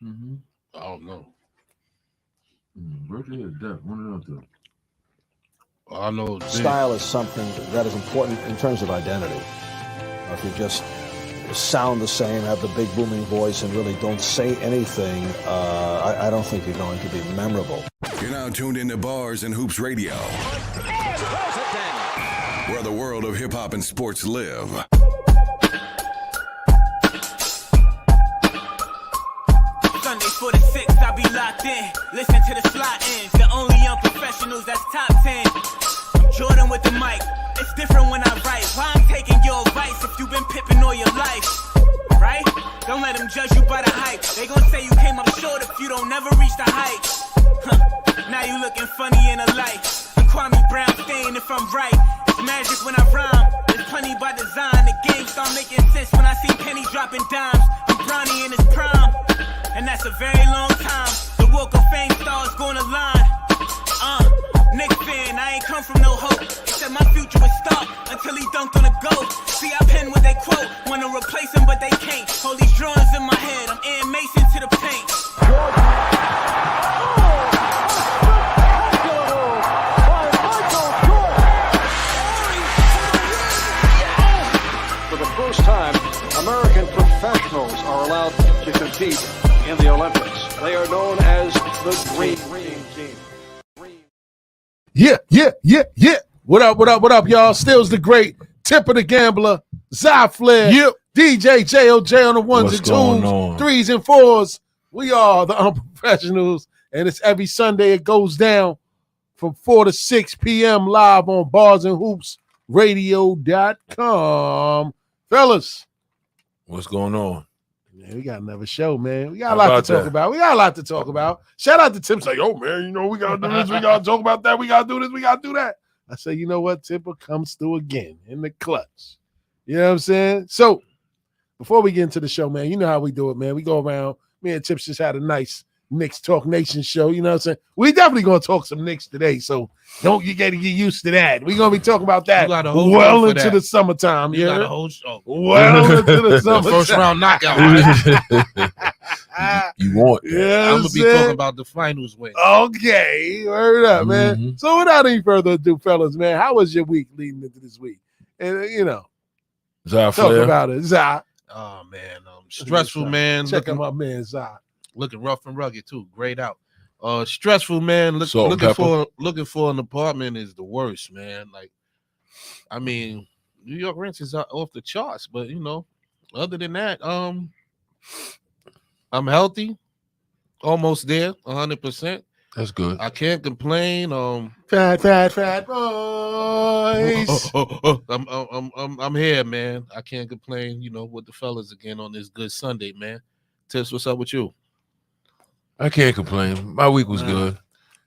Mm-hmm. I don't know. Birthday or death? One of them. I know Style is something that is important in terms of identity. If you just sound the same, have the big booming voice, and really don't say anything, I don't think you're going to be memorable. You're now tuned into Bars and Hoops Radio, where the world of hip-hop and sports live. Sunday for the 6, I be locked in. Listen to the slot ins. The only young professionals that's top 10. I'm Jordan with the mic. It's different when I write. Why I'm taking your advice if you've been pipping all your life, right? Don't let them judge you by the hype. They gon' say you came up short if you don't never reach the height. Now you looking funny in a light. The Kwame Brown stain if I'm right. It's magic when I rhyme. It's funny by design. The game start making sense when I see Penny dropping dimes. I'm Bronny in his prime, and that's a very long time. The Walk of Fame stars gonna line. Nick fan, I ain't come from no hope. He said my future was start until he dunked on a goat. See, I pen what they quote. Wanna replace him, but they can't. Hold these drawings in my head. I'm Ian Mason to the paint. For the first time, American professionals are allowed to compete in the Olympics. They are known as the Dream Team. Yeah. What up, y'all? Still's the great, Tip of the Gambler, Zy Flair, Yep. DJ JOJ on the ones What's and going twos, on? threes and fours. We are the unprofessionals, and it's every Sunday. It goes down from 4 to 6 p.m. live on Bars and Hoops Radio.com. Fellas, What's going on? man, we got another show, man. We got How a lot about to talk that? about. We got a lot to talk about. Shout out to Tim. Say, yo, man, you know, we got to do this. We got to talk about that. We got to do this. We got to do that. I say, you know what? Tipper comes through again in the clutch. You know what I'm saying? So before we get into the show, man, you know how we do it, man. We go around. Me and Tips just had a nice Knicks Talk Nation show. You know what I'm saying? We definitely going to talk some Knicks today. So you got to get used to that. We're going to be talking about that You got a whole show well for into that. the summertime. You got Yeah. a whole show. Well into the The summertime. first round knockout. You want that? Yeah, I'm gonna be talking about the finals win. Okay, word up, man. Mhm. So without any further ado, fellas, man, how was your week leading into this week? And Zy talk Flair? about it, Zah. Oh man, stressful, man. Check out my man, Zah. Looking rough and rugged too. Grayed out. Stressful, man. Salt and Looking for an apartment is the worst, man. Like, I mean, New York rents is off the charts, but other than that, I'm healthy, almost there, 100%. That's good. I can't complain. Fat boys. I'm here, man. I can't complain. With the fellas again on this good Sunday, man. Tips, what's up with you? I can't complain. My week was good.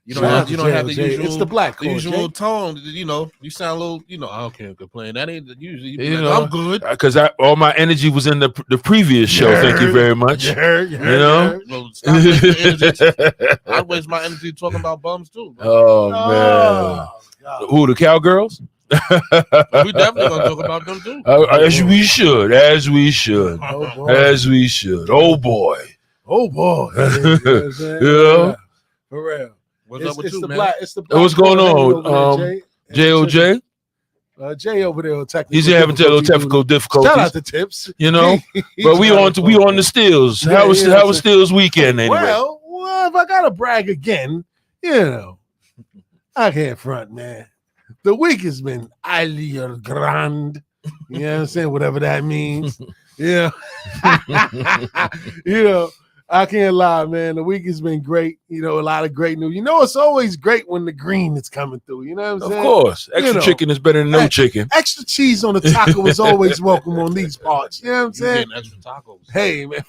You Shout don't out have, to you don't have the JLJ. usual. It's the black the core, usual Jay. tone. You sound a little. I can't complain. That ain't usually. You be You like, know, I'm good. Because all my energy was in the previous show. You Thank you heard. very much. You heard. Well, stop wasting energy. I waste my energy talking about bums too. Bro. Oh man, Oh, God. who the cowgirls? We definitely gonna talk about them too. As we should. Oh, boy. As we should. Oh boy. Oh, boy. You know what I'm saying? Yeah. For real. What's up with It's you, the man? black. It's the black. What's going core on? over there, JOJ. Jay over there. He's having technical difficulties. Shout out to Tips. You know, He but we trying to on the Steels. Yeah, How was yeah, so- Steels weekend anyway? Well, if I gotta brag again, I can't front, man. The week has been Alier Grand. You know what I'm saying? Whatever that means. Yeah. I can't lie, man. The week has been great. A lot of great news. It's always great when the green is coming through. You know what I'm Of saying? course, extra chicken is better than no Hey, chicken. Extra cheese on the taco is always welcome on these parts. You know what I'm You saying? getting extra tacos? Hey, man.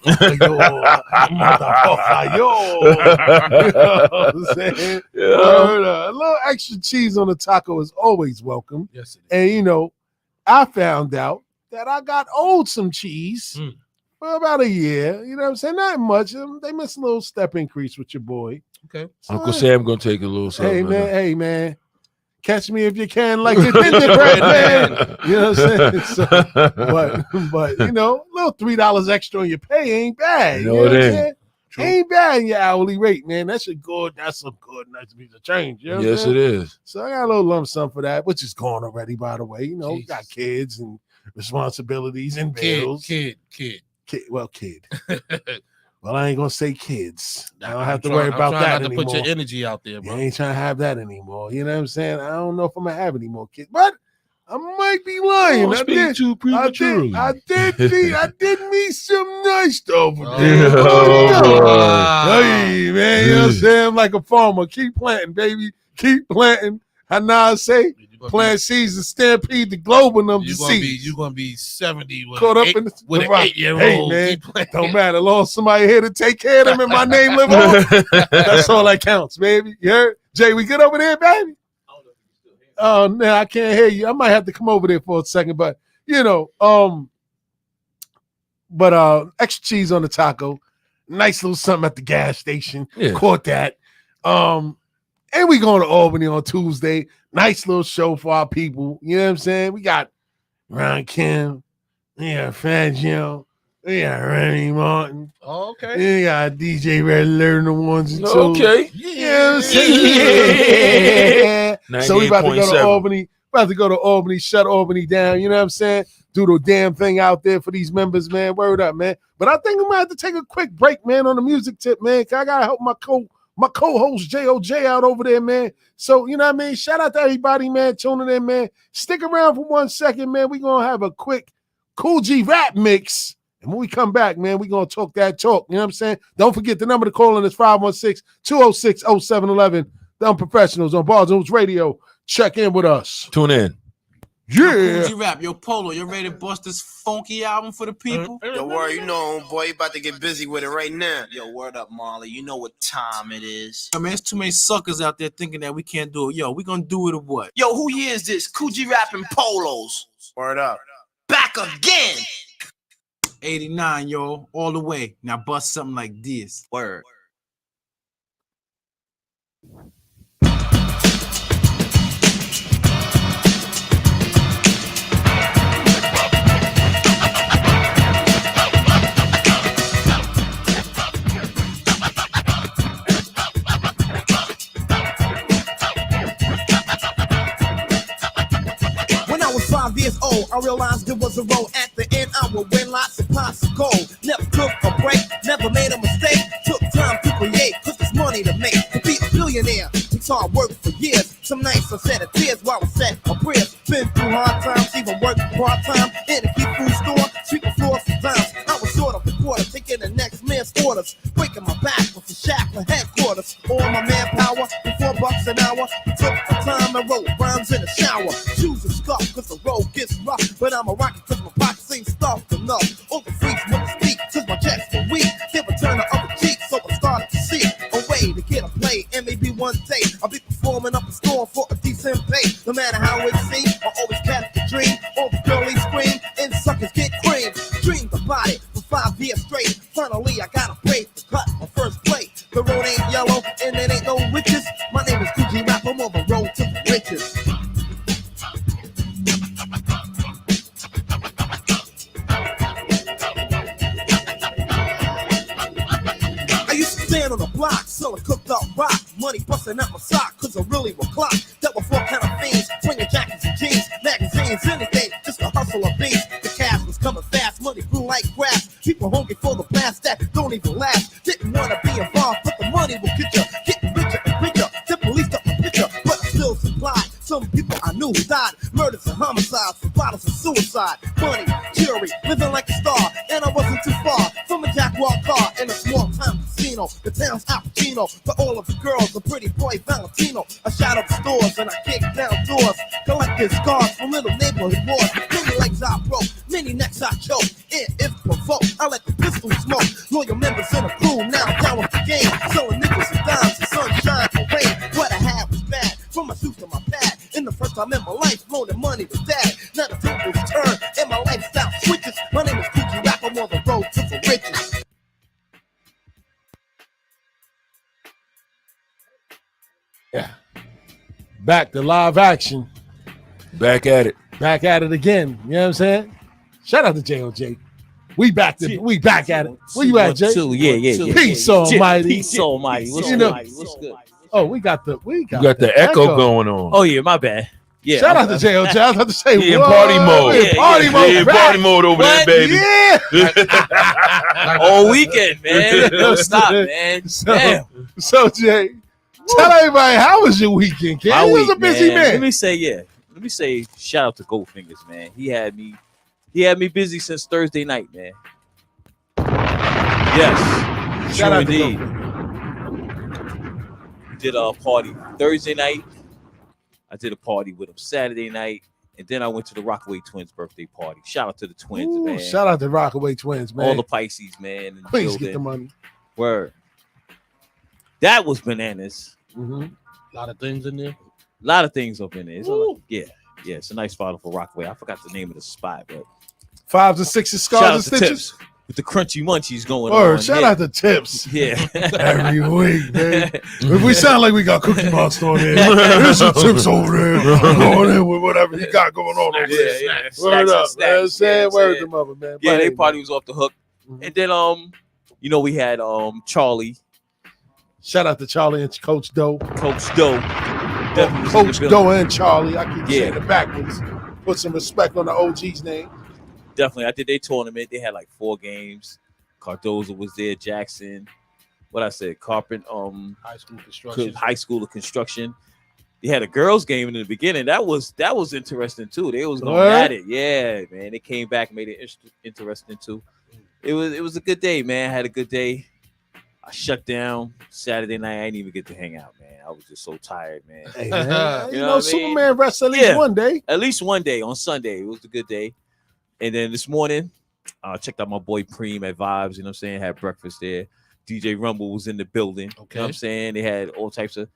Motherfucker, yo. You know what I'm saying? Yeah. Word up. A little extra cheese on the taco is always welcome. Yes, it is. And, I found out that I got owed some cheese for about a year. You know what I'm saying? Not much. They missed a little step increase with your boy. Okay. So, Uncle Sam gonna take a little something. Hey, man. Catch me if you can, like you did the bread, man. You know what I'm saying? So, but a little $3 extra on your pay ain't bad. No, you know it what I'm ain't. saying? True. ain't bad in your hourly rate, man. That's a good, nice piece of change. You know what I'm Yes, saying? it is. So I got a little lump sum for that, which is gone already, by the way. You know, we got Jesus. kids and responsibilities and Kid. bills. Kid. Well, I ain't gonna say kids. I don't have to worry about that not anymore. To put your energy out there, You bro. ain't trying to have that anymore. You know what I'm saying? I don't know if I'm gonna have any more kids, but I might be lying. Don't speak too prematurely. I did meet some nice stuff. Oh, Hey, man, you know what I'm saying? I'm like a farmer. Keep planting, baby. Keep planting. How now I say? Plant seeds and stampede the globe and them disease. You're gonna be 70 with Caught up an in the 8-year-old. Hey, man, don't matter. Long as somebody here to take care of them and my name live on. That's all that counts, baby. You heard? Jay, we good over there, baby? Oh, no, I can't hear you. I might have to come over there for a second, but you know, extra cheese on the taco, nice little something at the gas station. Yeah. Caught that. And we going to Albany on Tuesday. Nice little show for our people. You know what I'm saying? We got Ron Kim, we got Fangio, we got Randy Martin. Oh, okay. We got DJ Red Alert, the ones and twos. Okay. You know what I'm saying? Yeah. So we about to go to 98.7. Albany. About to go to Albany, shut Albany down. You know what I'm saying? Do the damn thing out there for these members, man. Word up, man. But I think we might have to take a quick break, man, on the music tip, man. 'Cause I gotta help my co-host JOJ out over there, man. So, you know what I mean? Shout out to everybody, man, tuning in, man. Stick around for 1 second, man. We're going to have a quick Cool G rap mix. And when we come back, man, we're going to talk that talk. You know what I'm saying? Don't forget the number to call in is 516-206-0711. The Unprofessionals on Bars and Hoops Radio. Check in with us. Tune in. Yeah. Cool rap, yo, Polo, you ready to bust this funky album for the people? Yo, word, you know, boy, you about to get busy with it right now. Yo, word up, Marley. You know what time it is. I mean, there's too many suckers out there thinking that we can't do it. Yo, we gonna do it or what? Yo, who year is this? Coogee rapping Polos. Word up. Back again. 89, yo, all the way. Now bust something like this. Word. When I was 5 years old, I realized there was a road. At the end, I would win lots of pots of gold. Never took a break, never made a mistake. Took time to create, cause there's money to make. To be a billionaire, it's hard work for years. Some nights I shed a tears while I sat a prayers. Been through hard times, even worked part-time in a key food store, sweeping floors sometimes. I was sort of reporter, taking the next man's orders. Breaking my back with a shack for headquarters. All my manpower, for $4 an hour. We took my time and wrote rhymes in the shower. Shoes and scuff, cause the road gets rough. But I'm a rocket cause my pockets ain't stuffed enough. All the freaks wanna speak, cause my checks were weak. They would turn the other cheek, so I started to see a way to get a play. And maybe one day I'll be performing up a store for a decent pay. No matter how it seems, I always catch the dream. All the girlies scream and suckers get cream. Dreamed about it for 5 years straight. Finally I got a break to cut my first plate. The road ain't yellow and it ain't no witches. My name is Coogee Rap, I'm on the road to the riches. I used to stand on the block, selling cooked up rock. Money busting out my sock, cause I really was clock. That was 4 kind of things, swinging jackets and jeans, magazines, anything, just to hustle a beat. The cash was coming fast, money grew like grass. People hungry for the blast that don't even last. Didn't wanna be involved, but the money will get you. Getting richer and richer, the police took my picture, but I still supplied. Some people I knew who died, murders and homicides, for bottles of suicide. Money, jewelry, living like a star, and I wasn't too far from a Jaguar car in a small town casino. The town's Al Pacino, for all of the girls, a pretty boy Valentino. I shot up stores and I kicked down doors, collected scars from little neighborhood wars. Many legs I broke, many necks I choked. If provoked, I let the pistol smoke. Loyal members in a crew, now down with the game, selling nickels and dimes and sunshine for rain. What I had was bad, from my shoes to my pad. In the first time in my life, loaning money to dad. Now the tables turn and my lifestyle switches. My name is Coogee Rap, I'm on the road to the riches. Yeah. Back to live action. Back at it. Back at it again. You know what I'm saying? Shout out to JOJ. We back at it. Where you at, Jay? Yeah. Peace almighty. Peace almighty. What's You good? know- What's good? Oh, we got the You got the echo going on. Oh yeah, my bad. Yeah. Shout out to JLJ. I was about to say, He in whoa, party mode. we in party Yeah, mode. Yeah, right? party mode over there, baby. Yeah. All weekend, man. Don't stop, man. Damn. So Jay, tell everybody how was your weekend, kid? My He was a week, busy man. Let me say, shout out to Goldfingers, man. He had me busy since Thursday night, man. Yes. Shout True out to indeed. Did a party Thursday night. I did a party with him Saturday night, and then I went to the Rockaway Twins' birthday party. Shout out to the Twins, Ooh, man. shout out to Rockaway Twins, man. All the Pisces, man. in the Please get building. the money. Word. That was bananas. Mm-hmm. A lot of things in there. A lot of things up in there. Yeah. It's a nice spot for Rockaway. I forgot the name of the spot, but 5s and 6s, shout scars out and to stitches. Tips with the crunchy munchies going Or on. shout out to Tips. Yeah. Every week, man. If we sound like we got Cookie Monster on there, here's some Tips over there. I'm going in with whatever you got going on over there. Yeah. Word up, Snacks, man. Say yeah, word yeah. to mother, man. Yeah, But they hey, party was off the hook. Mhm. And then we had Charlie, shout out to Charlie and Coach Doe. Coach Doe. Definitely was in Coach the building. Doe and Charlie. I keep Yeah. saying it backwards. Put some respect on the OG's name. Definitely. I did their tournament. They had like 4 games. Cardozo was there, Jackson. What I said, Carpent, High school construction. high school of construction. They had a girls' game in the beginning. That was interesting too. They was going What? at it. Yeah, man. They came back and made it interesting too. It was a good day, man. I had a good day. I shut down Saturday night. I didn't even get to hang out, man. I was just so tired, man. Hey, man. You you know know, what I mean? Superman rests at least Yeah. one day. At least one day on Sunday. It was a good day. And then this morning, I checked out my boy Preem at Vibes, you know what I'm saying? Had breakfast there. DJ Rumble was in the building. You know what I'm saying? They had all types of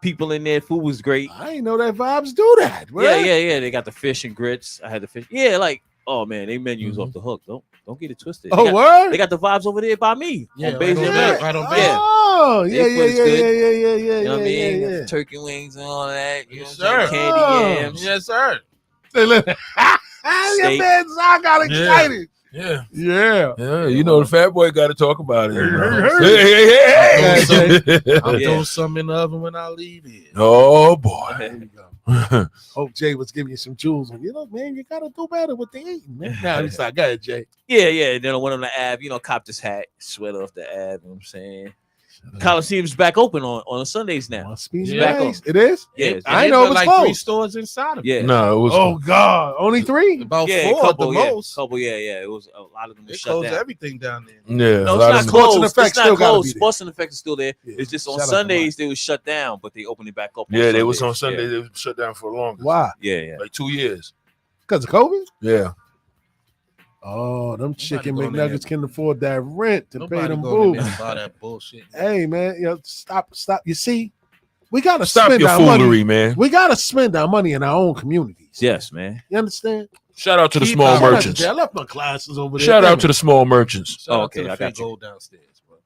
people in there. Food was great. I didn't know that Vibes do that. Yeah. They got the fish and grits. I had the fish. Yeah, like, oh man, they menus Mm-hmm. off the hook. Don't get it twisted. Oh, They got, word? they got the Vibes over there by me. Yeah, on Basil right on Bay. Bay, right on Bay. Yeah. Oh, yeah, They yeah, was yeah, good. yeah. You know what I mean? Yeah, Got the turkey wings and all that. You Yes, know what I'm saying? sir. Candy Oh. yams. Yes, sir. Say, look. Your Steak. man Zah got excited. Yeah. Yeah. You know the fat boy got to talk about it. Yeah, Hey. I'm Yeah. throwing some in the oven when I leave here. Oh boy. There you go. Hope Jay was giving you some jewels. You know, man, you gotta do better with the eating, man. Now he's like, go ahead, Jay. Yeah. Then I went on the Ave, copped this hat, sweater off the Ave, you know what I'm saying? Coliseum's back open on Sundays now. Must be Yeah. nice. It is? Yeah, it's I And know they it was got like closed. 3 stores inside of it. Yeah. No, it was. Oh God, only 3? About Yeah, 4 at the most. Couple, yeah. It was a lot of them They were shut closed down. everything down there. Yeah. No, a lot it's of not them- Sports and closed. Effects It's not still gotta closed. be there. Sports and Effects is still there. Yeah. It's just on Shout out to Sundays they was shut down, but they opened it back up. Yeah, they was on Sundays. Sunday. They was shut down for the longest. Why? Yeah. Like 2 years. Because of COVID? Yeah. Oh, them chicken going in McNuggets there. can afford that rent to pay Nobody them going in boobs. there and buy that bullshit. Hey man, stop. You see, we gotta Stop spend your our foolery, money. man. We gotta spend our money in our own communities. Yes, man. You understand? Shout out to the Keep small our- Shout out to merchants. Jay. I left my classes over there. Shout out to the small merchants. Shout out okay, to the I got fake you. gold downstairs, bro.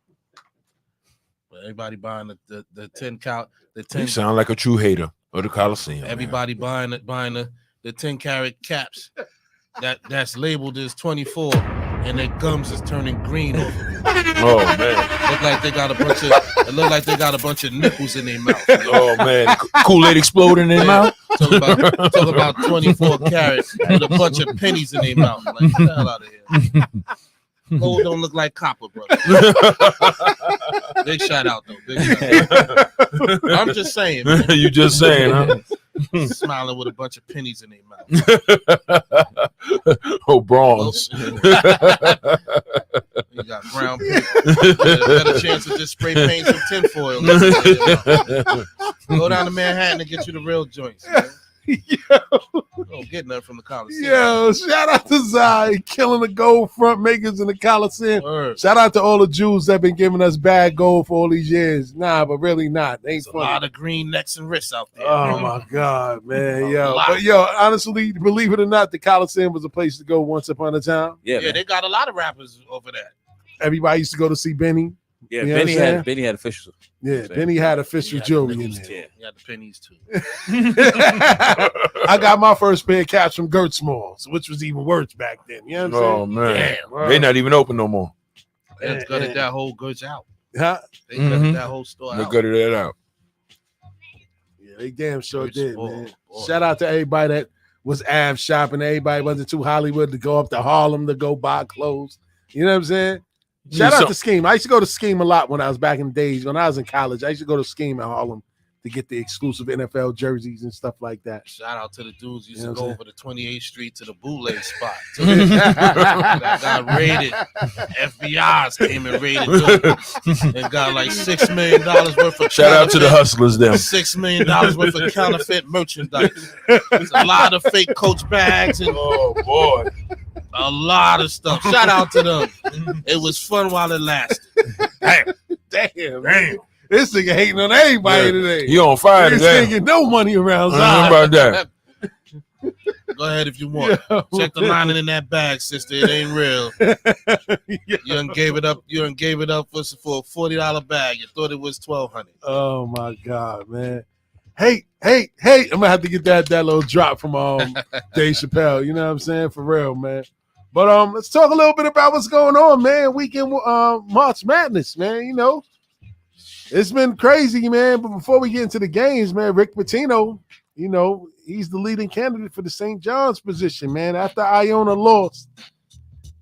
But everybody buying the 10 count, the You 10. sound like a true hater of the Coliseum. man. Everybody buying the 10 karat caps that's labeled as 24, and their gums is turning green over it. Oh man. Look like they got a bunch of nipples in their mouth. Oh man. Kool-Aid exploding in their mouth. Talk about 24 carats with a bunch of pennies in their mouth. Like, get the hell out of here. Gold don't look like copper, bro. Big shout out though. Big shout out. I'm just saying, man. You just saying, huh? Smiling with a bunch of pennies in their mouth. Oh, bronze. You got brown paper. Better chance of just spray paint some tinfoil. Go down to Manhattan and get you the real joints. Man. Don't get nothing from the Coliseum. Yo, shout out to Zai killing the gold front makers in the Coliseum. Word. Shout out to all the Jews that been giving us bad gold for all these years. Nah, but really not. Ain't There's a funny. lot of green necks and wrists out there. Oh man. my God, man. A Yo. lot. But yo, honestly, believe it or not, the Coliseum was a place to go once upon a time. Yeah, Yeah, man. they got a lot of rappers over there. Everybody used to go to see Benny. Yeah, You know what I'm Benny had official. Yeah, Benny had official jewelry in Pennies there. too. He had the pennies too. I got my first pair of caps from Gertz Malls, which was even worse back then. You know what I'm Oh saying? man, Damn, they not even open no more. They gutted that whole goods out. Huh? They gutted that whole store They out. gutted that out. Yeah, they damn sure Gertz did, Mall, man. boy. Shout out to everybody that was Av shopping. Everybody wasn't too Hollywood to go up to Harlem to go buy clothes. You know what I'm saying? Shout out to Scheme. I used to go to Scheme a lot when I was back in the days. When I was in college, I used to go to Scheme in Harlem to get the exclusive NFL jerseys and stuff like that. Shout out to the dudes who used You know to go what over to 28th Street to the bootleg spot. That got raided. FBI's came and raided them and got like $6 million worth of Shout out to the hustlers, them. $6 million worth of counterfeit merchandise. There's a lot of fake Coach bags and Oh boy, a lot of stuff. Shout out to them. It was fun while it lasted. Damn. This nigga hating on everybody today. he on fire This today. nigga get no money around How Zion. about that? Go ahead if you want. Check the lining in that bag, sister. It ain't real. You done gave it up. You done gave it up for a $40 bag. You thought it was $1,200. Oh my God, man. Hey. I'm gonna have to get that little drop from Dave Chappelle. You know what I'm saying? For real, man. But let's talk a little bit about what's going on, man. Weekend March Madness, man. You know, it's been crazy, man. But before we get into the games, man, Rick Pitino, you know, he's the leading candidate for the St. John's position, man. After Iona lost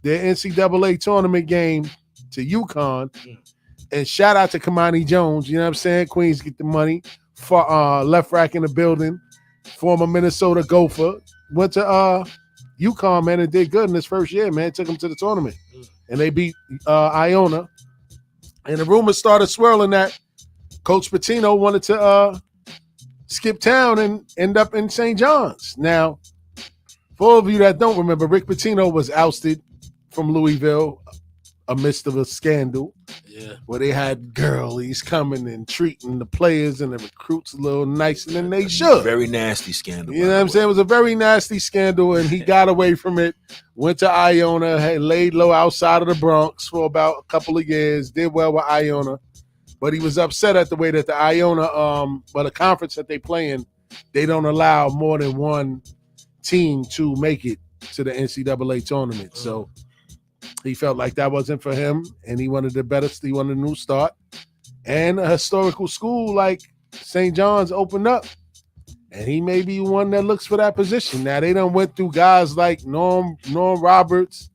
their NCAA tournament game to UConn, and shout out to Kamani Jones, you know what I'm saying? Queens get the money. For left rack in the building, former Minnesota Gopher, went to UConn, man, and did good in his first year, man. Took him to the tournament, and they beat Iona. And the rumors started swirling that Coach Pitino wanted to skip town and end up in St. John's. Now, for all of you that don't remember, Rick Pitino was ousted from Louisville amidst of a scandal. Yeah. Where they had girlies coming and treating the players and the recruits a little nicer than they should. Very nasty scandal. You know what I'm saying? It was a very nasty scandal, and he got away from it. Went to Iona, had laid low outside of the Bronx for about a couple of years. Did well with Iona, but he was upset at the way that the Iona, the conference that they play in, they don't allow more than one team to make it to the NCAA tournament. So he felt like that wasn't for him, and he wanted he wanted a new start. And a historical school like St. John's opened up, and he may be one that looks for that position. Now, they done went through guys like Norm Roberts.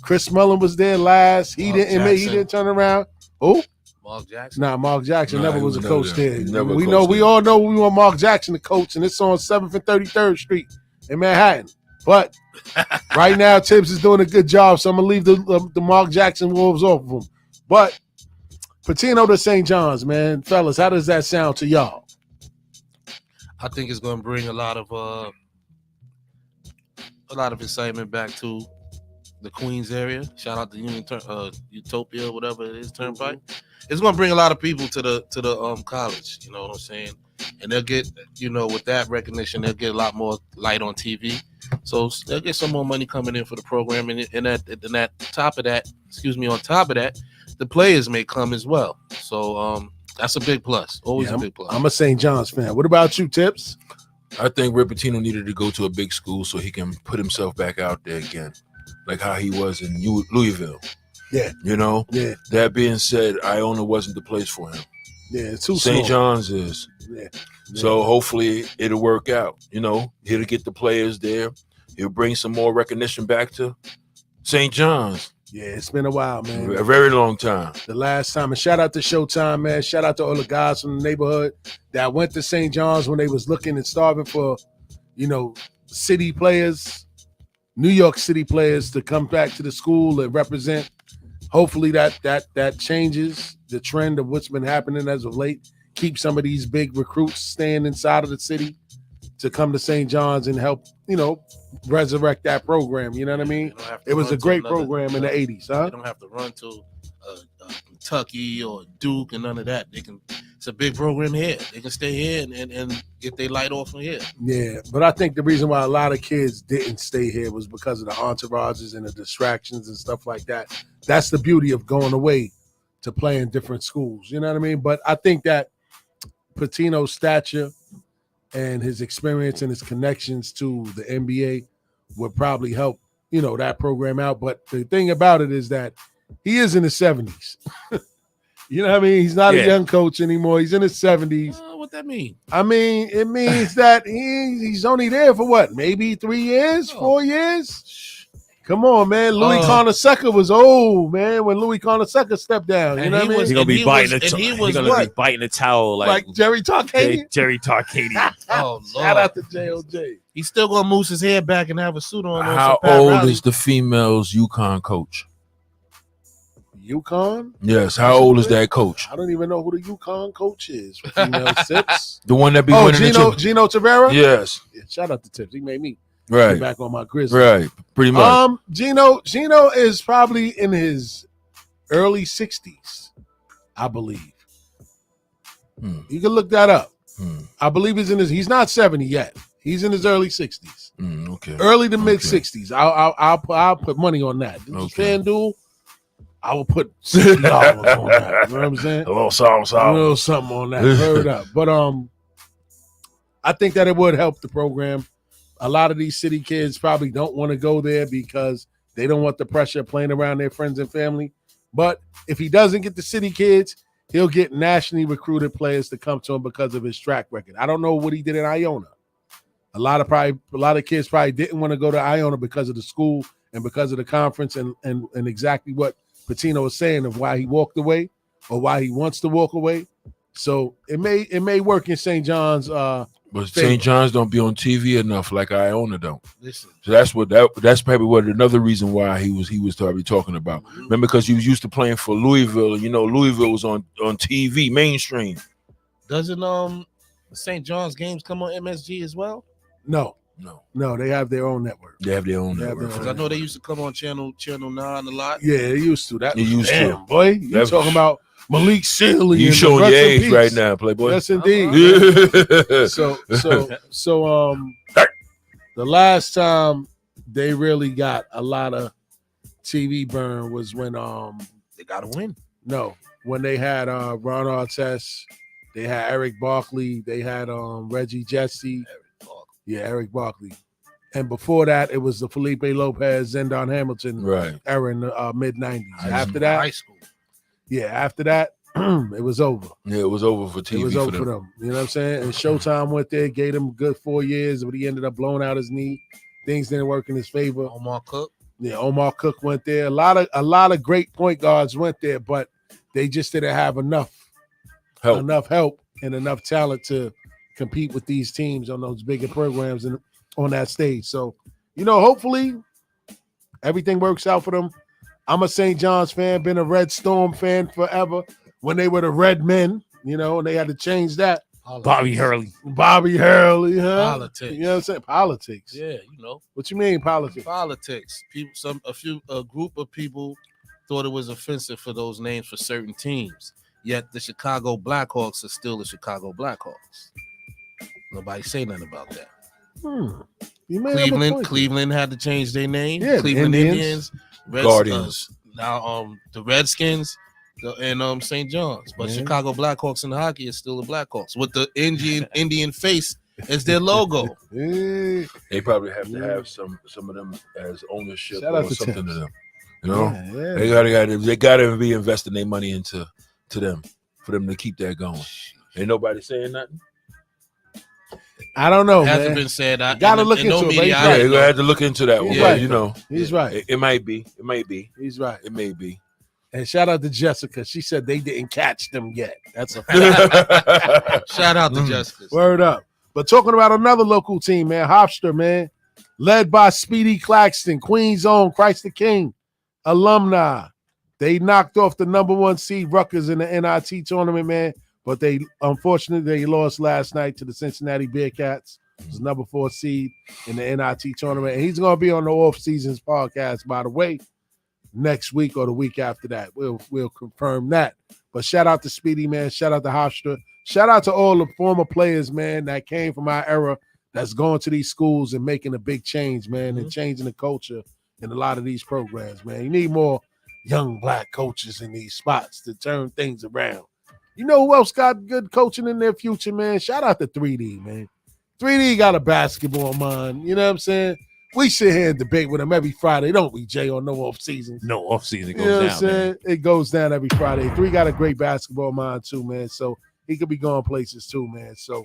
Chris Mullen was there last. He didn't turn around. Who? Mark Jackson. Nah, Mark Jackson Nah, never he was a was coach never there. there. He never We coached know. We there. all know we want Mark Jackson to coach, and it's on 7th and 33rd Street in Manhattan. But right now, Tibbs is doing a good job, so I'm gonna leave the Mark Jackson Wolves off of him. But Pitino to St. John's, man, fellas, how does that sound to y'all? I think it's going to bring a lot of excitement back to the Queens area. Shout out to Utopia, whatever it is, Turnpike. It's going to bring a lot of people to the college. You know what I'm saying? And they'll get, with that recognition, they'll get a lot more light on TV. So they'll get some more money coming in for the program, and on top of that, the players may come as well. So that's a big plus. Always a big plus. I'm a St. John's fan. What about you, Tips? I think Rick Pitino needed to go to a big school so he can put himself back out there again, like how he was in Louisville. Yeah. Yeah. That being said, Iona wasn't the place for him. Yeah, it's too St. small. John's is. Yeah. So hopefully it'll work out. He'll get the players there. He'll bring some more recognition back to St. John's. Yeah, it's been a while, man. A very long time. The last time. And shout out to Showtime, man. Shout out to all the guys from the neighborhood that went to St. John's when they was looking and starving for, city players, New York City players to come back to the school and represent. Hopefully that changes the trend of what's been happening as of late. Keep some of these big recruits staying inside of the city to come to St. John's and help, resurrect that program. You know what I mean? It was a great program in the 80s, huh? They don't have to run to Kentucky or Duke and none of that. It's a big program here. They can stay here and get their light off from here. Yeah, but I think the reason why a lot of kids didn't stay here was because of the entourages and the distractions and stuff like that. That's the beauty of going away to play in different schools. You know what I mean? But I think that Pitino's stature and his experience and his connections to the NBA would probably help, that program out. But the thing about it is that he is in his 70s. You know what I mean? He's not a young coach anymore. He's in his 70s. What that mean? I mean, it means that he's only there for what? Maybe 3 years, 4 years? Come on, man. Louis Carnesecca was old, man, when Louis Carnesecca stepped down. You know what I mean? He's going to be biting the towel like Jerry Tarkanian? Jerry Tarkanian. Oh, Lord. Shout out to JOJ. He's still going to moose his hair back and have a suit on. How old is the female's UConn coach? UConn? Yes. How old is that coach? I don't even know who the UConn coach is for female Sips. The one that be winning Gino Tavera? Yes. Yeah, shout out to Tips. He made me get back on my Grizzlies. Right. Pretty much. Gino is probably in his early 60s, I believe. You can look that up. I believe he's not 70 yet. He's in his early 60s. Okay. Early to mid 60s. I'll put money on that. FanDuel, I will put $60 on that. You know what I'm saying? A little something. A little something on that. Heard up. But I think that it would help the program. A lot of these city kids probably don't want to go there because they don't want the pressure of playing around their friends and family. But if he doesn't get the city kids, he'll get nationally recruited players to come to him because of his track record. I don't know what he did in Iona. A lot of kids probably didn't want to go to Iona because of the school and because of the conference and exactly what Pitino was saying of why he walked away or why he wants to walk away. So it may work in St. John's. But St. John's don't be on TV enough like Iona don't. Listen. So that's probably another reason why he was probably talking about. Remember, because he was used to playing for Louisville, and Louisville was on TV, mainstream. Doesn't St. John's games come on MSG as well? No, they have their own network. They have their own network. I know they used to come on channel 9 a lot. Yeah, they used to. They used to. Boy, you talking about Malik Sealy? You showing your age right now, Playboy? Yes, indeed. So the last time they really got a lot of TV burn was when they got to win. No, when they had Ron Artest, they had Eric Barkley, they had Reggie Jesse. Eric Barkley. And before that, it was the Felipe Lopez, Zendon Hamilton era in the mid-90s. After that, high school. Yeah, after that, it was over. Yeah, it was over for TV. It was over for them. You know what I'm saying? And Showtime went there, gave him a good 4 years, but he ended up blowing out his knee. Things didn't work in his favor. Omar Cook. Yeah, Omar Cook went there. A lot of great point guards went there, but they just didn't have enough help and enough talent to compete with these teams on those bigger programs and on that stage. So, hopefully everything works out for them. I'm a St. John's fan, been a Red Storm fan forever. When they were the Red Men, and they had to change that. Bobby Hurley, huh? Politics. You know what I'm saying? Politics. Yeah, What you mean politics? Politics. A group of people thought it was offensive for those names for certain teams. Yet the Chicago Blackhawks are still the Chicago Blackhawks. Nobody say nothing about that. Cleveland had to change their name. Yeah, Cleveland Indians, Guardians. Now the Redskins and St. John's. But Chicago Blackhawks in the hockey is still the Blackhawks with the Indian face as their logo. They probably have to have some of them as ownership or something to them. They gotta be investing their money into them for them to keep that going. Ain't nobody saying nothing. I don't know. It hasn't man. been said. Gotta look into it. You're gonna have to look into that one. Right. He's right. It might be. He's right. It may be. And shout out to Jessica. She said they didn't catch them yet. That's a fact. Shout out to Jessica. Word up. But talking about another local team, man, Hofstra, man, led by Speedy Claxton, Queen's own Christ the King, alumni. They knocked off the number 1 seed Rutgers in the NIT tournament, man. But unfortunately, they lost last night to the Cincinnati Bearcats. It was number 4 seed in the NIT tournament. And he's going to be on the Off Seasons podcast, by the way, next week or the week after that. We'll confirm that. But shout out to Speedy, man. Shout out to Hofstra. Shout out to all the former players, man, that came from our era that's going to these schools and making a big change, man, and changing the culture in a lot of these programs, man. You need more young black coaches in these spots to turn things around. You know who else got good coaching in their future, man? Shout out to 3D, man. 3D got a basketball mind. You know what I'm saying? We sit here and debate with him every Friday, don't we, Jay, on no off seasons? No off season You goes know what I'm down, saying? man. It goes down every Friday. 3 got a great basketball mind too, man. So he could be going places too, man. So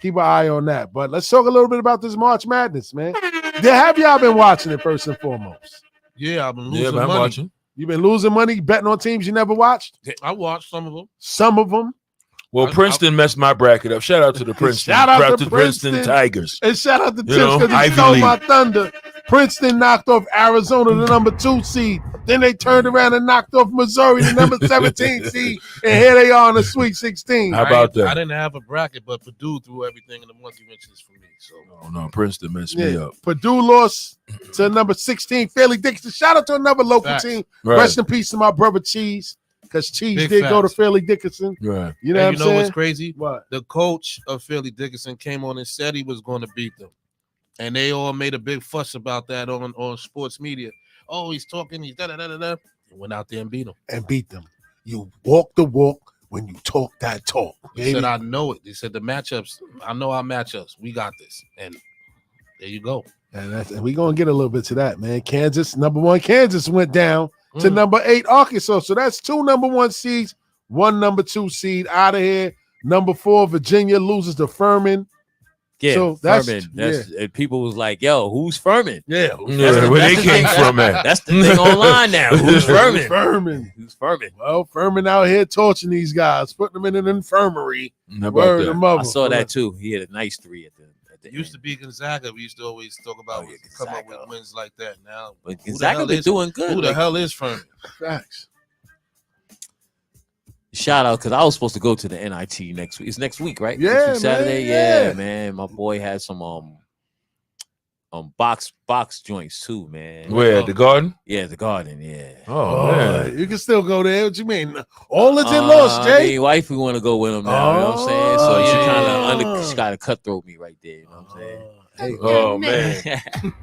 keep an eye on that. But let's talk a little bit about this March Madness, man. Have y'all been watching it first and foremost? Yeah, I've been Yeah, losing man, I'm money. watching. You've been losing money betting on teams you never watched? I watched some of them. Some of them. Well, I- Princeton messed my bracket up. Shout out to the Princeton. Shout out to Princeton Princeton. Tigers. And shout out to You know, Tips because he Ivy stole League. my thunder. Princeton knocked off Arizona, the number 2 seed. Then they turned around and knocked off Missouri, the number 17 seed. And here they are in the Sweet 16. How about that? I didn't have a bracket, but Purdue threw everything in the monkey wrenches for me. So Oh no, Princeton messed me up. Purdue lost to number 16, Fairleigh Dickinson. Shout out to another local Facts. team. Right. Rest in peace to my brother Cheese, because Cheese Big did go to facts. Fairleigh Dickinson. Right. You know And what I'm saying? what's crazy? What? The coach of Philly Dickinson came on and said he was going to beat them, and they all made a big fuss about that on sports media. Oh, he's talking. He's da da da da da. And went out there and beat them. And beat them. You walk the walk when you talk that talk. He Baby. said, "I know it." He said, "The matchups. I know our matchups. We got this." And there you go. And we're going to get a little bit to that, man. Kansas, number 1, Kansas went down to Mm. number 8, Arkansas. So that's 2 number 1 seeds, 1 number 2 seed out of here. Number 4, Virginia loses to Furman. Yeah, So that's- Furman. That's and people was like, "Yo, who's Furman?" Yeah. Yeah, where they the came thing- from at. That's the thing online now. Who's Furman? Furman. Who's Furman? Well, Furman out here torturing these guys, putting them in an infirmary. How about Word that? of mother. I saw that too. He had a nice 3 at the It used to be Gonzaga. We used to always talk about Oh, yeah, come up Gonzaga. with wins like that. Now, But who the Gonzaga hell been is- doing good. Who the Like, hell is Furman? Facts. shout out because I was supposed to go to the NIT next week. It's next week, right? Yeah, Next week, Saturday. man, Yeah, yeah. man. My boy had some box joints too, man. Where the Garden? Yeah, the Garden. Yeah. Oh, man. You can still go there. What you mean? All is in loss, Jay. mean, wifey want to go with him now. You know what I'm saying? So she kind Oh. of she got to cutthroat me right there. You know what I'm saying? Hey, Oh man.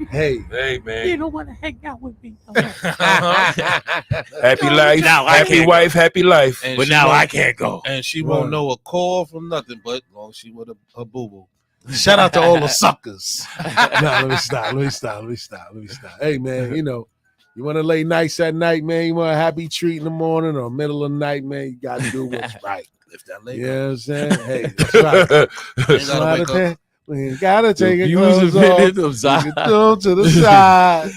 hey. Hey man. don't want to hang out with me. Happy life. Now I Happy can't wife. Happy life. And But she now won't- I can't go. And she Word. won't know a call from nothing, but as long as she with a boo boo. Shout out to all the suckers. No, let me stop. Hey, man, you want to lay nice at night, man. You want a happy treat in the morning or middle of the night, man. You got to do what's right. Lift that leg You up. know what I'm saying? Hey, that's right. Ain't gotta wake up. We gotta take it Use clothes a minute off. of Zion. Take it through to the side.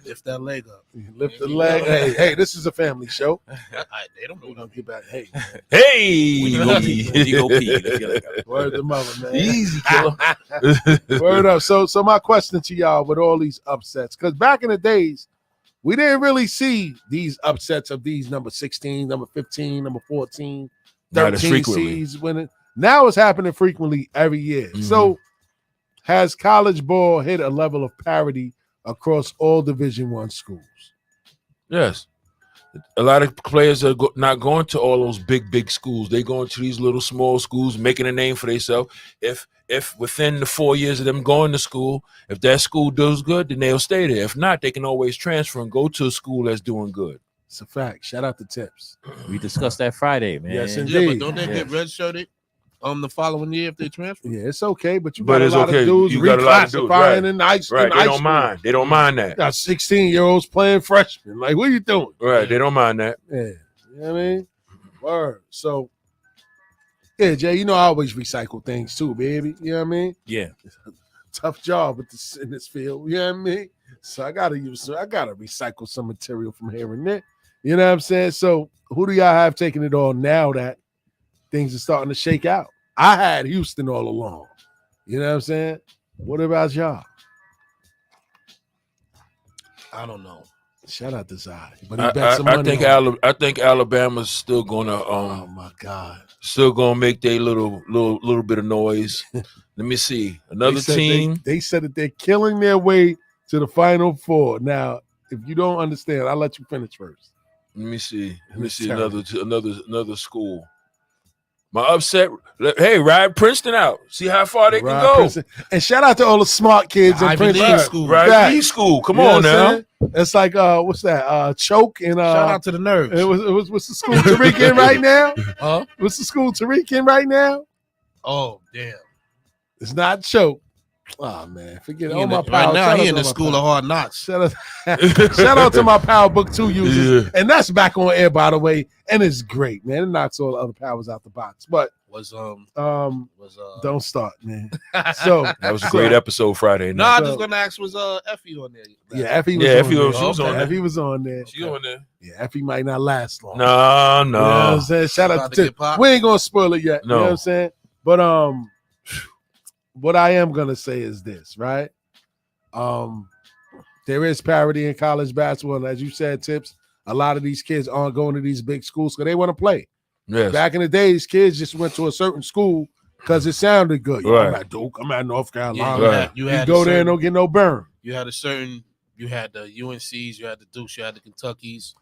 Lift that leg up. Lift the leg. Hey, this is a family show. They don't know. We're gonna get back. Hey, man. Hey. When you go pee, when you go pee, let's get it. Word to mother, man. Easy killer. Word up. So my question to y'all with all these upsets, because back in the days, we didn't really see these upsets of these number 16, number 15, number 14, Not as 13 frequently. seeds winning. Now it's happening frequently every year. Mhm. So has college ball hit a level of parity across all Division I schools? Yes. A lot of players are not going to all those big schools. They going to these little small schools, making a name for themselves. If within the 4 years of them going to school, if that school does good, then they'll stay there. If not, they can always transfer and go to a school that's doing good. It's a fact. Shout out to Tips. We discussed that Friday, man. Yes, Yeah, indeed. but don't they get redshirted the following year if they transfer? Yeah, it's okay, but you But got a it's lot okay. of dudes You got a lot of dudes, reclassifying right. in ice. Right. in They high don't school. mind. They don't mind that. Got 16-year-olds playing freshmen. Like, what are you doing? Right. They don't mind that. Yeah. You know what I mean? Word. So, yeah, Jay, I always recycle things too, baby. You know what I mean? Yeah. Tough job in this field. You know what I mean? So I gotta recycle some material from here and there. You know what I'm saying? So who do y'all have taking it all now that things are starting to shake out? I had Houston all along. You know what I'm saying? What about y'all? I don't know. Shout out to Zai. But he bet some money I think Alabama's still gonna oh my God. still gonna make their little bit of noise. Let me see. Another They said team. They said that they're killing their way to the Final Four. Now, if you don't understand, I'll let you finish first. Let me see. Let me It's see terrible. another school. My upset. Hey, ride Princeton out. See how far they can Right, go. Princeton. And shout out to all the smart kids in Ivy Princeton. League school. Right, Facts. League school. Come You know on what I'm now. saying? It's like what's that? Choke and Shout out to the nerds. it was what's the school Tariq in right now? Huh? What's the school Tariq in right now? Oh, damn. It's not Choke. Oh man, forget all my Right power. now, Shout he out in to the my school power. of hard knocks. Shout out to my Power Book 2 users. Yeah. And that's back on air, by the way. And it's great, man. It knocks all the other powers out the box. But don't start, man. So That was a great episode Friday No, night. I just gonna ask, was Effie on there? yeah, Effie was Yeah, on Effie there. was- she was on there. Effie was on there. She on there. Yeah, Effie might not last long. No, You know what I'm no. saying? Shout out About to to Tip. get popped? We ain't gonna spoil it yet. You know No. what I'm saying? But what I am gonna say is this, right? There is parity in college basketball, and as you said, Tips, a lot of these kids aren't going to these big schools because they want to play. Yes. Back in the day, these kids just went to a certain school because it sounded good. You know, I'm Right. at Duke, I'm at North Yeah, Carolina. Right. you You had go a there and certain- don't get no burn. You had the UNCs, you had the Dukes, you had the Kentuckys,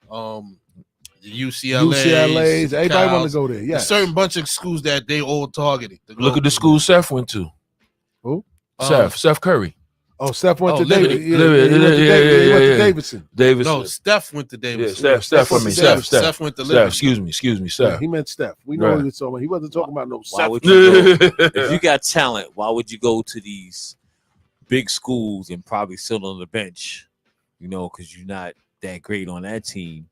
the UCLAs. UCLA's, everybody want Cals. to go there. A Yeah. certain bunch of schools that they all targeted. to Look go at the to. school Seth went to. Who? Seth Curry. Oh, Steph went Oh, to Liberty. David. Yeah, Liberty. he went to Yeah, David- yeah, he went yeah, to yeah. Davidson. Davidson. No, Steph went to Yeah, Davidson. Steph. Steph I went mean, to Steph. Steph went to Steph. Liberty. Excuse me, Yeah, Steph. he meant Steph. We know Right. what he was talking about. He wasn't talking about no Why Steph. would you go? If you got talent, why would you go to these big schools and probably sit on the bench? You know, because you're not that great on that team,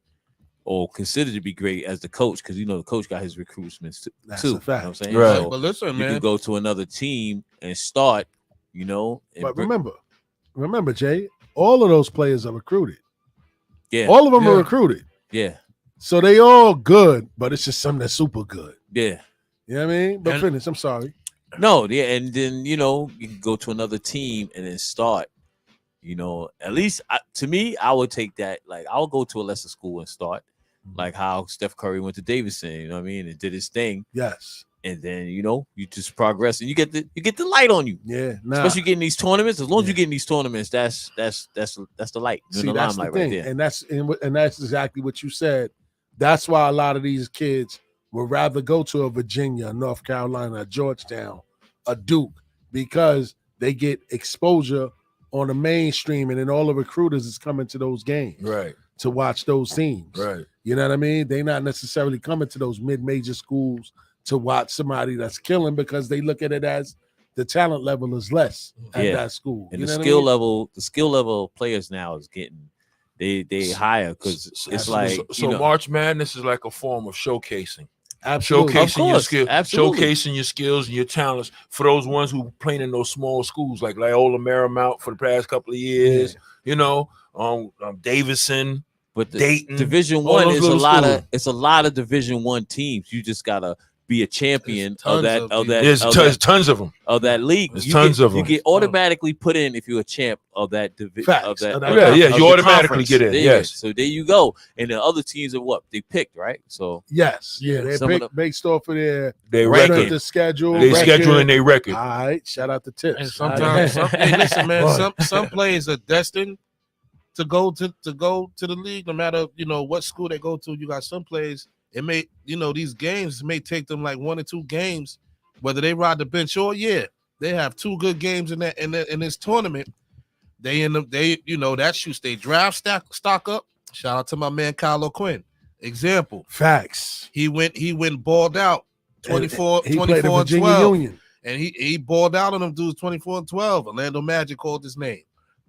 or considered to be great as the coach, because you know the coach got his recruitments too. That's You a know fact. what I'm saying? Right. So But listen, you man. can go to another team and start. You know, and But remember, Jay, all of those players are recruited. yeah, All of them are Yeah. recruited. yeah, So they all good, but it's just some that's super good. yeah. You know what I mean? But And- finish. I'm sorry. No, yeah, and then you know you can go to another team and then start. You know, at least to me, I would take that. Like, I'll go to a lesser school and start, like how Steph Curry went to Davidson. You know what I mean? And did his thing, Yes. and then you know you just progress and you get the light on you. Yeah. Nah. Especially getting these tournaments. As long as Yeah. you get in these tournaments, that's the light. See, the that's the limelight thing, right there. and that's exactly what you said. That's why a lot of these kids would rather go to a Virginia, North Carolina, a Georgetown, a Duke, because they get exposure on the mainstream, and then all the recruiters is coming to those games Right. to watch those teams. Right. You know what I mean? They're not necessarily coming to those mid-major schools to watch somebody that's killing because they look at it as the talent level is less at Yeah. that school. And You the know what I skill mean? level, the skill level of players now is getting they higher because it's like so you know, March Madness is like a form of showcasing. Absolutely. Of Showcasing your course, skill, absolutely. showcasing your skills and your talents for those ones who playing in those small schools like Loyola Marymount for the past couple of years. You know, Davidson, but the Dayton, Division all One those is a little lot schools. of it's a lot of Division One teams. You just gotta be a champion There's tons of that of of these. that There's of tons, that, tons of them. of that league. There's You tons get, of You them. get automatically put in if you're a champ of that division. Facts. Of that, Of of that the- Yeah, of you the automatically conference. get in, There yes. So there you go. And the other teams are what they picked, right? So Yes, yeah, they're Some of based off of their They Record. record. the schedule. They record. scheduling their record. All right, shout out to Tips. And sometimes, hey, listen, man. Some players are destined to go to the league, no matter what school they go to. You got some players. It may these games may take them like 1 or 2 games, whether they ride the bench or they have 2 good games in this tournament. They that shoots they draft stock up. Shout out to my man Kyle O'Quinn. Example. Facts. He went balled out 24 He played the 24 and Virginia 12. Union. And he balled out on them dudes 24 and 12. Orlando Magic called his name.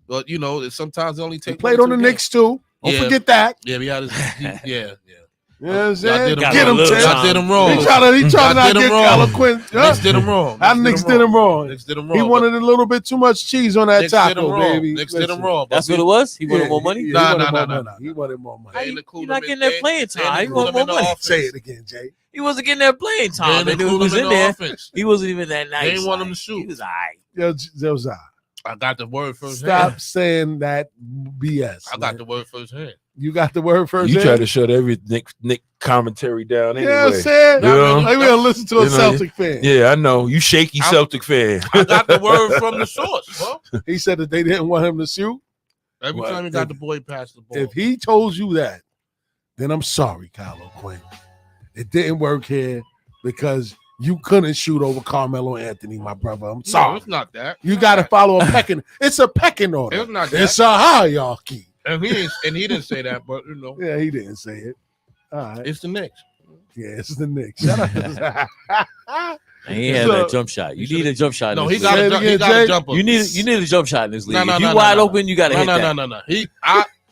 But sometimes it only He takes played on the Knicks too. Don't Yeah. forget that. Yeah, we had his yeah. You know what I'm Y'all saying? did him Get him, wrong. Tips. Y'all did him wrong. He trying to Y'all not did him get wrong. Kyle Quinn. Knicks did him wrong. How Knicks did him wrong? Knicks did him wrong. He wanted a little bit too much cheese on that Knicks did him taco, wrong. baby. Knicks did him Listen. wrong. that's what it was. He wanted Yeah, more money. he Nah, wanted nah, more nah, money. nah, He wanted more money. They You're include not him getting in- that playing they time. He include wanted him more in the money. offense. Say it again, Jay. He wasn't getting that playing time. They That dude include was him in in the there. offense. He wasn't even that nice. They ain't want him like, to shoot. He was all right. Yo, Zah, I got the word first stop hand. saying that BS. I got man. the word first hand. You got the word first. You hand? try to shut every Nick commentary down You anyway. know what I'm saying? You know? Like we gonna listen to a You know, Celtic fan. Yeah, I know. You shaky Celtic fan. I got the word from the source, bro. He said that they didn't want him to shoot. Every Well, time he got if- the boy past the ball. If he told you that, then I'm sorry, Kyle O'Quinn. It didn't work here because you couldn't shoot over Carmelo Anthony, my brother. I'm sorry. No, it's not that. You got to follow a pecking. It's a pecking order. It's not that. It's a hierarchy. And he didn't say that, but you know. Yeah, he didn't say it. All right. It's the Knicks. Yeah, it's the Knicks. Shut up. And he had that jump shot. You need a jump shot. No, in he this got league. a jumper. You need a jump shot in this league. No, if you wide open, you got to hit that. No.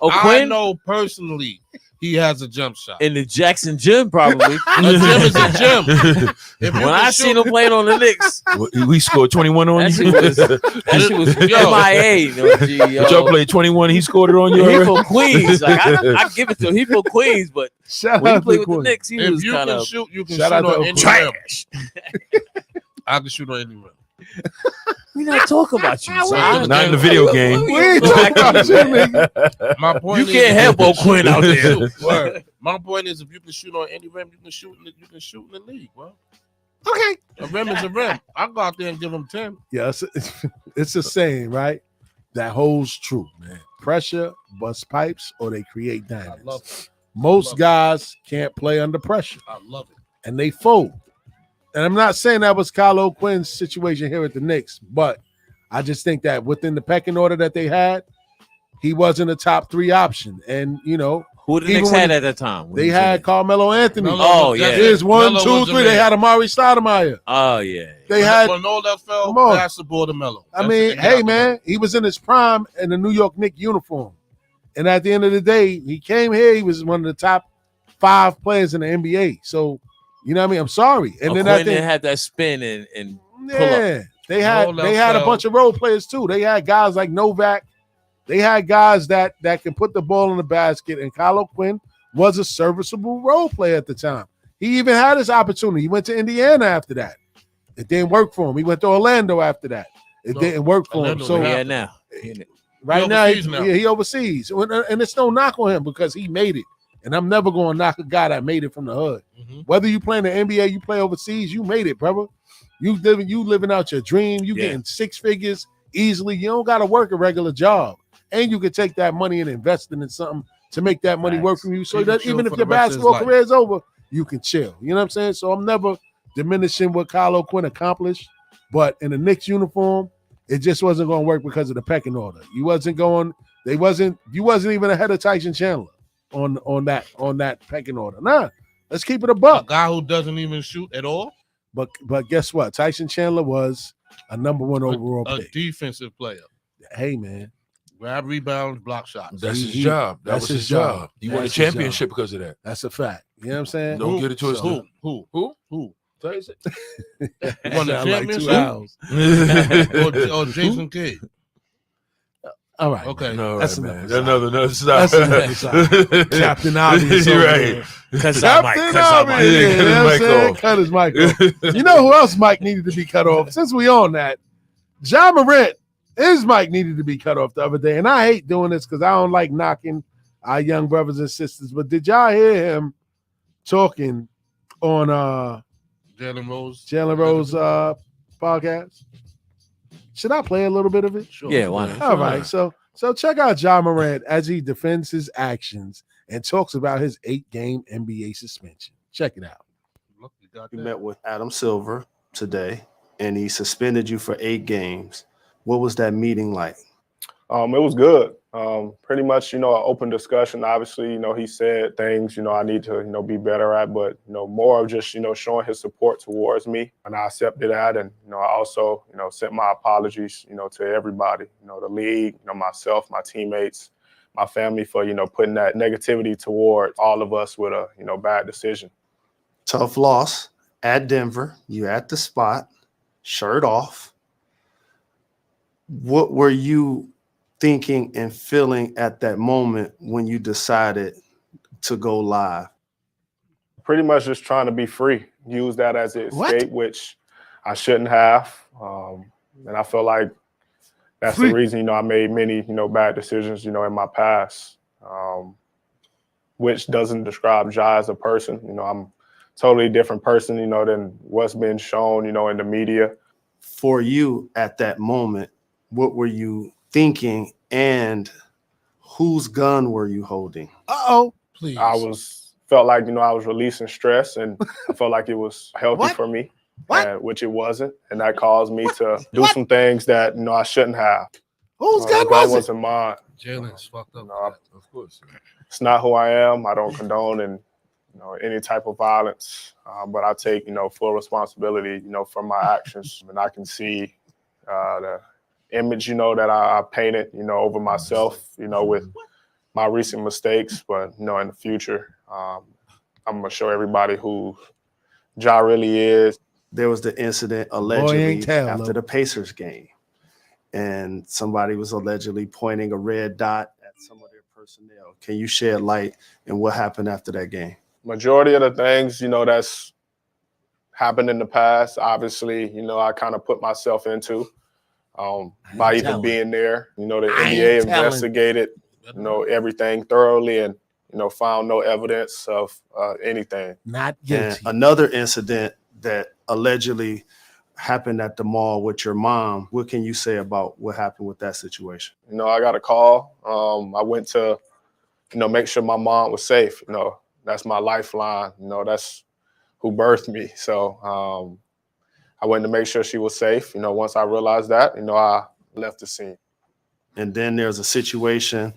I Quinn? know personally he has a jump shot. In the Jackson gym, probably. A gym is a gym. When I seen him playing on the Knicks, we scored 21 on you. that shit was MIA. But y'all played 21. He scored it on you. He from Queens. Like, I give it to him. He from Queens, but when he played with the Knicks, he was kind of shoot. You can Shout shoot out to on any trash. rim. I can shoot on any rim. We not talking about you. Son. Not in the video game. We ain't talking about you, nigga. My point You is, can't have Bo Quinn out there. Word. My point is, if you can shoot on any rim, you can shoot in the league. Well, Okay. a rim is a rim. I'll go out there and give them 10. Yeah, it's a saying, right? That holds true, man. Pressure bust pipes or they create I diamonds. love it. Most guys can't play under pressure I love it. and they fold. And I'm not saying that was Kyle O'Quinn's situation here at the Knicks, but I just think that within the pecking order that they had, he wasn't a top 3 option. And, you know, Who the even Knicks when had at that time? they had Carmelo Anthony. Oh, yeah. There's 1, Melo 2, was the 3. They man. had Amari Stoudemire. Oh, yeah. They had, when all that fell, Come on. pass the ball to Melo. I mean, hey, man, he was in his prime in the New York Knicks uniform. And at the end of the day, he came here. He was one of the top 5 players in the NBA. So, you know what I mean? I'm sorry. And then I Quinn think, had that spin and yeah, they had All they had a fell. bunch of role players too. They had guys like Novak. They had guys that can put the ball in the basket. And Kyle O'Quinn was a serviceable role player at the time. He even had his opportunity. He went to Indiana after that. It didn't work for him. He went to Orlando after that. It didn't work for him. Orlando, So yeah, now. right now, overseas now. he overseas. And it's no knock on him because he made it. And I'm never going to knock a guy that made it from the hood. Mhm. Whether you play in the NBA, you play overseas, you made it, brother. You living out your dream. You Yeah. getting 6 figures easily. You don't got to work a regular job. And you can take that money and invest it in something to make that money work for you. So He can that chill even if for your the rest of his basketball life. career is over, you can chill. You know what I'm saying? So I'm never diminishing what Kyle O'Quinn accomplished. But in the Knicks uniform, it just wasn't going to work because of the pecking order. You wasn't even ahead of Tyson Chandler on that pecking order. Nah, let's keep it a A buck. guy who doesn't even shoot at all, But guess what? Tyson Chandler was a number 1 overall a pick. defensive player. Hey, man. Grab rebounds, block shots. That's his He- job. That that's was his his job. job. He won a That's his championship because of that. That's a fact. You know what I'm saying? Don't get it twisted. Who? Who? Tyson? Won the Sound like 2 championship? hours. or Jason Kidd. All right. Okay. No, That's right, enough. man. Another stop. That's enough. Captain Obvious. You're over right. there. Cause I might. Captain Cause I Obvious. might. Yeah, you know what I'm Mic saying? off. Cut his mic off. You know who else Mike needed to be cut off? Since we on that, Ja Morant, his mic needed to be cut off the other day. And I hate doing this because I don't like knocking our young brothers and sisters. But did y'all hear him talking on Jalen Rose. Jalen Rose podcast? Should I play a little bit of it? Sure. Yeah, why not? All right. So check out Ja Morant as he defends his actions and talks about his 8-game NBA suspension. Check it out. Look, you got You that. met with Adam Silver today, and he suspended you for 8 games. What was that meeting like? It was good. Pretty much, an open discussion. Obviously, he said things, I need to, be better at, but, more of just, showing his support towards me. And I accepted that. And, I also, sent my apologies, to everybody, the league, myself, my teammates, my family for, putting that negativity toward all of us with a, bad decision. Tough loss at Denver. You at the spot, shirt off. What were you thinking and feeling at that moment when you decided to go live? Pretty much just trying to be free, use that as an escape, which I shouldn't have. And I feel like that's the reason, I made many, bad decisions, in my past, which doesn't describe Ja as a person. I'm a totally different person, than what's been shown, in the media. For you at that moment, what were you thinking and whose gun were you holding? Uh-oh. Please. I was felt like, I was releasing stress, and I felt like it was healthy for me, which it wasn't. And that caused me to do some things that, I shouldn't have. Whose gun that was it? wasn't mine. Jalen's fucked up. Of course. It's not who I am. I don't condone any type of violence, but I take, full responsibility, for my actions. And I can see the image, that I painted, over myself, with my recent mistakes. But, in the future, I'm going to show everybody who Ja really is. There was the incident allegedly after the Pacers game, and somebody was allegedly pointing a red dot at some of their personnel. Can you shed light on what happened after that game? Majority of the things, that's happened in the past, obviously, I kind of put myself into by even being there. The NBA investigated, everything thoroughly and, found no evidence of anything. Not guilty. And another incident that allegedly happened at the mall with your mom. What can you say about what happened with that situation? I got a call. I went to, make sure my mom was safe. That's my lifeline. That's who birthed me. So I went to make sure she was safe. Once I realized that, I left the scene. And then there's a situation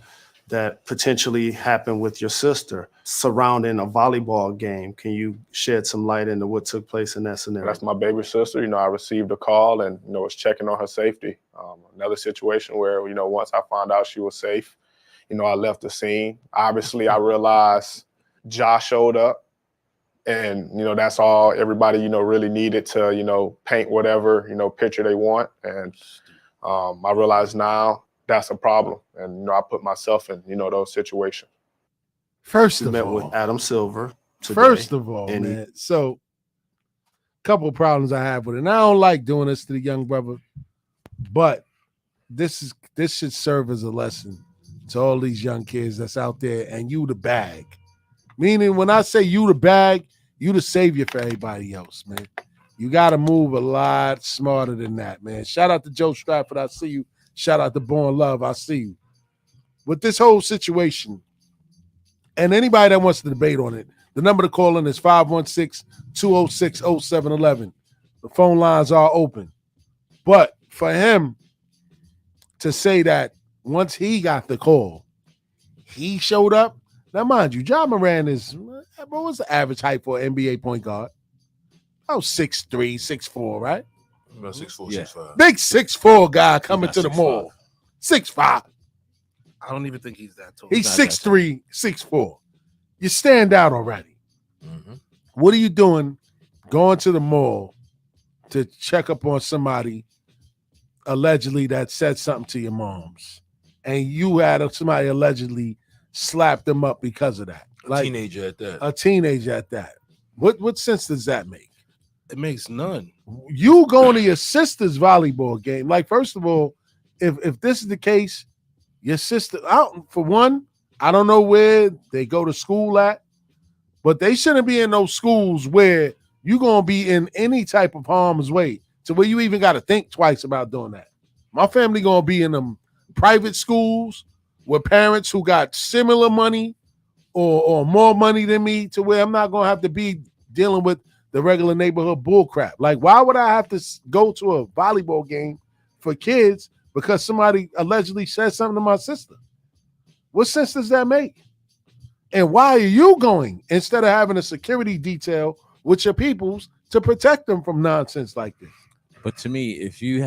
that potentially happened with your sister surrounding a volleyball game. Can you shed some light into what took place in that scenario? That's my baby sister. I received a call and, was checking on her safety. Another situation where, once I found out she was safe, I left the scene. Obviously, I realized Ja showed up. And, that's all everybody, really needed to, paint whatever, picture they want. And I realize now that's a problem. And, I put myself in, those situations. First You of met all, with Adam Silver today. First of all, man, so a couple of problems I have with it. And I don't like doing this to the young brother, but this should serve as a lesson to all these young kids that's out there, and you the bag. Meaning when I say you the bag, you the savior for everybody else, man. You got to move a lot smarter than that, man. Shout out to Joe Stratford, I see you. Shout out to Born Love, I see you. With this whole situation, and anybody that wants to debate on it, the number to call in is 516-206-0711. The phone lines are open. But for him to say that once he got the call, he showed up. Now, mind you, John Moran is, what was the average height for an NBA point guard? Oh, 6'3", 6'4", right? About 6'4", Yeah. 6'5". Big 6'4" guy coming to the 6'5". mall. 6'5". I don't even think he's that tall. He's not that 6'3", 6'4". You stand out already. Mm-hmm. What are you doing going to the mall to check up on somebody allegedly that said something to your moms? And you had somebody allegedly slap them up because of that. A teenager at that. A teenager at that. What sense does that make? It makes none. You going to your sister's volleyball game. Like, first of all, if this is the case, your sister, for one, I don't know where they go to school at, but they shouldn't be in those schools where you're going to be in any type of harm's way to where you even got to think twice about doing that. My family going to be in them private schools with parents who got similar money or more money than me, to where I'm not going to have to be dealing with the regular neighborhood bull crap. Like, why would I have to go to a volleyball game for kids because somebody allegedly said something to my sister? What sense does that make? And why are you going instead of having a security detail with your peoples to protect them from nonsense like this? But to me, if your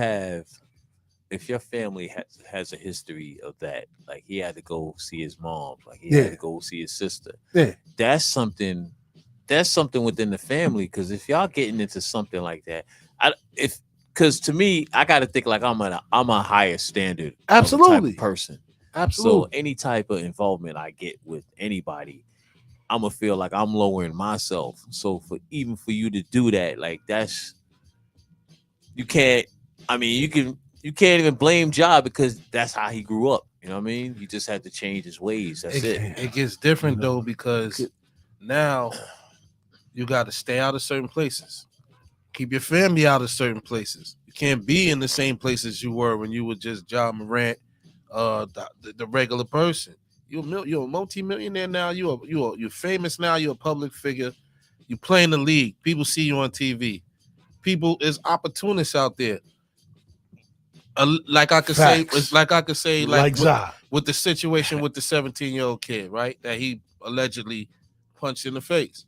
family has a history of that, like he had to go see his mom, like he had to go see his sister, that's something within the family. Because if y'all getting into something like that, because to me, I got to think like I'm a higher standard, absolutely, type of person. Absolutely. So any type of involvement I get with anybody, I'm gonna feel like I'm lowering myself. So for you to do that, like you can't even blame Ja because that's how he grew up. You know what I mean? He just had to change his ways. That's it. It gets different though, because now you got to stay out of certain places. Keep your family out of certain places. You can't be in the same places you were when you were just Ja Morant, the regular person. You're a multi-millionaire now. You're famous now. You're a public figure. You play in the league. People see you on TV. People is opportunists out there. Like I could say, with the situation with the 17-year-old kid, right? That he allegedly punched in the face.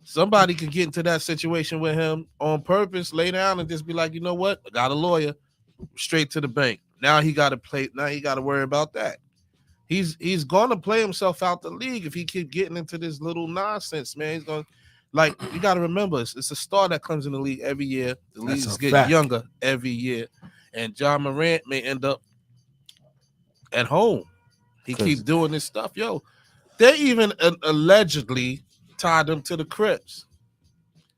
Somebody could get into that situation with him on purpose, lay down and just be like, you know what? I got a lawyer, straight to the bank. Now he got to play. Now he got to worry about that. He's going to play himself out the league if he keep getting into this little nonsense, man. He's going to, like, you got to remember, it's a star that comes in the league every year. The league's getting younger every year. And John Morant may end up at home. He keep doing this stuff. Yo, they even allegedly tied him to the Crips.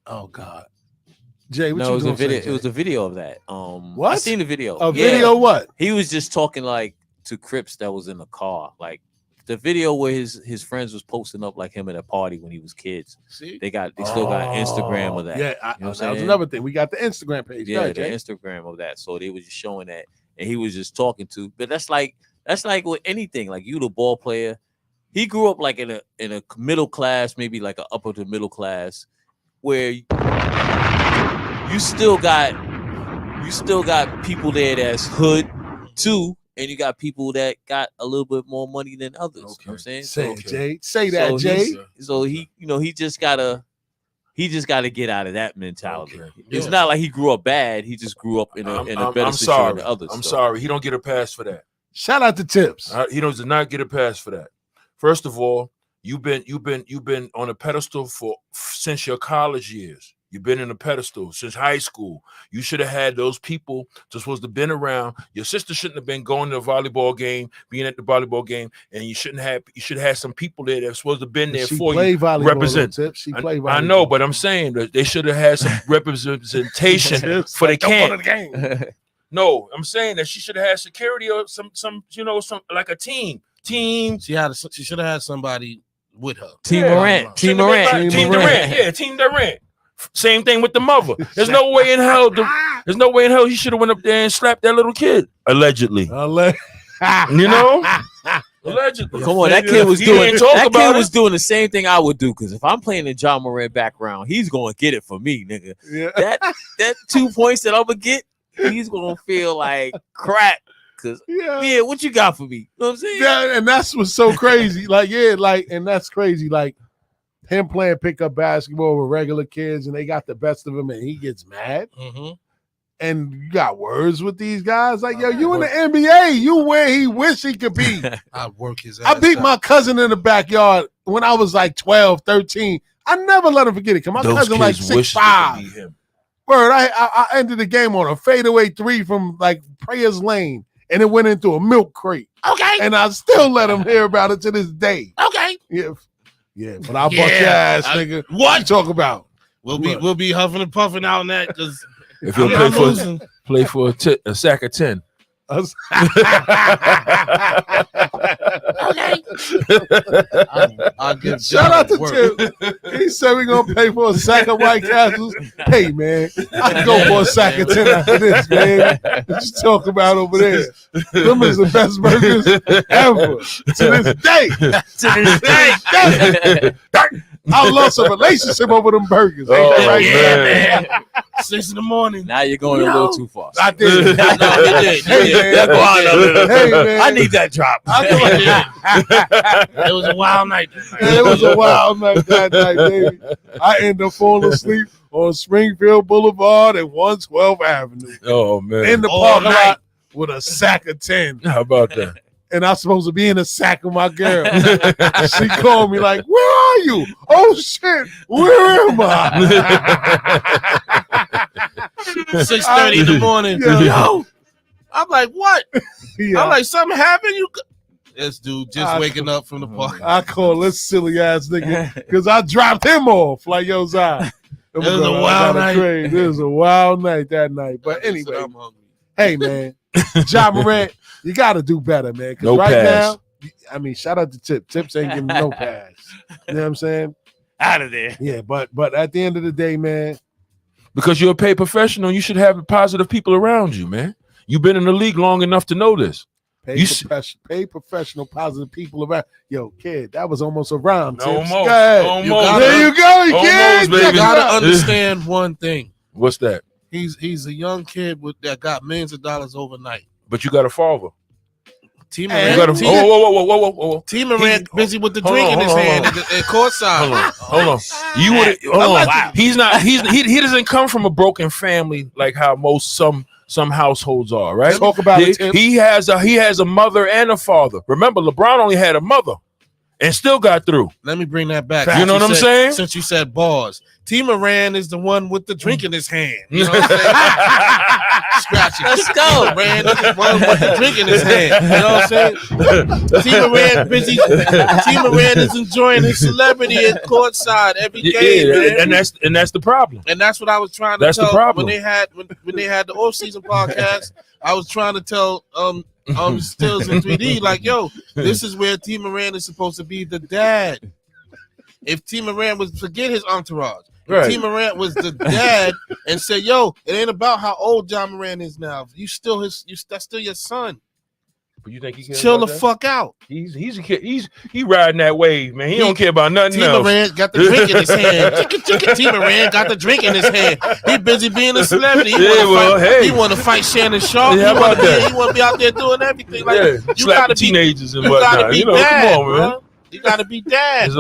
Oh God, Jay, what no, you it was gonna a video. say, Jay? It was a video of that. What? I seen the video. A video what? He was just talking like to Crips that was in the car. Like the video where his friends was posting up like him at a party when he was kids. See, they still got Instagram of that. Yeah, you know that was another thing. We got the Instagram page. Yeah, Right, the Jay? Instagram of that. So they was just showing that, and he was just talking to. But that's like with anything. Like you, the ball player. He grew up like in a middle class, maybe like an upper to middle class, where you still got people there that's hood too, and you got people that got a little bit more money than others. You know what I'm saying? Say it, Jay. Say that, Jay. So he just gotta get out of that mentality. It's not like he grew up bad. He just grew up in a better situation than others. I'm sorry. He don't get a pass for that. Shout out to Tips. He does not get a pass for that. First of all, you've been on a pedestal since your college years. You've been in a pedestal since high school. You should have had those people just supposed to been around. Your sister shouldn't have been going to a volleyball game, being at the volleyball game, and you should have some people there that's supposed to have been there for you. Represent. She played volleyball. I know, but I'm saying that they should have had some representation for the camp. No, I'm saying that she should have had security or some like a team. She should have had somebody with her. Team Durant. Team Durant. Yeah, Team Durant. Same thing with the mother. There's no way in hell. He should have went up there and slapped that little kid. Allegedly. You know. Allegedly. Come on, that kid was doing the same thing I would do. Because if I'm playing the John Morant background, he's gonna get it for me, nigga. Yeah. That 2 points that I'm gonna get, he's gonna feel like crap. Cause what you got for me? You know what I'm saying? Yeah, and that's what's so crazy. And that's crazy. Like him playing pickup basketball with regular kids, and they got the best of him, and he gets mad. Mm-hmm. And you got words with these guys, like you in the NBA, you where he wish he could be. I work his ass. I beat my cousin in the backyard when I was like 12, 13. I never let him forget it. Cause my cousin like 6'5". Word, I ended the game on a fadeaway 3 from like Prayers Lane. And it went into a milk crate. Okay. And I still let him hear about it to this day. Okay. Yeah. But I'll bust your ass, nigga. What you talk about? We'll be huffing and puffing out on that because if you play for a sack of 10. Okay. I'll give shout out to Tim. He said we're gonna pay for a sack of White Castles. Hey man, I can go for a sack of 10 after this, man. What you talk about over there? Them is the best burgers ever. To this day. I lost a relationship over them burgers. Man. 6 a.m. Now you're going a little too far. I did. Hey, man. I need that drop. It was a wild night. It was a wild night that night, baby. I ended up falling asleep on Springfield Boulevard and 112th Avenue. Oh, man. In the parking lot with a sack of 10. How about that? And I'm supposed to be in a sack with my girl. She called me like, where are you? Oh, shit. Where am I? 6:30 in the morning. Yo. I'm like, what? Yeah. I'm like, something happened? This dude just waking up from the park. I call this silly ass nigga because I dropped him off. Like, yo, Zai. It was a wild night. It was a wild night that night. But anyway, hey, man. Ja Morant, you got to do better, man. Because now, I mean, shout out to Tip. Tips ain't giving no pass. You know what I'm saying? Out of there. Yeah, but at the end of the day, man. Because you're a paid professional, you should have positive people around you, man. You've been in the league long enough to know this. Pay professional, positive people around. Yo, kid, that was almost a rhyme. Almost. There you go, kid. You gotta understand one thing. What's that? He's a young kid that got millions of dollars overnight. But you got a father. T. Morant, T. Morant busy with the drink in his hand at courtside. Hold on. You would. Wow. He doesn't come from a broken family like how most some households are, right? Talk about it. He has a mother and a father. Remember, LeBron only had a mother and still got through. Let me bring that back. You know what I'm saying? Since you said bars, T. Morant is the one with the drink in his hand. You know what I'm saying? Scratchy. Let's go. T. Morant is the one with the drink in his hand. You know what I'm saying? T. Morant busy. T. Morant is enjoying his celebrity at courtside every game, man. And that's the problem. And that's what I was trying to tell when they had the off-season podcast. I was trying to tell Stills in 3D, like, yo, this is where T. Morant is supposed to be the dad. If T. Morant was, forget his entourage. If T. Morant was the dad and said, yo, it ain't about how old John Morant is now. That's still your son. But you think he cares chill about the that? fuck out. He's a kid. He riding that wave, man. He don't care about nothing else. T. Morant got the drink in his hand. T. Morant got the drink in his hand. He busy being a celebrity. He want to fight Shannon Sharp. Yeah, he want to be out there doing everything. Like you gotta be teenagers and whatnot. Be dad, come on, man. You gotta be dad.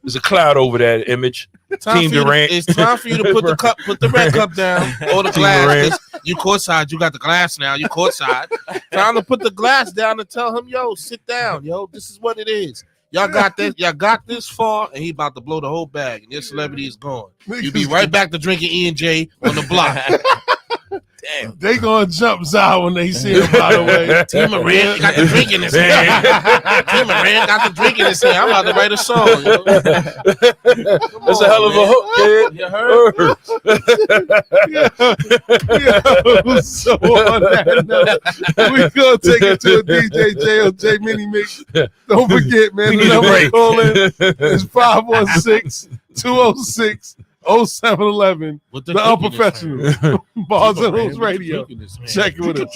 There's a cloud over that image. Team Durant. It's time for you to put the red cup down or the glass. You courtside. You got the glass now. You courtside. Time to put the glass down and tell him, yo, sit down, yo. This is what it is. Y'all got this. Y'all got this far, and he about to blow the whole bag, and your celebrity is gone. You be right back to drinking E&J on the block. Damn. They gonna jump Zao when they see him, by the way. T. Morant got the drink in his hand. T. Morant got the drink in his hand. I'm about to write a song. Yo. That's a hell of a hook, kid. You heard? Yo, so on that note, we gonna take it to a DJ JLJ mini mix. Don't forget, man, the number to call in is 516-206-0711. The Unprofessional. Bars and Hoops Radio. Check it with us.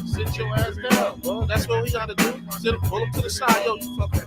Sit your ass down, bro. That's what we gotta do. Pull him to the side, yo. You fucking.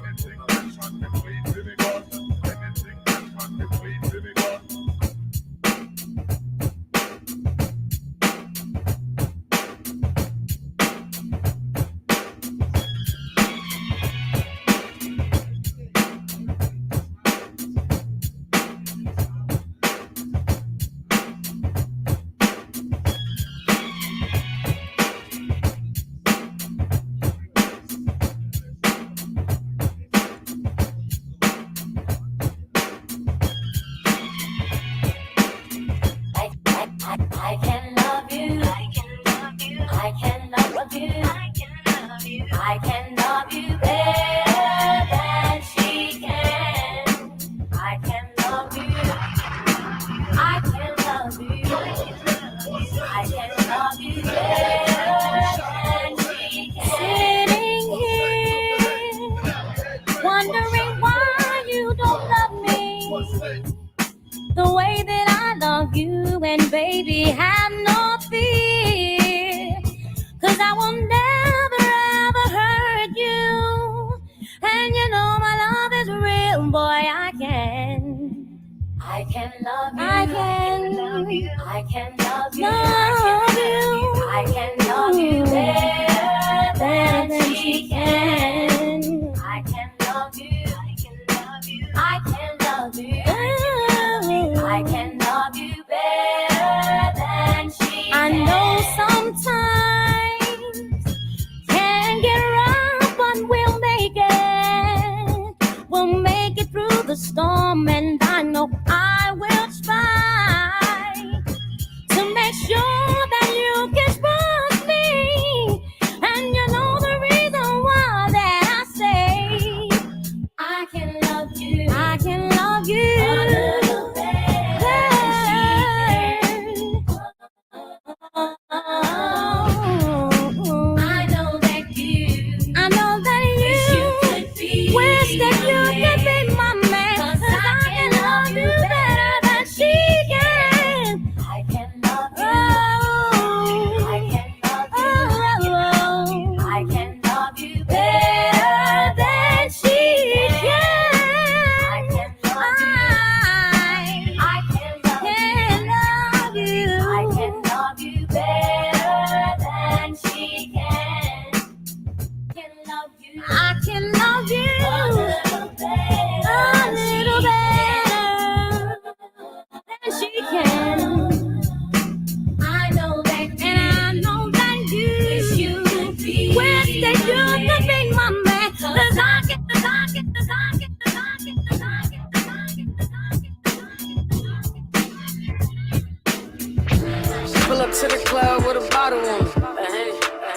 to the club with a bottle on me.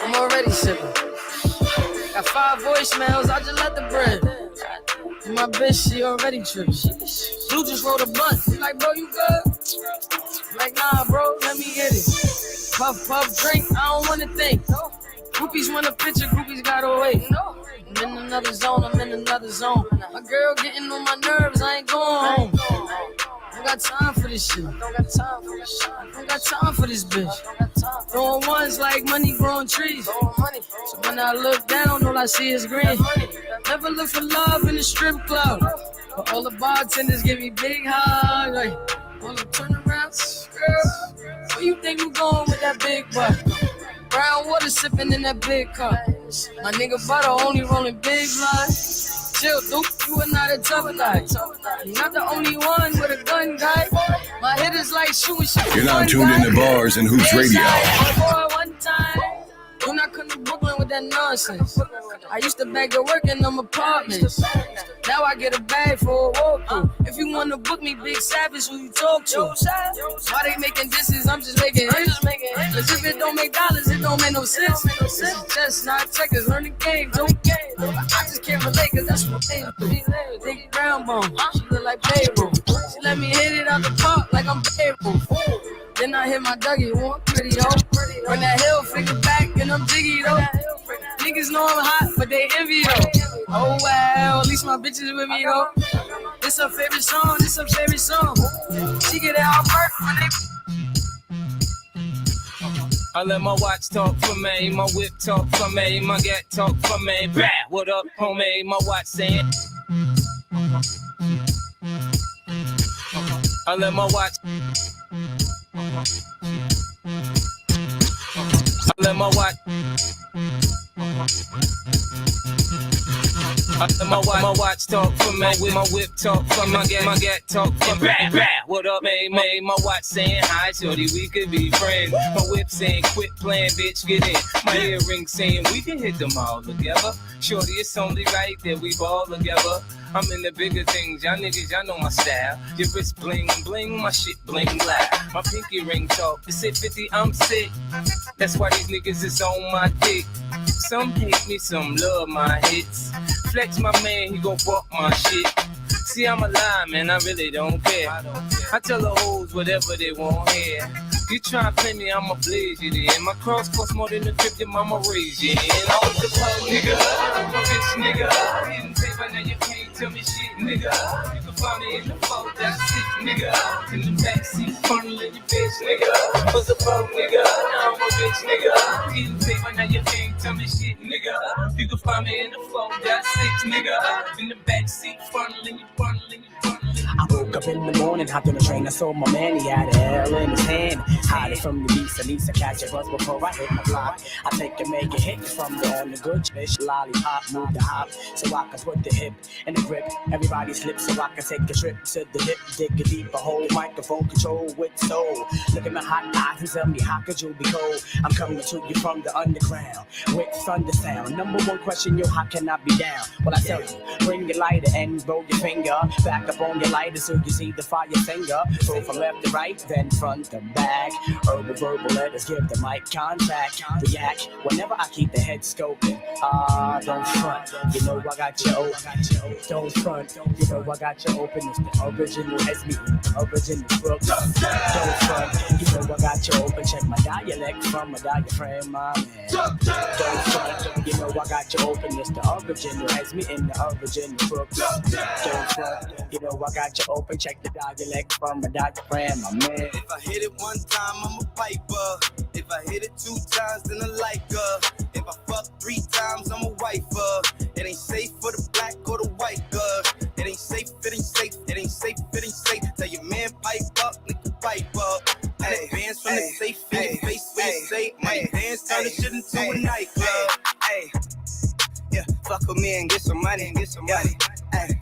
I'm already sipping. Got 5 voicemails, I just let the bread. And my bitch, she already tripping. You just rolled a blunt. You like, bro, you good? I'm like, nah, bro, let me get it. Puff, puff, drink, I don't wanna think. Groupies want a picture, groupies gotta wait. I'm in another zone, I'm in another zone. My girl getting on my nerves, I ain't going home. Don't got time for this shit. Don't got time for this bitch. Throwing ones like money growing trees. So when I look down, all I see is green. Never look for love in the strip club. But all the bartenders give me big hugs. Like, all the turnarounds, girl. Where you think you going with that big butt? Brown water sipping in that big cup. My nigga butter only rolling big blood. Chill, dude, you are not a tough guy. You're not the only one with a gun, guy. My hit is like shooting shit. You're now tuned into Bars and Hoops Radio. Boy, one time, when I come to Brooklyn with that nonsense. I used to bag to work in them apartments. Now I get a bag for a walkthrough. If you wanna book me, Big Savage, who you talk to? Why they making disses? I'm just making hits. Cause if it don't make dollars, it don't make no sense. This is just not checkers, learn the game, don't. I just can't relate, cause that's what they do. Big brown bone, she look like Beirut. She let me hit it out the park like I'm Beirut. Then I hit my Dougie, one pretty hoe. Bring that hill figure back and I'm jiggy though. Niggas know I'm hot, but they envy though. Oh well, at least my bitches with me though. This her favorite song, this her favorite song. She get it out work when they. I let my watch talk for me, my whip talk for me, my gat talk for me. Bah, what up, homie? My watch saying. I let my watch. I let my watch. I let my watch talk for me, with my whip talk for my gat talk for me. Bah, what up, man? My watch saying hi, shorty, we could be friends. My whip saying quit playing, bitch, get in. My earring saying we can hit them all together. Shorty, it's only right that we ball together. I'm in the bigger things, y'all niggas, y'all know my style. Your wrist bling, bling, my shit bling, black. My pinky ring talk, it said 50, I'm sick. That's why these niggas is on my dick. Some hate me, some love my hits. Flex my man, he gon' fuck my shit. See, I'm alive, man, I really don't care. I tell the hoes whatever they want here. You try to play me, I'ma blaze you then. My cross costs more than the trip your mama raised you in. I'm the pug nigga, I'm a bitch nigga. Getting paper, now you can't tell me shit, nigga. You can find me in the phone, that's it, nigga. In the backseat, funneling your bitch, nigga. Was a pug nigga, now I'm a bitch nigga. Getting paper, now you can't tell me shit, nigga. You can find me in the phone, that's it, nigga. In the backseat, funneling you, funneling you. I woke up in the morning, hopped on the train, I saw my man, he had a L in his hand. Hiding from the beast, at least I catch a bus before I hit the block. I take and make a hit from there on the good bitch, lollipop, move the hop, so I can put the hip in the grip. Everybody slips so I can take a trip to the hip, dig a deeper hole, microphone control with soul. Look at my hot eyes and tell me how could you be cold? I'm coming to you from the underground with thunder sound. Number one question, yo, how can I be down? Well, I tell you, bring your lighter and roll your finger back up on your lighter so you see the fire finger. Go from left to right, then front to back. Herbal verbal letters give the mic contact. React whenever I keep the head scoping. Don't front, you know I got you open. Don't front, you know I got you open. It's the original as me, original Brooks. Don't front, you know I got you open. Check my dialect from my diaphragm, my man. Don't front, you know I got you open. It's the original as me in the original Brooks. Don't front, you know I got you open. Check the dialect from my diaphragm, my man. If I hit it one time, I'm a piper. If I hit it 2 times, then I like her. If I fuck 3 times, I'm a wifer. It ain't safe for the black or the white girl. It ain't safe, it ain't safe, it ain't safe, it ain't safe. Tell your man pipe up, nigga pipe up. Money bands from the safe in your face when you say money bands turn this shit into a nightclub. Yeah, fuck with me and get some money, get some money.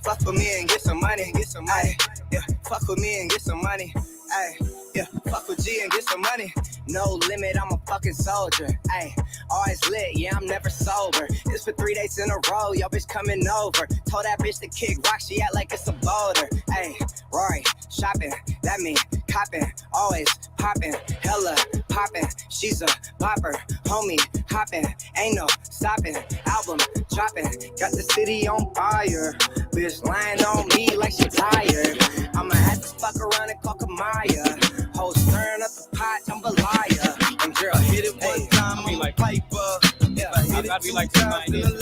Fuck with me and get some money, get some money. Yeah, fuck with me and get some money. Ay, yeah, fuck with G and get some money. No limit, I'm a fucking soldier. Ay, always lit, yeah, I'm never sober. It's for 3 days in a row, yo bitch coming over. Told that bitch to kick rock, she act like it's a boulder. Ay, Rory, shopping, that mean copping, always popping, hella popping. She's a bopper, homie, hopping, ain't no stopping. Album dropping, got the city on fire. Bitch lying on me like she tired. I'ma have to fuck around and call Kamaya. Hoes stirring up the pot, I'm a liar. And girl, hit it one time, I'm like Piper. Yeah, I gotta be like somebody. I was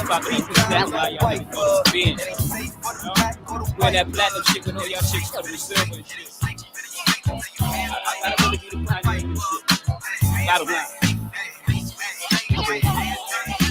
about to eat this that guy, y'all niggas go to the bench. Wear that platinum shit with all y'all chicks covered in silver and shit. I gotta really be the pioneer of this shit. Bottom line.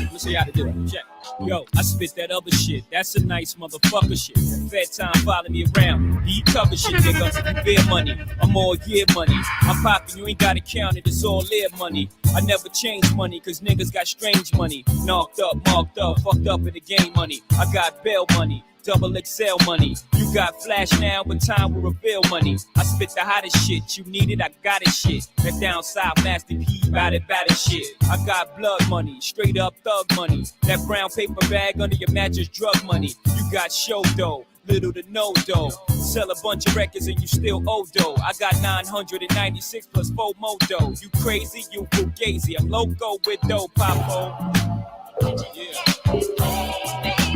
Let me show you how to do it. Check. Yo, I spit that other shit. That's a nice motherfucker shit. Fed time follow me around. Be cover shit, nigga. You bear money. I'm all year money. I'm poppin', you ain't gotta count it. It's all live money. I never change money, cause niggas got strange money. Knocked up, marked up, fucked up in the game money. I got bail money. Double XL money. You got flash now, but time will reveal money. I spit the hottest shit. You need it, I got it shit. That down south Master P, bout it shit. I got blood money, straight up thug money. That brown paper bag under your mattress, drug money. You got show dough, little to no dough. Sell a bunch of records and you still owe dough. I got 996 plus 4 more dough. You crazy, you fugazi. I'm loco with dough, Popo. Yeah.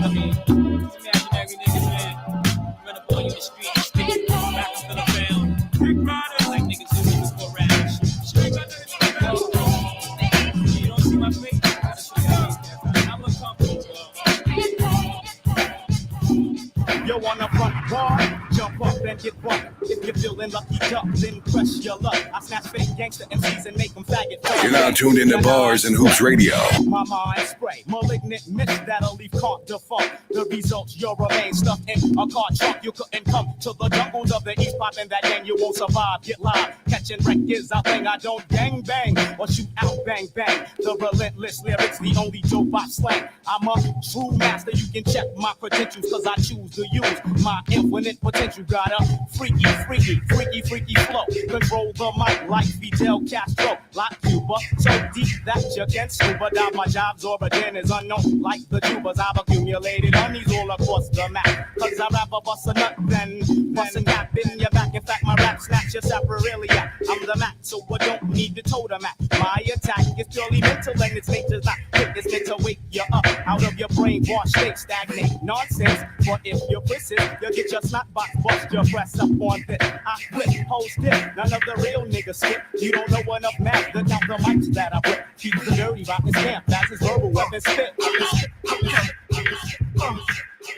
I mean, imaginary niggas, man. Run up on you in the street and stick it. Rappers still around. Big riders like niggas who niggas go around. You don't see my face? I gotta show you. I'm uncomfortable, Yo, on the front bar, jump up and get bumped. If you're feeling lucky, jump, then press your luck. I snatch fake gangster MCs and make them faggot. You're now tuned into Bars and Hoops Radio. My mind spray, malignant mix that'll leave caught defunct. The results, you'll remain stuck in a car trunk. You couldn't come to the jungles of the East, popping that gang, you won't survive. Get live, catching wreck is a thing. I don't gang bang or shoot out bang bang. The relentless lyrics, the only Joe Bop slang. I'm a true master, you can check my credentials, cause I choose to use my infinite potential. Got a freaky flow. Control the mic like Fidel Castro. Like Cuba, so deep that you can scuba dive. My job's origin is unknown. Like the tubers, I've accumulated honeys all across the map. Cause I rap a bust a nut, then bust a gap in your back. In fact, my rap snatch your saprarilia. I'm the Mac, so I don't need the totem at. My attack is purely mental and its nature's not quick. It's meant to wake you up out of your brainwash state. Stagnate nonsense, but if you're persist, you'll get your snot box bust, your press up on this. I flip, hold stiff, none of the real niggas skip. You don't know enough math to count the mics that I whip. Keep the dirty rock his camp, that's his verbal weapon spit.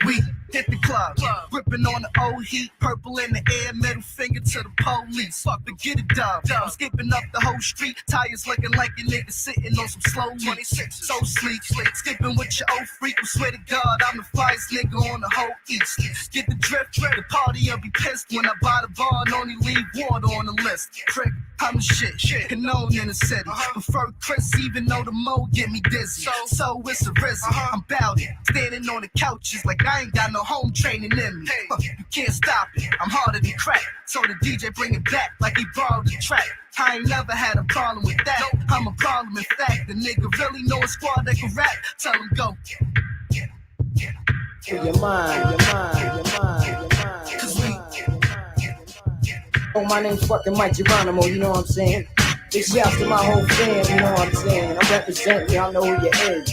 We hit the club, gripping on the old heat, purple in the air, middle finger to the police. Fuck to get it done. I'm skipping up the whole street, tires looking like a nigga sitting on some slow 26. So sleek, skipping with your old freak. I swear to God, I'm the flyest nigga on the whole east. Get the drift, the party, I'll be pissed when I buy the bar and only leave water on the list. Trick, I'm the shit, known in the city. Prefer Chris, even though the mo get me dizzy. So it's a risk, I'm bout it. Standing on the couches like I ain't got no home training in me. You can't stop it, I'm harder than crack. So the DJ bring it back like he borrowed the track. I ain't never had a problem with that. I'm a problem in fact. The nigga really know a squad that can rap. Tell him go. Your mind. Oh, my name's fucking Mike Geronimo, you know what I'm saying? Big shouts to my whole fam, you know what I'm saying? I'm representing, y'all know who you is.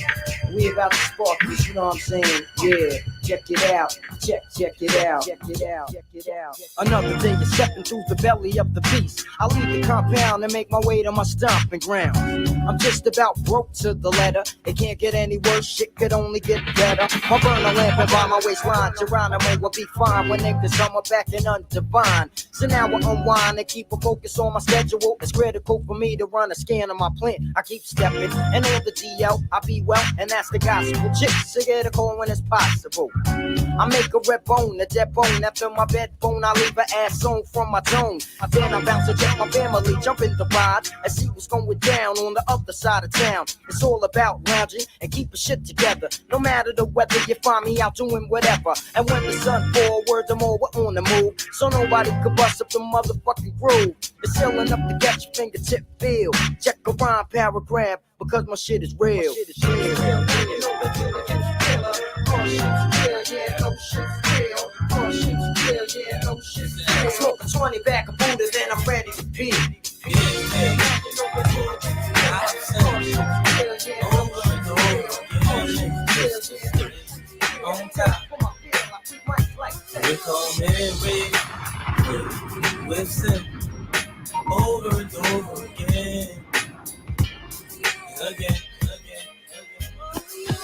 We about to spark this, you know what I'm saying? Yeah, check it out. Check it out. Another thing is stepping through the belly of the beast. I leave the compound and make my way to my stomping ground. I'm just about broke to the letter. It can't get any worse, shit could only get better. I burn a lamp and by my waistline. Geronimo will be fine when niggas come back and undivine. So now I unwind and keep a focus on my schedule. It's critical for me to run a scan of my plant. I keep stepping and on the DL, I be well, and that's the gospel. Chicks to get a call when it's possible. I make cigarette bone, a dead bone. After my bed bone, I leave an ass on from my zone. Then I bounce to check my family, jump in the ride and see what's going down on the other side of town. It's all about lounging and keeping shit together. No matter the weather, you find me out doing whatever. And when the sun fall, word the more we're on the move. So nobody could bust up the motherfucking groove. It's filling up to get your fingertip feel. Check a rhyme paragraph because my shit is real. Smoke a 20 back of Buddha, then I'm ready to pee. On top. We call me Wilson over and over again.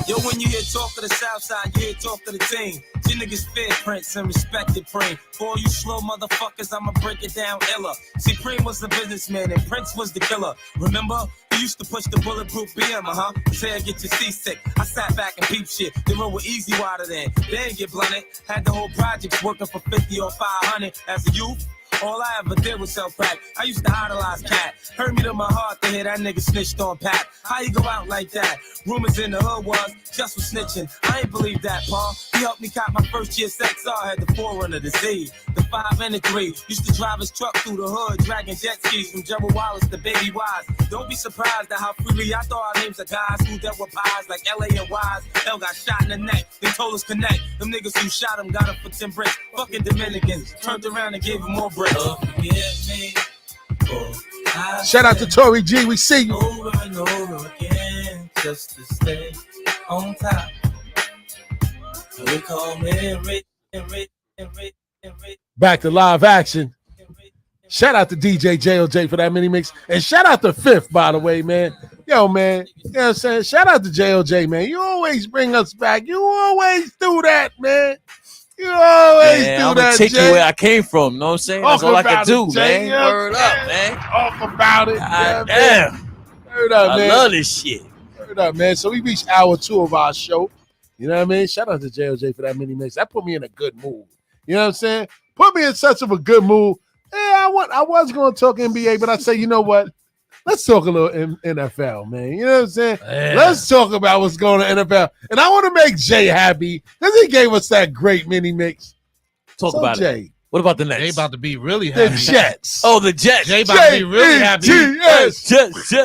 Yo, when you hear talk of the South Side, you hear talk of the team. You niggas fear Prince and respected Preem. For all you slow motherfuckers, I'ma break it down illa. See, Preem was the businessman and Prince was the killer. Remember? He used to push the bulletproof BM, Say I get you seasick. I sat back and peep shit. They roll with easy water then. They ain't get blunted. Had the whole project working for 50 or 500 as a youth. All I ever did was sell crack. I used to idolize Cat. Hurt me to my heart to hear that nigga snitched on Pat. How you go out like that? Rumors in the hood was just for snitching. I ain't believe that, Paul. He helped me cop my first year XR. Had the 4Runner, the Z, the 5 and the 3. Used to drive his truck through the hood, dragging jet skis from Gerald Wallace to Baby Wise. Don't be surprised at how freely I throw our names of guys who dealt with pies like LA and Wise. L got shot in the neck. They told us connect. Them niggas who shot him got him for 10 bricks. Fucking Dominicans turned around and gave him more bricks. Shout out to Tory G. We see you. Over and over again, just to stay on top. We call me Back to live action. Shout out to DJ JLJ for that mini mix. And shout out to Fifth, by the way, man. Yo, man. You know what I'm saying? Shout out to JLJ, man. You always bring us back. You always do that, man. You always do I'm that, gonna take Jay. you where I came from. You know what I'm saying? That's all I can do, man. You know Word up, man. Talk about it. God damn. damn. Word up, man. I love this shit. Word up, man. So we reached hour 2 of our show. You know what I mean? Shout out to JLJ for that mini mix. That put me in a good mood. You know what I'm saying? Put me in such of a good mood. Yeah, I was going to talk NBA, but I say, you know what? Let's talk a little NFL, man. You know what I'm saying? Yeah. Let's talk about what's going on in NFL. And I want to make Jay happy because he gave us that great mini mix. Talk about Jay. it. What about the Nets? They about to be really The happy. Jets. Oh, the Jets. They about to be really happy. Jets.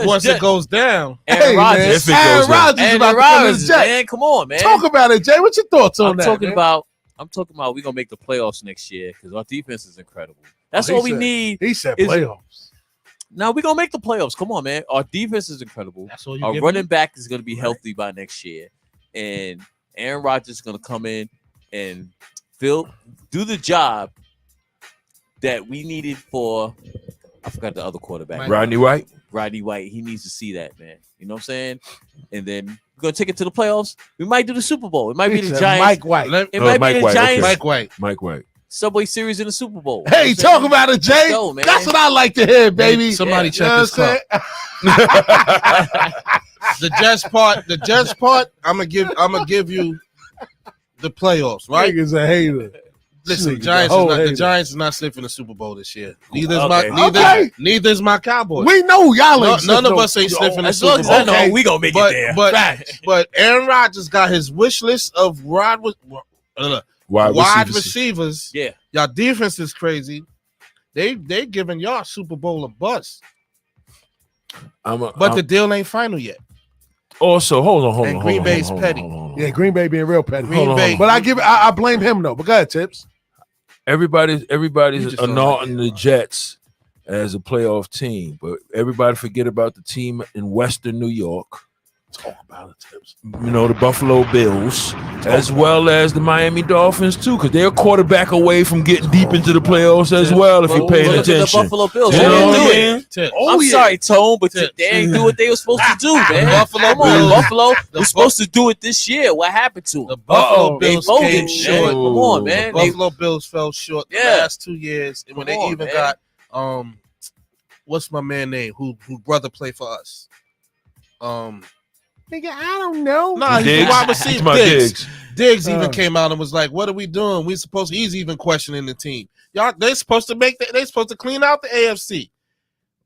Once it goes down. Aaron Rodgers. Aaron Rodgers is about to come to the Jets. Man, come on, man. Talk about it, Jay. What's your thoughts on I'm that? talking man? about we're gonna make the playoffs next year because our defense is incredible. That's he all we said- need. He said is- playoffs. Now we're gonna make the playoffs. Come on, man. Our defense is incredible. That's all you Our give running me? back is gonna be healthy by next year. And Aaron Rodgers is gonna come in and do the job that we needed for I forgot the other quarterback. Rodney White. Rodney White. He needs to see that, man. You know what I'm saying? And then we're gonna take it to the playoffs. We might do the Super Bowl. It might be He the said Giants. Mike White. It might Mike be the White, Giants. okay. Mike White. Subway Series in the Super Bowl. Hey, You know what I'm talk about it, Jay. Let's go, man. That's what I like to hear, baby. Somebody check You know this what I'm cup. The Jets part, I'm gonna give you the playoffs, right? Nigga's a hater. Listen, Nigga's a Giants whole the hater. Giants is not slipping the Super Bowl this year. Neither is Okay. neither is my Cowboys. We know y'all ain't None slipping of us ain't no- slipping the As Super long as I Bowl. know, we gonna make it there. But Aaron Rodgers got his wish list of wide receivers. Yeah. Y'all defense is crazy. They giving y'all Super Bowl a buzz. But the deal ain't final yet. Also, hold on. And Green Bay's petty. Yeah, Green Bay being real petty. Green Bay. But I blame him though. But go ahead, Tips. Everybody's just don't anointing the Jets as a playoff team, but everybody forget about the team in Western New York. Talk about it, Tips. You know, the Buffalo Bills, as well as the Miami Dolphins too, because they're a quarterback away from getting deep into the playoffs as well. If you're paying Look at the attention, Buffalo Bills. You They know didn't what do I it. mean? Tip. Oh, I'm yeah. sorry, Tone, but Tip. they ain't do what they were supposed to do, man. Buffalo Come on, Bills- Buffalo the was supposed to do it this year. What happened to The them? Buffalo They Bills folded, came man. short. Come on, man. The Buffalo Bills fell short the Yeah. last 2 years. And when Come they on, even man. got what's my man name? Who brother play for us? Nigga, I don't know. Nah, he's Diggs? the wide It's receiver. my Diggs. Diggs. Diggs even came out and was like, "What are we doing? He's even questioning the team. Y'all, they're supposed to clean out the AFC.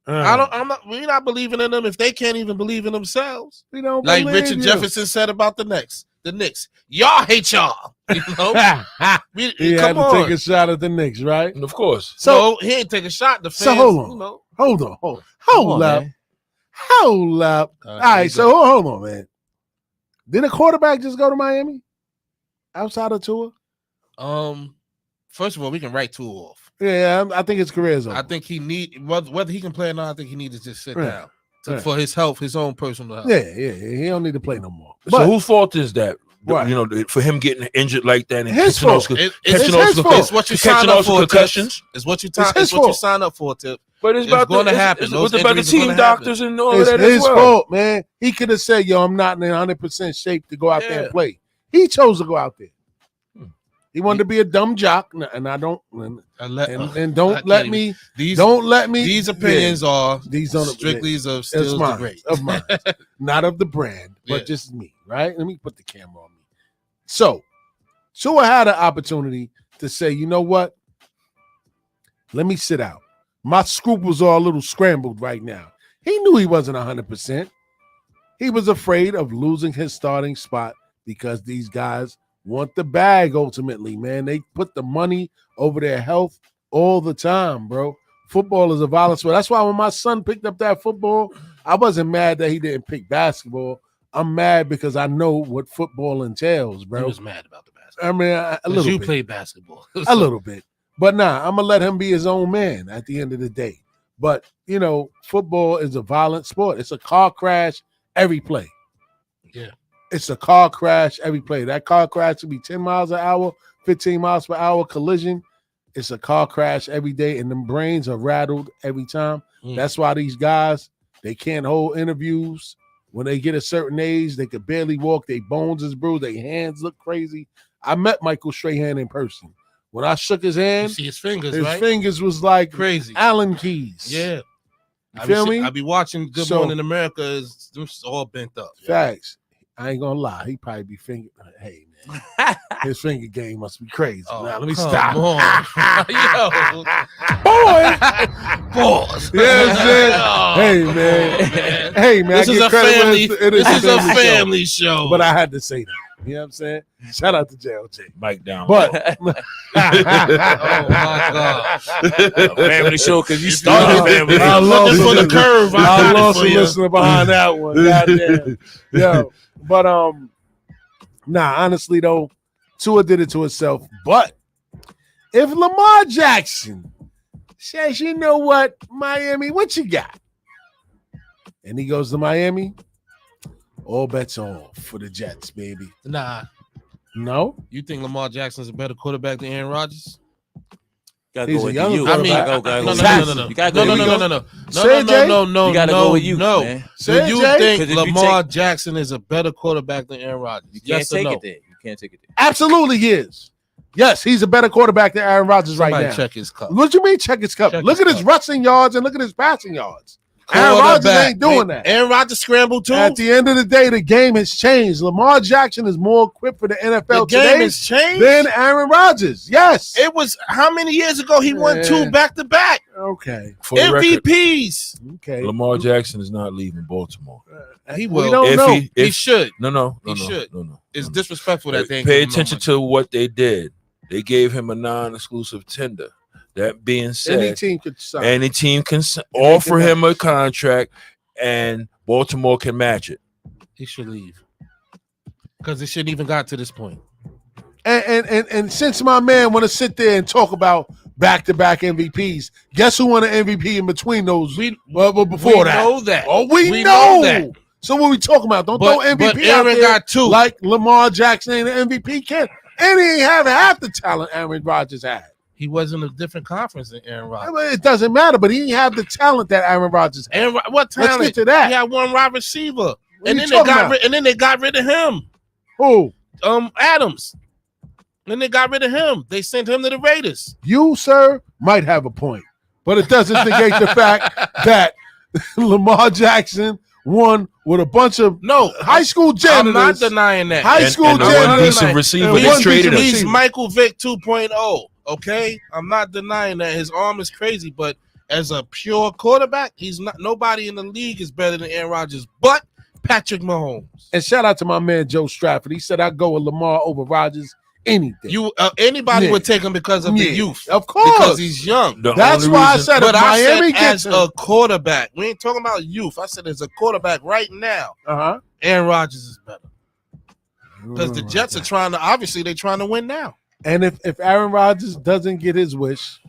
We're not believing in them if they can't even believe in themselves. We don't like believe Richard you. Jefferson said about the Knicks. Y'all hate y'all. You know, he had to take a shot at the Knicks, right? And of course. So no, he ain't take a shot. The fans, so hold on, you know. hold up. All right, so hold on, man. Did a quarterback just go to Miami outside of Tua? First of all, we can write Tua off. Yeah, I think his career is over. I think he whether he can play or not. I think he needs to just sit down for his health, his own personal health. Yeah, he don't need to play no more. So whose fault is that? You know, for him getting injured like that and his fault. It's what you sign up for. Concussions. It's what you sign up for. Tip. But it's going to happen. It's about the team doctors and all it's that his as well. fault, man. He could have said, "Yo, I'm not in 100% shape to go out there and play." He chose to go out there. He wanted to be a dumb jock, and I don't. Don't let me. These opinions are strictly of mine, not of the brand, but just me. Right? Let me put the camera on me. So I had an opportunity to say, you know what? Let me sit out. My scruples are a little scrambled right now. He knew he wasn't 100%. He was afraid of losing his starting spot because these guys want the bag ultimately, man. They put the money over their health all the time, bro. Football is a violent sport. That's why when my son picked up that football, I wasn't mad that he didn't pick basketball. I'm mad because I know what football entails, bro. He was mad about the basketball. I mean, a little bit. Played basketball. A little bit. But I'm going to let him be his own man at the end of the day. But, you know, football is a violent sport. It's a car crash every play. Yeah. It's a car crash every play. That car crash could be 10 miles an hour, 15 miles per hour collision. It's a car crash every day, and them brains are rattled every time. That's why these guys, they can't hold interviews. When they get a certain age, they could barely walk. Their bones is bruised. Their hands look crazy. I met Michael Strahan in person. When I shook his hand, you see his fingers, his right? fingers was like crazy Allen keys. Yeah. You feel me? I be watching Good Morning America. It's all bent up. Facts. I ain't gonna lie. He probably be finger. Hey, man. His finger game must be crazy. Now, let me stop. Yo. Boy. Pause. Yeah, hey, man. Hey, man. This is a family. This is a family show. But I had to say that. You know what I'm saying? Shout out to JLJ. Mike down. But oh my God. Family show because you started family. I lost for the curve. I lost a listener behind that one. Goddamn. Yo. But honestly though, Tua did it to himself. But if Lamar Jackson says, you know what, Miami, what you got? And he goes to Miami, all bets are off for the Jets, baby. Nah. No? You think Lamar Jackson's a better quarterback than Aaron Rodgers? He's a young no. You gotta go with you. No. Man. Do you think Lamar Jackson is a better quarterback than Aaron Rodgers? You can't take it there. You can't take it there. Absolutely he is. Yes, he's a better quarterback than Aaron Rodgers right now. Check his cup. What do you mean check his cup? Look at his rushing yards and look at his passing yards. Aaron Rodgers ain't doing that. Aaron Rodgers scrambled too. At the end of the day, the game has changed. Lamar Jackson is more equipped for the NFL today has changed than Aaron Rodgers. Yes. It was how many years ago he won 2 back-to-back? Okay. For the MVPs. Record, okay. Lamar Jackson is not leaving Baltimore. He will. We don't know. He should. No. He should. It's disrespectful that they pay attention to what they did. They gave him a non-exclusive tender. That being said, any team can sign. Any team can offer him a contract, and Baltimore can match it. He should leave because it shouldn't even got to this point. And since my man want to sit there and talk about back-to-back MVPs, guess who won an MVP in between those? Before that, know that. Oh, we know that. So what we talking about? Don't throw MVP but out Aaron there got 2. like Lamar Jackson ain't an MVP kid, and he ain't having half the talent Aaron Rodgers had. He was in a different conference than Aaron Rodgers. It doesn't matter, but he didn't have the talent that Aaron Rodgers had. What talent? Let's get to that. He had one wide receiver, What and you then talking they got rid of him. Who? Adams. Then they got rid of him. They sent him to the Raiders. You, sir, might have a point, but it doesn't negate the fact that Lamar Jackson won with a bunch of high school janitors. I'm not denying that. High school janitors. Decent receiver. They traded him. He's Michael Vick 2.0. Okay, I'm not denying that his arm is crazy, but as a pure quarterback, he's not. Nobody in the league is better than Aaron Rodgers, but Patrick Mahomes. And shout out to my man Joe Stratford. He said I'd go with Lamar over Rodgers. Anything. Anybody would take him because of the youth. Of course. Because he's young. That's why I said but Miami as a quarterback. We ain't talking about youth. I said as a quarterback right now, Aaron Rodgers is better. Because the Jets are trying to win now. And if Aaron Rodgers doesn't get his wish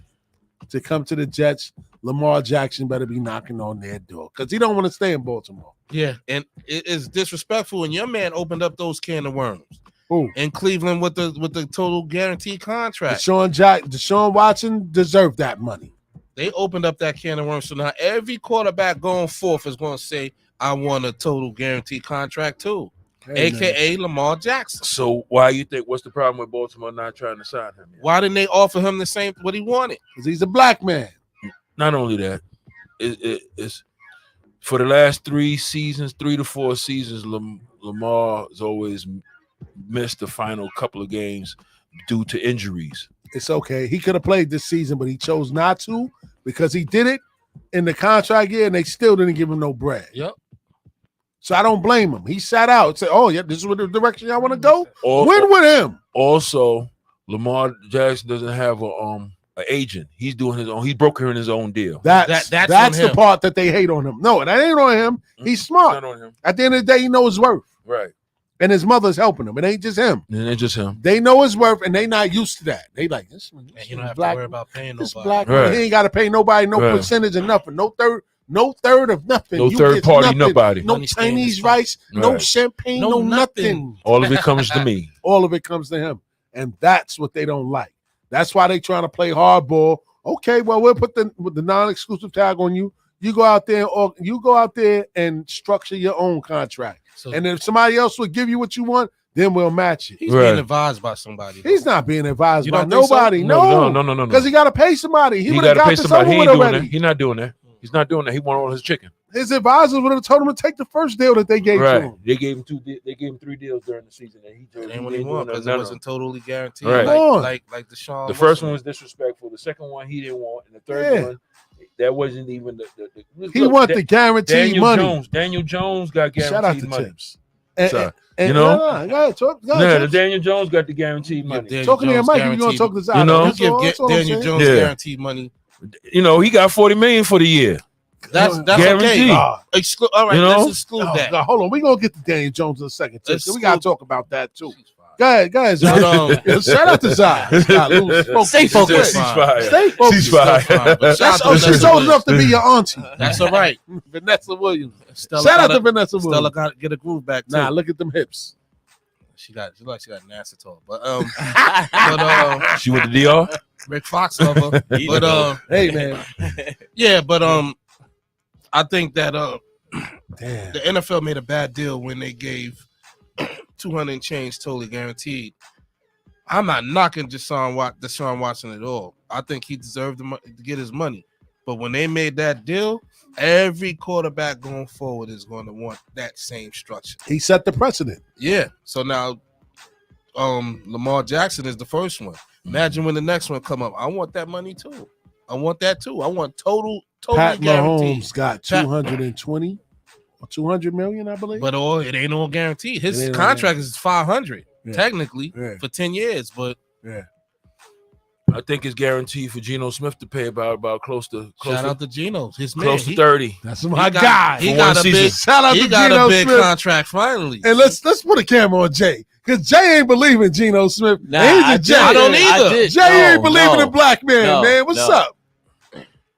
to come to the Jets, Lamar Jackson better be knocking on their door because he don't want to stay in Baltimore. Yeah, and it is disrespectful. And your man opened up those can of worms. Ooh. In Cleveland with the total guaranteed contract. Deshaun Watson deserved that money. They opened up that can of worms. So now every quarterback going forth is going to say, I want a total guaranteed contract too. Hey, AKA Lamar Jackson. So why you think what's the problem with Baltimore not trying to sign him? Why didn't they offer him the same what he wanted? Because he's a black man. Not only that, it's for the last 3 to 4 seasons, Lamar has always missed the final couple of games due to injuries. It's okay. He could have played this season, but he chose not to because he did it in the contract year and they still didn't give him no bread. Yep. So I don't blame him. He sat out and said, oh, yeah, this is the direction I want to go. Win with him. Also, Lamar Jackson doesn't have an agent. He's doing his own. He's brokering his own deal. That's the part that they hate on him. No, that ain't on him. He's smart. Not on him. At the end of the day, he knows his worth. Right. And his mother's helping him. It ain't just him. And it's just him. They know his worth, and they not used to that. They like this. You don't have black, to worry about paying this nobody. black Right. man, he ain't got to pay nobody no Right. percentage of nothing. No third of nothing. No You third get party, nothing. nobody. No Money staying Chinese is rice. No Right. champagne. No nothing. All of it comes to me. All of it comes to him, and that's what they don't like. That's why they trying to play hardball. Okay, well we'll put the non-exclusive tag on you. You go out there and structure your own contract. So- and if somebody else will give you what you want, then we'll match it. He's being advised by somebody. He's not being advised You by don't think so? nobody. No. Because he got to pay somebody. He would got have to pay got this somebody. over He with ain't doing already. that. He's not doing that. He's not doing that. He wanted all his chicken. His advisors would have told him to take the first deal that they gave to Right. him. They gave him 3 deals during the season, and he told And when he won, because it wasn't totally guaranteed. Right. Like Deshaun. The first one was disrespectful. The second one he didn't want, and the third one that wasn't even the He want the guaranteed money. Daniel Jones got guaranteed Shout out to money. Tips. So, And, you know, go ahead, talk, go yeah, ahead, the Tips. Daniel Jones got the guaranteed money. Talking to your mic, you're going to talk this out. You know, That's all I'm Daniel saying. Jones guaranteed money. You know, he got $40 million for the year. That's guaranteed. okay. All right, You know? let's exclude that. No, hold on, we're going to get to Daniel Jones in a second. Tips. Let's We got to talk about that, too. Go ahead, Zion. But, Shout out to Zion. Stay focused. Stay focused. She's fine. She's old enough to be your auntie. That's all right. Vanessa Williams. Stella Shout out gotta- to Vanessa Williams. Stella got to get a groove back too. Nah, look at them hips. She got NASA talk, but She went to DR. Rick Fox lover, but hey man, yeah, but I think that the NFL made a bad deal when they gave 200 and change totally guaranteed. I'm not knocking Deshaun Watson at all. I think he deserved to get his money, but when they made that deal, every quarterback going forward is going to want that same structure. He set the precedent. Yeah. So now, Lamar Jackson is the first one. Imagine when the next one come up. I want that money too. I want that too. I want totally Pat guaranteed. Mahomes got 220 or 200 million, I believe. But it ain't all guaranteed. His It ain't all contract is 500 technically Yeah. for 10 years. But yeah, I think it's guaranteed for Geno Smith to pay about close to shout out to Geno. His man. close to 30. That's my guy. He For got one a big. season. Shout out He to got Geno a big Smith. contract finally. And let's put a camera on Jay. Because Jay ain't believing Geno Smith. Nah, And he's I a Jay. did. I don't either. I did. Jay ain't No, believing no, in black man, no, man. What's no. up?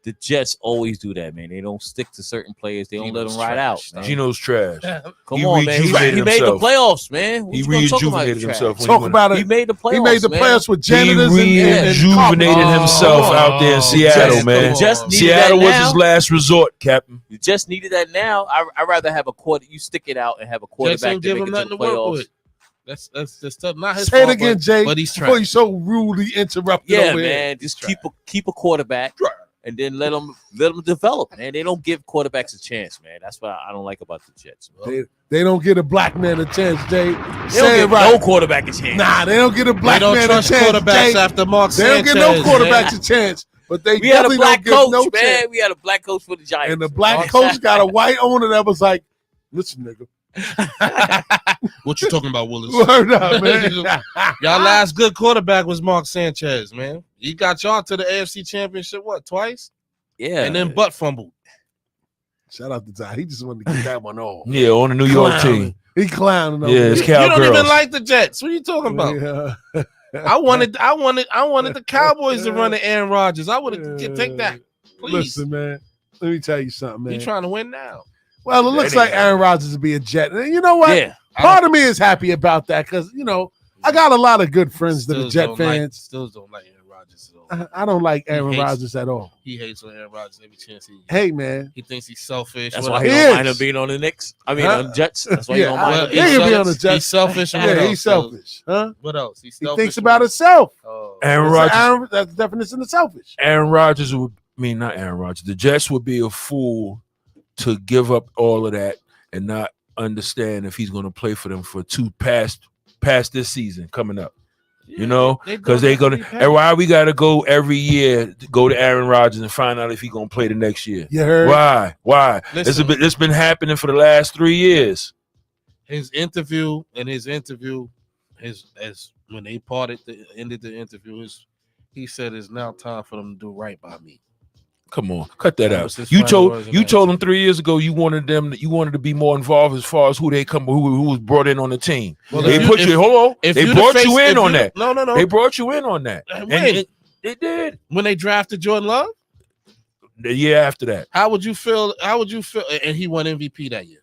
The Jets always do that, man. They don't stick to certain players. They don't let them ride out. Man. Geno's trash. Come He on, man. He rejuvenated made the himself. playoffs, man. What He you gonna talk about rejuvenated his trash? himself. when Talk he about it. He made the playoffs. He made the man. playoffs with He janitors and rejuvenated himself Oh, out there in Seattle, Jets, man. Just needed Seattle that was now. his last resort, Captain. You just needed that now. I'd rather have a quarter. You stick it out and have a Jets quarterback ain't to give make him it to nothing the to work playoffs. with. That's just not his Say it fault, again, but, Jay. But he's Before trying. you so rudely interrupted Yeah, over here. man. Just keep a quarterback and then let them develop, man. They don't give quarterbacks a chance, man. That's what I don't like about the Jets. They don't get a black man a chance, Jay. They don't give no quarterback a chance. Nah, they don't get a black man a chance. They don't trust quarterbacks Jay. after Mark They don't Sanchez. get no quarterbacks a chance. But they We had a definitely black don't coach, give no man. chance. We had a black coach for the Giants. And the black coach got a white owner that was like, listen, nigga. What you talking about, Willis? Word up, man. Y'all last good quarterback was Mark Sanchez, man. He got y'all to the AFC Championship, twice? Yeah. And then butt fumbled. Shout out to Ty. He just wanted to get that one off. Yeah, on the New York team. He clowning. Yeah, it's You don't Cowgirls. even like the Jets. What are you talking about? Yeah. I wanted the Cowboys to run the Aaron Rodgers. I would have take that. Please. Listen, man. Let me tell you something, man. He's trying to win now. Well, it looks like Aaron Rodgers will be a Jet. And you know what? Yeah. Part of me is happy about that because, I got a lot of good friends that are Stills Jet don't fans. Still don't like Aaron Rodgers at all. I don't like Aaron He hates- Rodgers at all. He hates on Aaron Rodgers every chance he gets. Hey, man. He thinks he's selfish. That's whatever. why he He don't mind is. him being on the Knicks. I mean, Huh? on the Jets. That's why he Yeah, don't mind Well, him. he can be on the He's Jets. selfish. And what Yeah, else? he's selfish. Huh? What else? He's He selfish. thinks about himself. Oh. Aaron That's Rodgers. That's the definition of selfish. Aaron Rodgers would not Aaron Rodgers. The Jets would be a fool to give up all of that and not understand if he's going to play for them for past this season coming up. Because they're gonna. And why we got to go every year to go to Aaron Rodgers and find out if he's gonna play the next year? You heard? Why? Listen. It's been happening for the last 3 years. His interview, as when they ended the interview, he said it's now time for them to do right by me. Come on, cut that That out. was his You final words in told that them 3 years ago you wanted to be more involved as far as who was brought in on the team. Well, They if you- put if- you. Hold on. if They you brought the you face- in if on you- that. No. They brought you in on that. When? And they did When they drafted Jordan Love, the year after that. how would you feel? And he won MVP that year.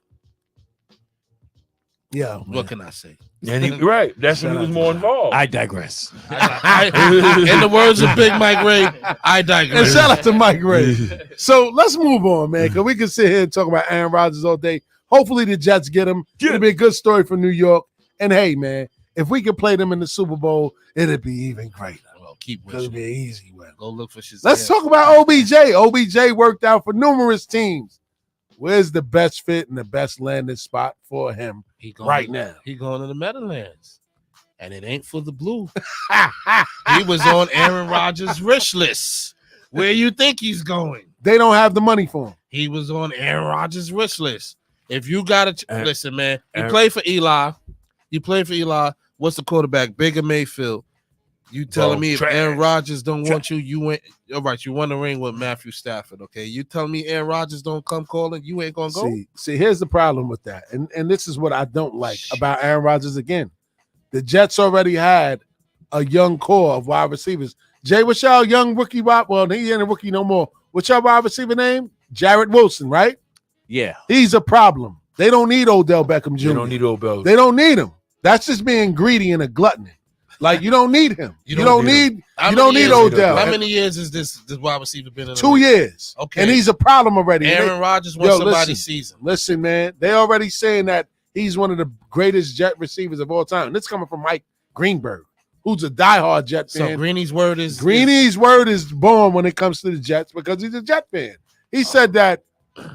Yeah. What can I say? And he right. That's when he was more involved. I digress. In the words of Big Mike Ray, I And digress. shout out to Mike Ray. So let's move on, man, because we can sit here and talk about Aaron Rodgers all day. Hopefully the Jets get him. It'll be a good story for New York. And hey, man, if we could play them in the Super Bowl, it'd be even greater. Well, keep It'll wishing. be an easy win. Go look for Shazam. Let's talk about OBJ. OBJ worked out for numerous teams. Where's the best fit and the best landing spot for him He going right to- now? He going to the Meadowlands, and it ain't for the blue. He was on Aaron Rodgers' wish list. Where you think he's going? They don't have the money for him. He was on Aaron Rodgers' wish list. If you got to listen, man, you Aaron- play for Eli. You play for Eli. What's the quarterback? Baker Mayfield. You telling me if trash. Aaron Rodgers don't want you, you went. All right, you won the ring with Matthew Stafford. Okay, you telling me Aaron Rodgers don't come calling, you ain't gonna go. See, here's the problem with that. And this is what I don't like about Aaron Rodgers again. The Jets already had a young core of wide receivers. Jay, what's y'all young rookie wide? Well, he ain't a rookie no more. What's y'all wide receiver name? Jarrett Wilson, right? Yeah. He's a problem. They don't need Odell Beckham Jr. They don't need Odell. They don't need him. That's just being greedy and a glutton. Like you don't need him. You don't need Odell. How many years has this wide receiver been in? 2 years. Okay, And he's a problem already. And Aaron Rodgers won somebody's season. Listen, man. They already saying that he's one of the greatest Jet receivers of all time. And this coming from Mike Greenberg, who's a diehard Jet So fan. Greeny's word is Greeny's word is born when it comes to the Jets because he's a Jet fan. He said that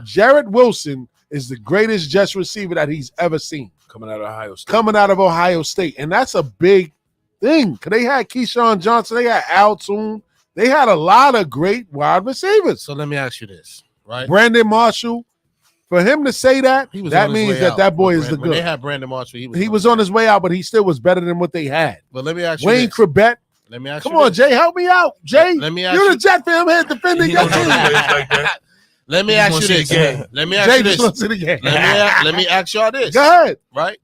Jarrett Wilson is the greatest Jets receiver that he's ever seen. Coming out of Ohio State. Coming out of Ohio State. And that's a big thing. Because they had Keyshawn Johnson. They had Al Toon. They had a lot of great wide receivers. So let me ask you this, right? Brandon Marshall. For him to say that, He was that on his means way out. that boy is the When they good. had Brandon Marshall, He was on his way out, but he still was better than what they had. But let me ask you Wayne this. Krebet. Let me ask Come you on, this. Jay, help me out. Jay, Let me ask you're you- the Jet fan. I'm here defending your team. Let me He ask wants you to this. see the game. Let me ask Jay you just this. wants to see the game. Let me ask y'all this. Go ahead. Right?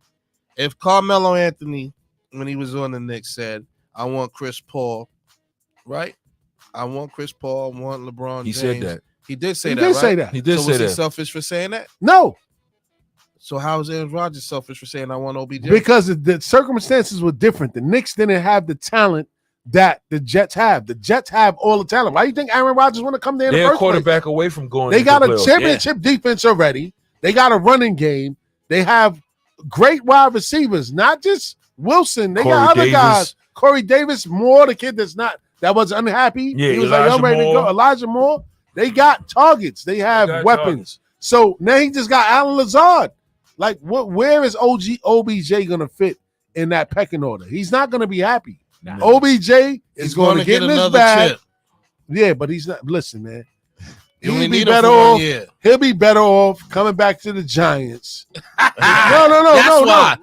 If Carmelo Anthony, when he was on the Knicks, said, I want Chris Paul, right? I want Chris Paul, I want LeBron He James. said that. He did say He that, did right? say that. He did so say was he that. selfish for saying that? No, So how is Aaron Rodgers selfish for saying I want OBJ? because the circumstances were different. The Knicks didn't have the talent that the Jets have. The Jets have all the talent. Why do you think Aaron Rodgers want to come there in the They're a first place? quarterback away from going. They into got the a playoffs. championship defense already. They got a running game. They have great wide receivers, not just Wilson. They Corey got other Davis. guys. Corey Davis, more the kid that's not that was unhappy. Yeah, he was like, I'm ready to go. Elijah Moore, they got targets. They have weapons. Targets. So now he just got Alan Lazard. Like, where is OBJ going to fit in that pecking order? He's not going to be happy. No. OBJ is going to get in his bag. Chip. Yeah, but he's not. Listen, man. He'll be better off. He'll be better off coming back to the Giants. No.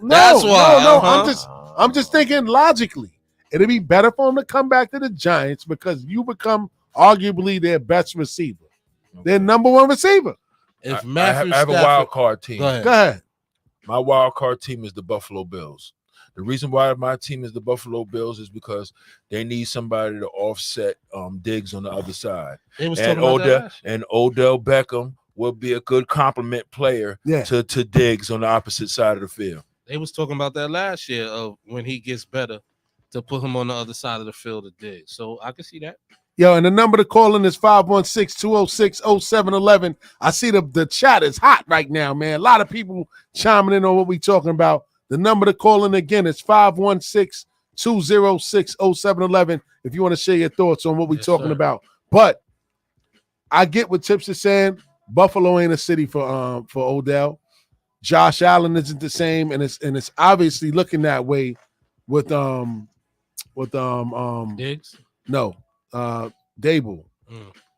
That's why. I'm just thinking logically. It'd be better for him to come back to the Giants because you become arguably their best receiver, their number one receiver. If I have a wild card team. Go ahead. My wild card team is the Buffalo Bills. The reason why my team is the Buffalo Bills is because they need somebody to offset Diggs on the other side. And Odell Beckham will be a good complement player to Diggs on the opposite side of the field. They was talking about that last year of when he gets better to put him on the other side of the field to Diggs. So I can see that. Yo, and the number to call in is 516-206-0711. I see the chat is hot right now, man. A lot of people chiming in on what we talking about. The number to call in again is 516-206-0711 if you want to share your thoughts on what we talking about. But I get what Tips is saying. Buffalo ain't a city for Odell. Josh Allen isn't the same, and it's obviously looking that way with Diggs? No. Dable.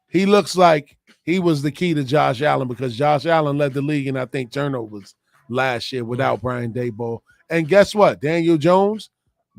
He looks like he was the key to Josh Allen because Josh Allen led the league in, I think, turnovers last year without Brian Daboll. And guess what? Daniel Jones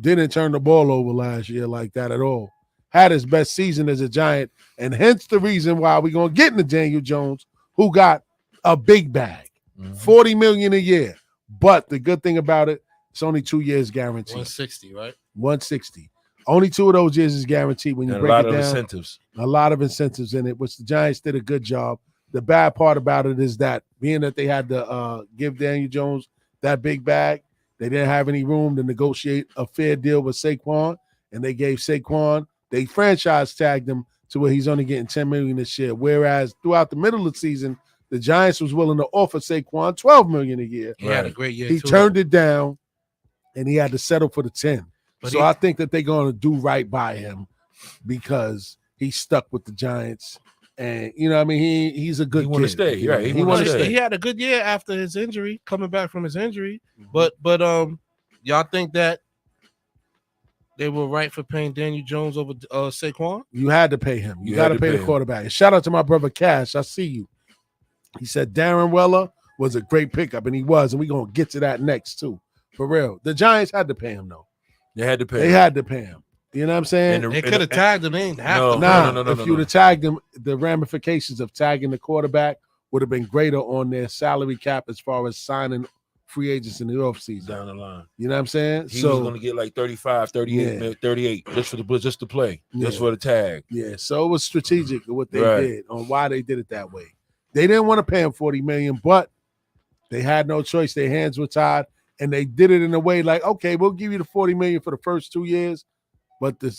didn't turn the ball over last year like that at all. Had his best season as a Giant, and hence the reason why we're going to get into Daniel Jones, who got a big bag, $40 million a year. But the good thing about it, it's only 2 years guaranteed. 160, right? 160. Only 2 of those years is guaranteed when you break it down. Incentives. A lot of incentives in it, which the Giants did a good job. The bad part about it is that being that they had to give Daniel Jones that big bag, they didn't have any room to negotiate a fair deal with Saquon, and they gave Saquon, they franchise tagged him to where he's only getting $10 million this year. Whereas throughout the middle of the season, the Giants was willing to offer Saquon $12 million a year. He had a great year. He turned it down, and he had to settle for the 10. So I think that they're going to do right by him because he's stuck with the Giants. And, you know what I mean? He's a good kid. He want to stay. Right. He want to stay. He had a good year after his injury, coming back from his injury. But y'all think that they were right for paying Daniel Jones over Saquon? You had to pay him. You got to pay the quarterback. And shout out to my brother Cash. I see you. He said Darren Weller was a great pickup, and he was. And we're going to get to that next, too. For real. The Giants had to pay him, though. They had to pay. They had to pay him. You know what I'm saying? They could have tagged him. They didn't have to. No. If you'd have tagged him, the ramifications of tagging the quarterback would have been greater on their salary cap as far as signing free agents in the offseason. Down the line. You know what I'm saying? He was going to get like 35, 38, 38 just to play, just for the tag. Yeah, so it was strategic what they did on why they did it that way. They didn't want to pay him $40 million, but they had no choice. Their hands were tied. And they did it in a way like, okay, we'll give you the $40 million for the first 2 years, but the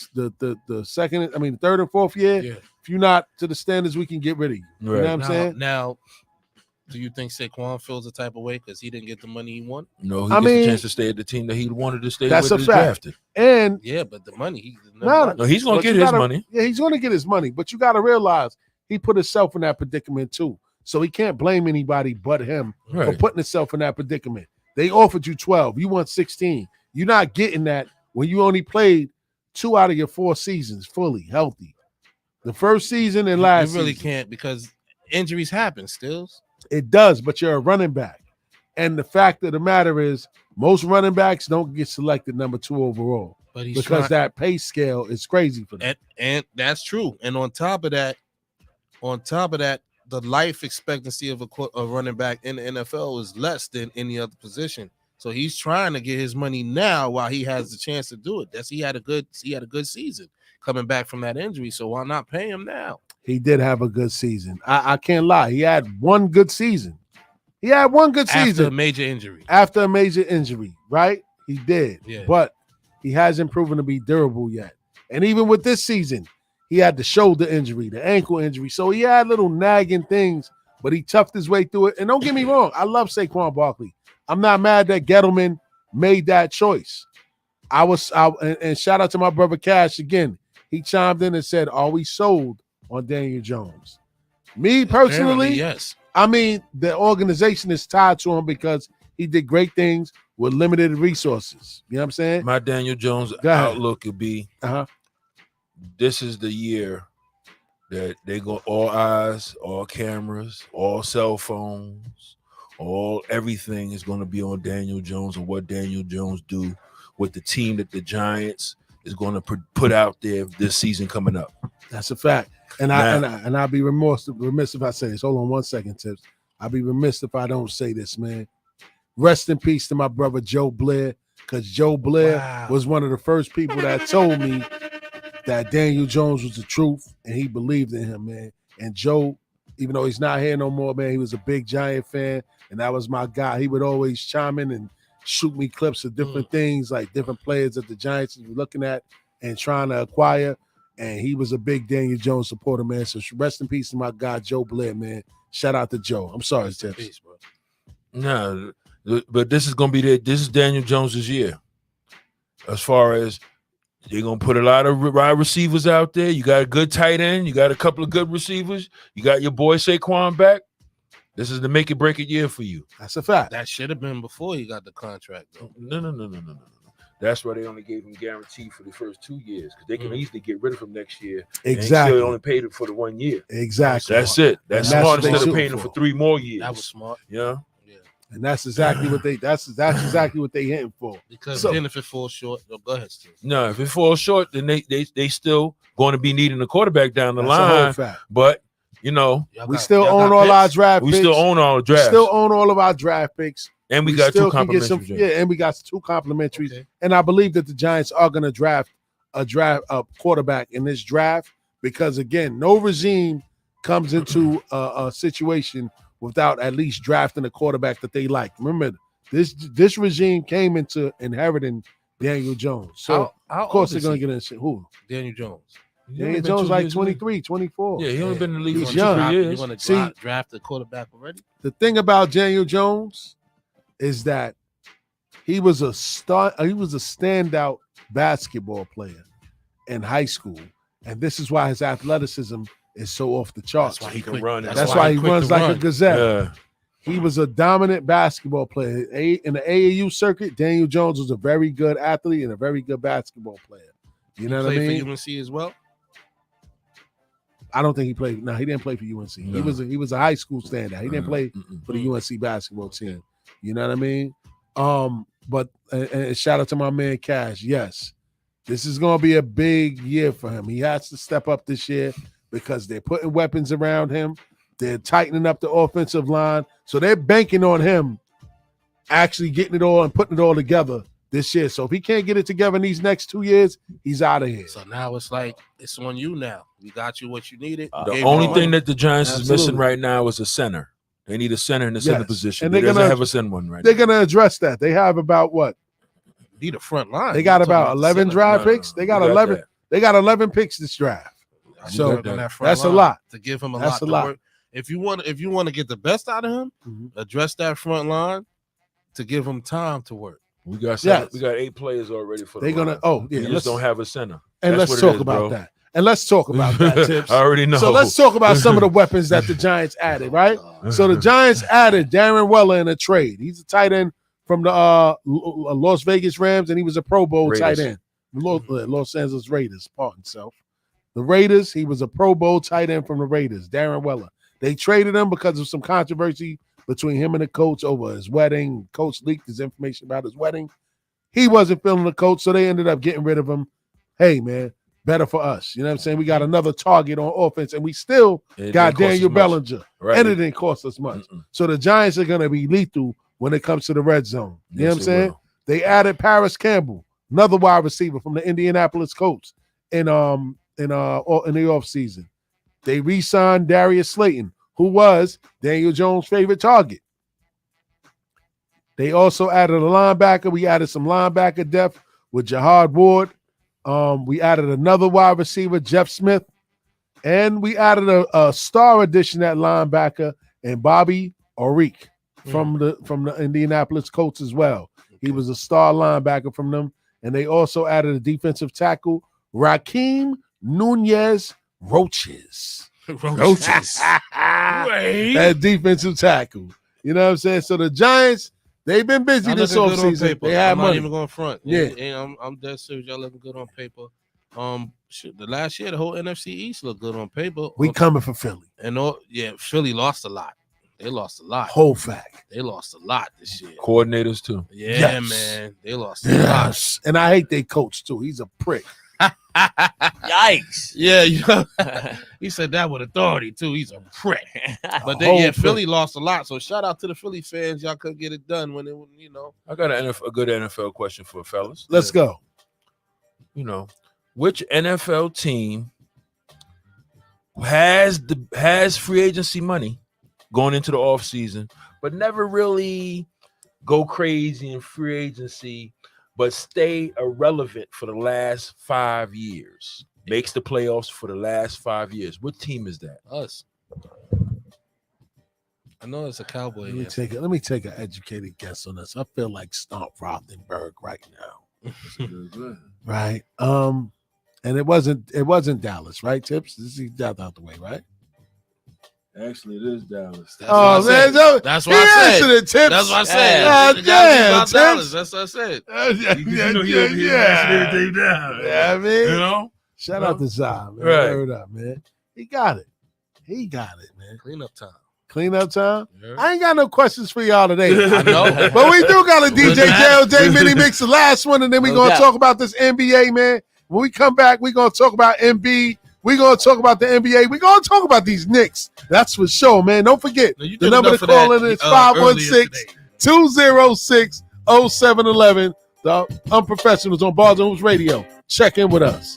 third and fourth year, if you're not to the standards, we can get rid of you. You know what I'm saying? Now, do you think Saquon feels the type of way because he didn't get the money he wanted? No, he gets a chance to stay at the team that he wanted to stay with. That's a fact. Drafted. And but the money, no, he's going to get his money. Yeah, he's going to get his money, but you got to realize he put himself in that predicament too. So he can't blame anybody but him for putting himself in that predicament. They offered you 12. You want 16. You're not getting that when you only played 2 out of your 4 seasons fully healthy. The first season and last season. You really can't because injuries happen still. It does, but you're a running back. And the fact of the matter is most running backs don't get selected number 2 overall because that pay scale is crazy for them. And that's true. And on top of that, the life expectancy of a running back in the NFL is less than any other position. So he's trying to get his money now while he has the chance to do it. He had a good season coming back from that injury. So why not pay him now? He did have a good season. I can't lie. He had one good season. After a major injury. After a major injury, right? He did. Yeah. But he hasn't proven to be durable yet. And even with this season, he had the shoulder injury, the ankle injury. So he had little nagging things, but he toughed his way through it. And don't get me wrong, I love Saquon Barkley. I'm not mad that Gettleman made that choice. And shout out to my brother Cash again. he chimed in and said, "Are we sold on Daniel Jones?" Me personally, Apparently, yes. I mean, the organization is tied to him because he did great things with limited resources. You know what I'm saying? My Daniel Jones outlook would be, this is the year that they go all eyes, all cameras, all cell phones, all everything is going to be on Daniel Jones and what Daniel Jones do with the team that the Giants is going to put out there this season coming up. That's a fact. And I'd be remiss if I say this. Hold on 1 second, Tips. I'd be remiss if I don't say this, man. Rest in peace to my brother Joe Blair, because Joe Blair was one of the first people that told me that Daniel Jones was the truth, and he believed in him, man. And Joe, even though he's not here no more, man, he was a big Giant fan, and that was my guy. He would always chime in and shoot me clips of different things, like different players that the Giants were looking at and trying to acquire. And he was a big Daniel Jones supporter, man. So rest in peace to my guy, Joe Blair, man. Shout out to Joe. I'm sorry, Tips. No, but this is going to be this is Daniel Jones's year. As far as they're going to put a lot of wide receivers out there. You got a good tight end. You got a couple of good receivers. You got your boy Saquon back. This is the make it break it year for you. That's a fact. That should have been before he got the contract, though. No. That's why they only gave him guarantee for the first 2 years, because they can easily get rid of him next year. Exactly. And still only paid him for the 1 year. Exactly. That's it. That's smart instead of paying him for 3 more years. That was smart. Yeah. And that's exactly what that's exactly what they hitting for. Because then if it falls short, go ahead, Steve. No, if it falls short, then they still going to be needing a quarterback down the That's a whole line. fact. But you know, we still own all our draft picks. We still own all the drafts. We still own all of our draft picks. And we got still two can get complimentaries. and we got 2 complimentaries. Okay. And I believe that the Giants are going to draft a quarterback in this draft because, again, no regime comes into a situation without at least drafting a quarterback that they like. Remember, this regime came into inheriting Daniel Jones. So, how of course, they're old going to is get in. Who? Daniel Jones. Daniel Jones like 23, 24. Yeah, he only been in the league He's for young. 2 years. You want to draft the quarterback already? The thing about Daniel Jones is that he was a standout basketball player in high school, and this is why his athleticism is so off the charts. That's why he can run. That's why he runs like a gazelle. Yeah. He was a dominant basketball player in the AAU circuit. Daniel Jones was a very good athlete and a very good basketball player. You know what I mean? Played for UNC as well. I don't think he played. No, he didn't play for UNC. No. He was a high school standout. He didn't play for the UNC basketball team. You know what I mean? But shout out to my man Cash. Yes, this is going to be a big year for him. He has to step up this year because they're putting weapons around him. They're tightening up the offensive line. So they're banking on him actually getting it all and putting it all together this year. So if he can't get it together in these next 2 years, he's out of here. So now it's like it's on you now. We got you what you needed. The only thing that the Giants is missing right now is a center. They need a center in the center position. And they doesn't have a center one right now. They're going to address that. They have about what? Need a front line. They got about 11 draft picks. They got 11. They got 11 picks this draft. So that's a lot. To give him a lot to work. If you want to get the best out of him, address that front line to give him time to work. We got 8 players already for. They're gonna. Oh yeah, we just don't have a center. And let's talk about that. And let's talk about that, Tips. I already know. So let's talk about some of the weapons that the Giants added, right? So the Giants added Darren Weller in a trade. He's a tight end from the Las Vegas Rams, and he was a Pro Bowl tight end. Los Angeles Raiders, pardon himself. The Raiders, he was a Pro Bowl tight end from the Raiders, Darren Weller. They traded him because of some controversy between him and the coach over his wedding. Coach leaked his information about his wedding. He wasn't feeling the coach, so they ended up getting rid of him. Hey, man, better for us. You know what I'm saying? We got another target on offense, and we still got Daniel Bellinger, and it didn't cost us much. So the Giants are going to be lethal when it comes to the red zone. You know what I'm saying? They added Paris Campbell, another wide receiver from the Indianapolis Colts in the offseason. They re-signed Darius Slayton, who was Daniel Jones' favorite target. They also added a linebacker. We added some linebacker depth with Jahad Ward. We added another wide receiver, Jeff Smith. And we added a star addition at linebacker and Bobby Orique from the Indianapolis Colts as well. He was a star linebacker from them. And they also added a defensive tackle, Rakeem Nunez Roaches. Roaches. That defensive tackle. You know what I'm saying? So the Giants, they've been busy Y'all this looking good on offseason. paper. They have I'm not money. even going front. Yeah. I'm dead serious. Y'all looking good on paper. The last year, the whole NFC East looked good on paper. We coming for Philly. And Philly lost a lot. They lost a lot. Whole fact. They lost a lot this year. Coordinators too. Yeah, Yes. man. They lost a lot. Yes. And I hate their coach too. He's a prick. Yikes. Yeah, you know, he said that with authority too. He's a prick. But Philly lost a lot. So shout out to the Philly fans. Y'all couldn't get it done when I got a good NFL question for fellas. Let's go. You know, which NFL team has free agency money going into the offseason, but never really go crazy in free agency, but stay irrelevant for the last 5 years? Makes the playoffs for the last 5 years. What team is that? Us. I know it's a Cowboy. Let me take an educated guess on this. I feel like Stomp Rothenberg right now. Right. And it wasn't Dallas, right, Tips? This is out the way, right? Actually, it is Dallas. That's what I said. That's what I said. That's what I said. Oh, damn, Dallas. That's what I said. Yeah, I mean, you know. Shout out to Zah, man. Right. Word up, man. He got it, man. Cleanup time. Cleanup time. Yeah. I ain't got no questions for y'all today. I know. But we do got a DJ JLJ mini mix, the last one, and then we're gonna talk about this NBA, man. When we come back, we're gonna talk about Embiid. We're gonna talk about the NBA. We're gonna talk about these Knicks. That's for sure, man. Don't forget the number to call in is 516-206-0711. The Unprofessionals on Bars and Hoops Radio. Check in with us.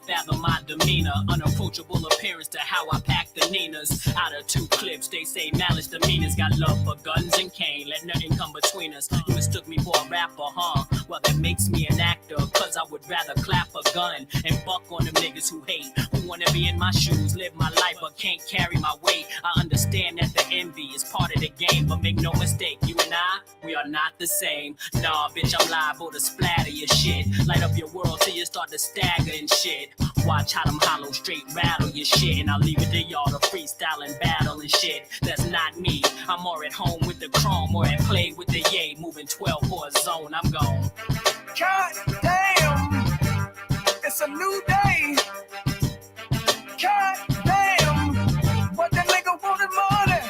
Fathom my demeanor, unapproachable appearance to how I pack the Ninas. Out of 2 clips, they say malice demeanors. Got love for guns and cane, let nothing come between us. You mistook me for a rapper, huh? Well, that makes me an actor, cause I would rather clap a gun and buck on them niggas who hate, who wanna be in my shoes, live my life but can't carry my weight. I understand that the envy is part of the game, but make no mistake, you and I, we are not the same. Nah, bitch, I'm liable to splatter your shit, light up your world till you start to stagger and shit. Watch how them hollow straight rattle your shit, and I'll leave it to y'all to freestyle and battle and shit. That's not me. I'm more at home with the chrome or at play with the yay, moving 12 for a zone. I'm gone. God damn, it's a new day. God damn, what that nigga wanted money.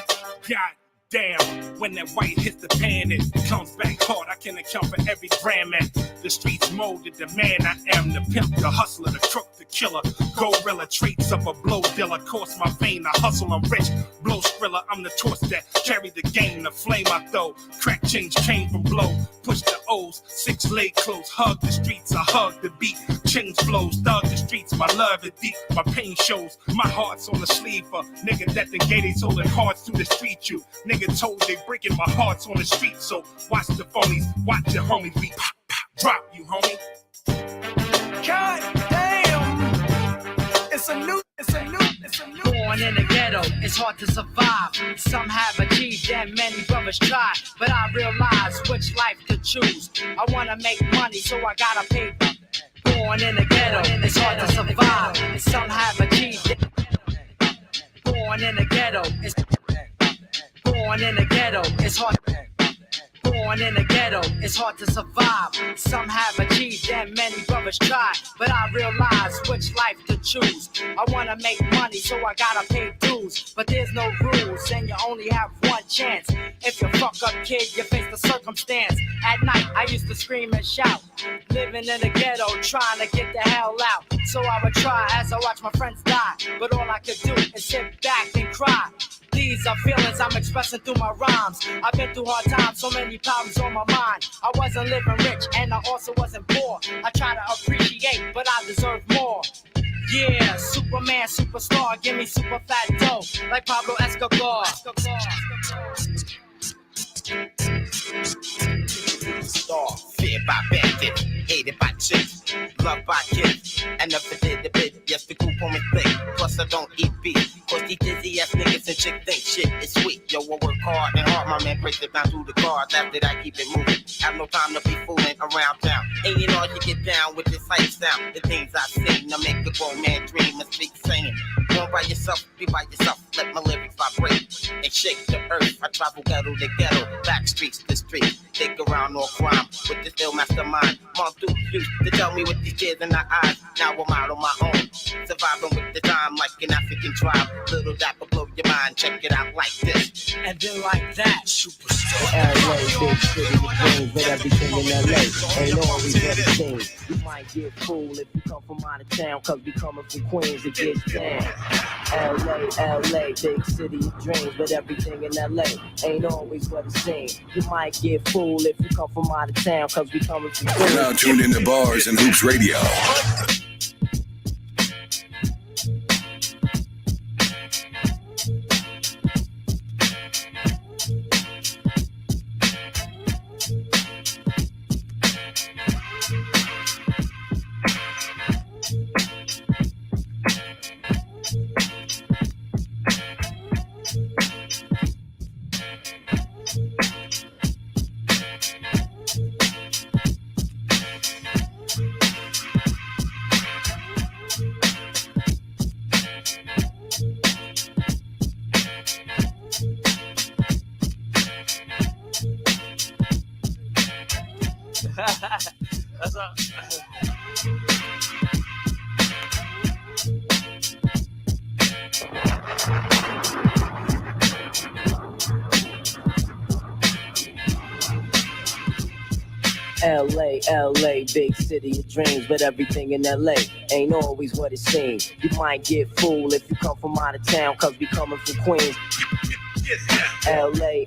God damn, when that white hits the pan, it comes back hard. I can account for every gram at the streets molded the man I am. The pimp, the hustler, the crook, the killer. Gorilla traits of a blow dealer. Course my vein, I hustle, I'm rich. Blow skrilla, I'm the torch that carry the game. The flame I throw, crack change came from blow. Push the O's, 6 leg close. Hug the streets, I hug the beat. Change flows, thug the streets, my love is deep. My pain shows, my heart's on the sleeve for niggas that the gay, they sold their hearts through the street. You nigga told they breaking my heart's on the street. So watch the phonies, watch your homies be pop, pop, drop you, homie. God damn, it's a new. Born in the ghetto, it's hard to survive. Some have achieved and many brothers try, but I realize which life to choose. I wanna make money, so I gotta pay. Born in the ghetto, it's hard to survive. Some have achieved it. Born in the ghetto, it's born in the ghetto, it's hard. Born in the ghetto, it's hard to survive. Some have achieved and many brothers try, but I realize which life to choose. I wanna make money, so I gotta pay dues, but there's no rules and you only have one chance. If you fuck up, kid, you face the circumstance. At night, I used to scream and shout, living in the ghetto, trying to get the hell out. So I would try as I watch my friends die, but all I could do is sit back and cry. These are feelings I'm expressing through my rhymes. I've been through hard times, so many problems on my mind. I wasn't living rich and I also wasn't poor. I try to appreciate, but I deserve more. Yeah, Superman, superstar, give me super fat dough, like Pablo Escobar. Star, feared by bandits, hated by chicks, loved by kids, and never did a bit. Yes, the group on me thick, plus I don't eat beef. Cause these dizzy ass niggas and chick think shit is sweet. Yo, I work hard and hard, my man breaks it down through the cards. After that, keep it moving. Have no time to be fooling around town. Ain't it all you get down with this hype sound? The things I seen, I make a grown man dream and speak singing. Go by yourself, be by yourself. Let my lyrics vibrate and shake the earth. I travel ghetto to ghetto, back streets to street. Dig around all crime with this ill mastermind. Mom through used to tell me with these tears in her eyes. Now I'm out on my own, surviving with the time like an African tribe. Little dapper blow your mind, check it out like this. And then like that, superstar. LA, big city of dreams, but everything in LA ain't always what it seems. You might get fooled if you come from out of town, cause we coming from Queens, it gets down. LA, big city of dreams, but everything in LA ain't always what it seems. You might get fooled if you come from out of town, cause we coming from Queens. You're now tuned into Bars and Hoops Radio. That's all. LA, big city of dreams, but everything in LA ain't always what it seems. You might get fooled if you come from out of town, cause we coming from Queens. LA,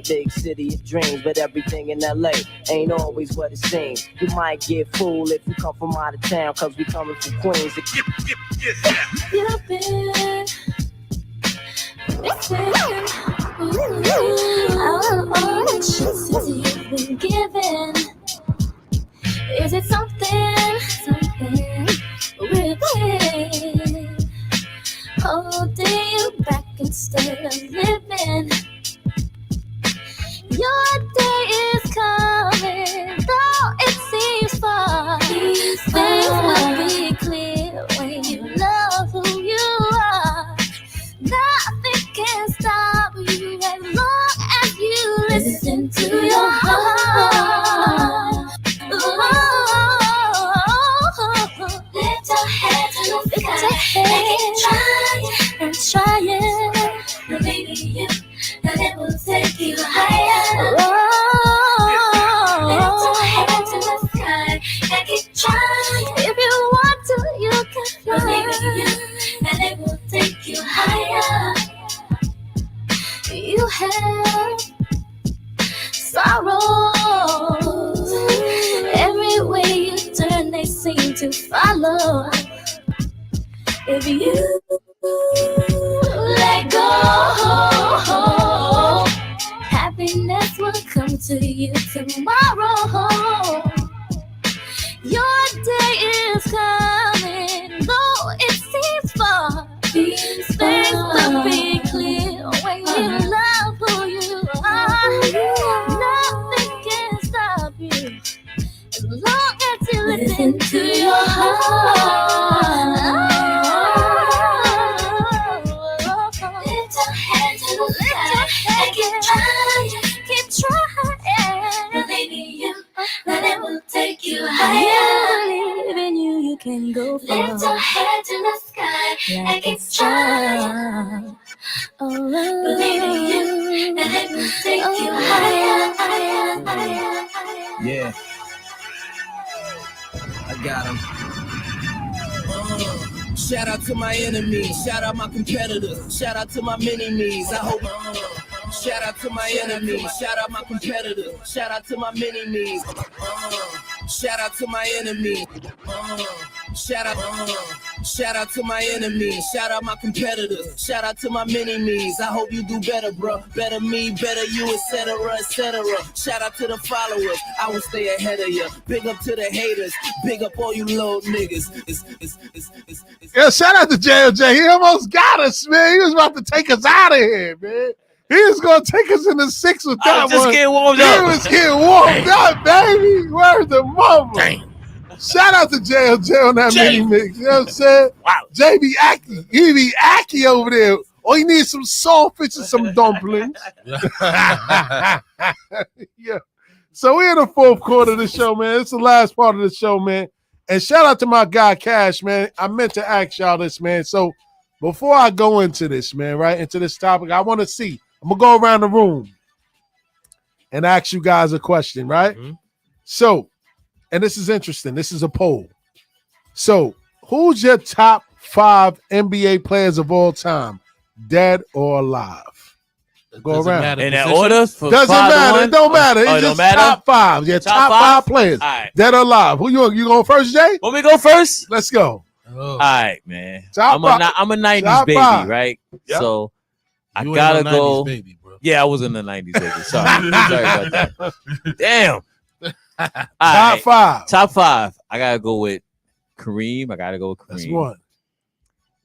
big city of dreams, but everything in LA ain't always what it seems. You might get fooled if you come from out of town, cause we coming from Queens. You've been missing out of all the chances you've been given. Is it something within holding you back instead of living? Your day is coming, though it seems far. Things will be clear when you love who you are. Nothing can stop you as long as you listen to your heart. Lift your head to the sky and try it. But maybe you, and it will take you higher. Lift your head to the sky and keep trying. If you want to, you can fly. But maybe you, and it will take you higher. You have sorrows. Every way you turn, they seem to follow. If you let go, happiness will come to you tomorrow. Your day is coming, though it seems far. Things will be clear when you love who you are. Nothing can stop you as long as you listen to your heart. Lift your head to the sky and keep trying. Believe in you, and it will take you higher. Believe in you, you can go far. Lift your head to the sky and keep trying. Believe in you, and it will take you higher, higher, higher, higher. Yeah, I got him. Shout out to my enemies, shout out my competitors, shout out to my mini-me's. I hope. Shout out to my enemies, shout out my competitors, shout out to my mini-me's. Shout out to my enemies. Shout out. Shout out to my enemies, shout out my competitors, shout out to my mini-me's. I hope you do better, bro. Better me, better you, etc., etc. Shout out to the followers, I will stay ahead of you. Big up to the haters, big up all you little niggas. Yeah, shout out to JLJ. He almost got us, man. He was about to take us out of here, man. He was going to take us in the 6 with that one. Just getting warmed He up. was getting warmed up, baby. Where's the mama? Damn. Shout out to JLJ on that mini mix. You know what I'm saying? Wow. JB Aki. He be Aki over there. Oh, he needs some saltfish and some dumplings. Yeah. So we're in the fourth quarter of the show, man. It's the last part of the show, man. And shout out to my guy, Cash, man. I meant to ask y'all this, man. So before I go into this, man, right, into this topic, I want to see. I'm going to go around the room and ask you guys a question, right? Mm-hmm. So, and this is interesting. This is a poll. So, who's your top 5 NBA players of all time, dead or alive? Go around. In that order? Doesn't matter. It don't matter. It's just matter? top 5. Yeah, top 5 players. All right. Dead or alive. Who you going first, Jay? Want me to go first? Let's go. All right, man. Top I'm a 90s top baby, 5. right? Yep. So I You gotta ain't no go. 90s baby, bro. Yeah, I was in the 90s baby. Sorry. Sorry about that. Damn. Top 5. Top 5. I gotta go with Kareem. I gotta go with Kareem. That's 1.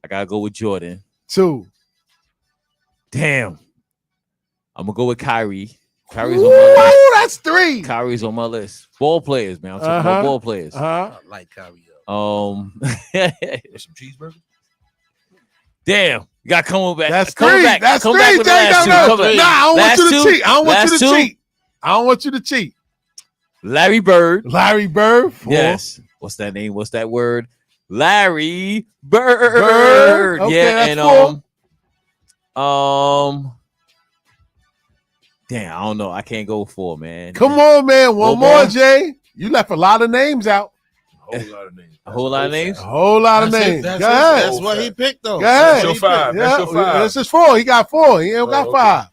I gotta go with Jordan. 2. Damn. I'm gonna go with Kyrie. Kyrie's on my list. Ooh, that's 3. Kyrie's on my list. Ball players, man. I'm talking about ball players. I like Kyrie. Some cheeseburger. Damn, you got to come back. That's come 3. Back. That's come 3. Back with the last two. Come back. Nah, I don't Last want you to two? cheat. I don't want Last you to two? cheat. I don't want you to cheat. Larry Bird. Larry Bird. 4. Yes. What's that name? What's that word? Larry Bird. Okay, yeah, that's and damn, I don't know. I can't go 4, man. Come on, man. One more, Jay. You left a lot of names out. A whole lot of names. A whole lot of names? A whole lot of names. Go ahead. That's what he picked, though. Go ahead. That's your 5. Yeah, That's your 5. This is 4. He got 4. He ain't got 5.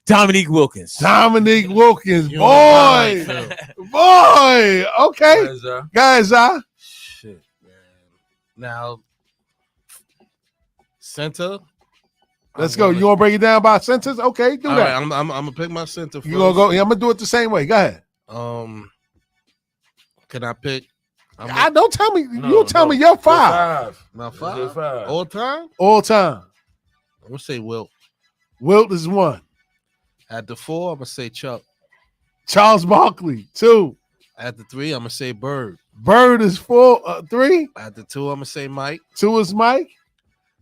Dominique Wilkins. Dominique Wilkins. Boy. Boy. Okay. Guys, Shit, man. Now, center. Let's go. You want to break it down by sentence? Okay, do All that. right, I'm gonna pick my center first. You gonna go? Yeah, I'm gonna do it the same way. Go ahead. Can I pick? Don't tell me. You tell me your 5. My 5. All time. All time. I'm gonna say Wilt. Wilt is 1. At the 4, I'm gonna say Chuck. Charles Barkley 2. At the 3, I'm gonna say Bird. Bird is 4. 3. At the 2, I'm gonna say Mike. 2 is Mike.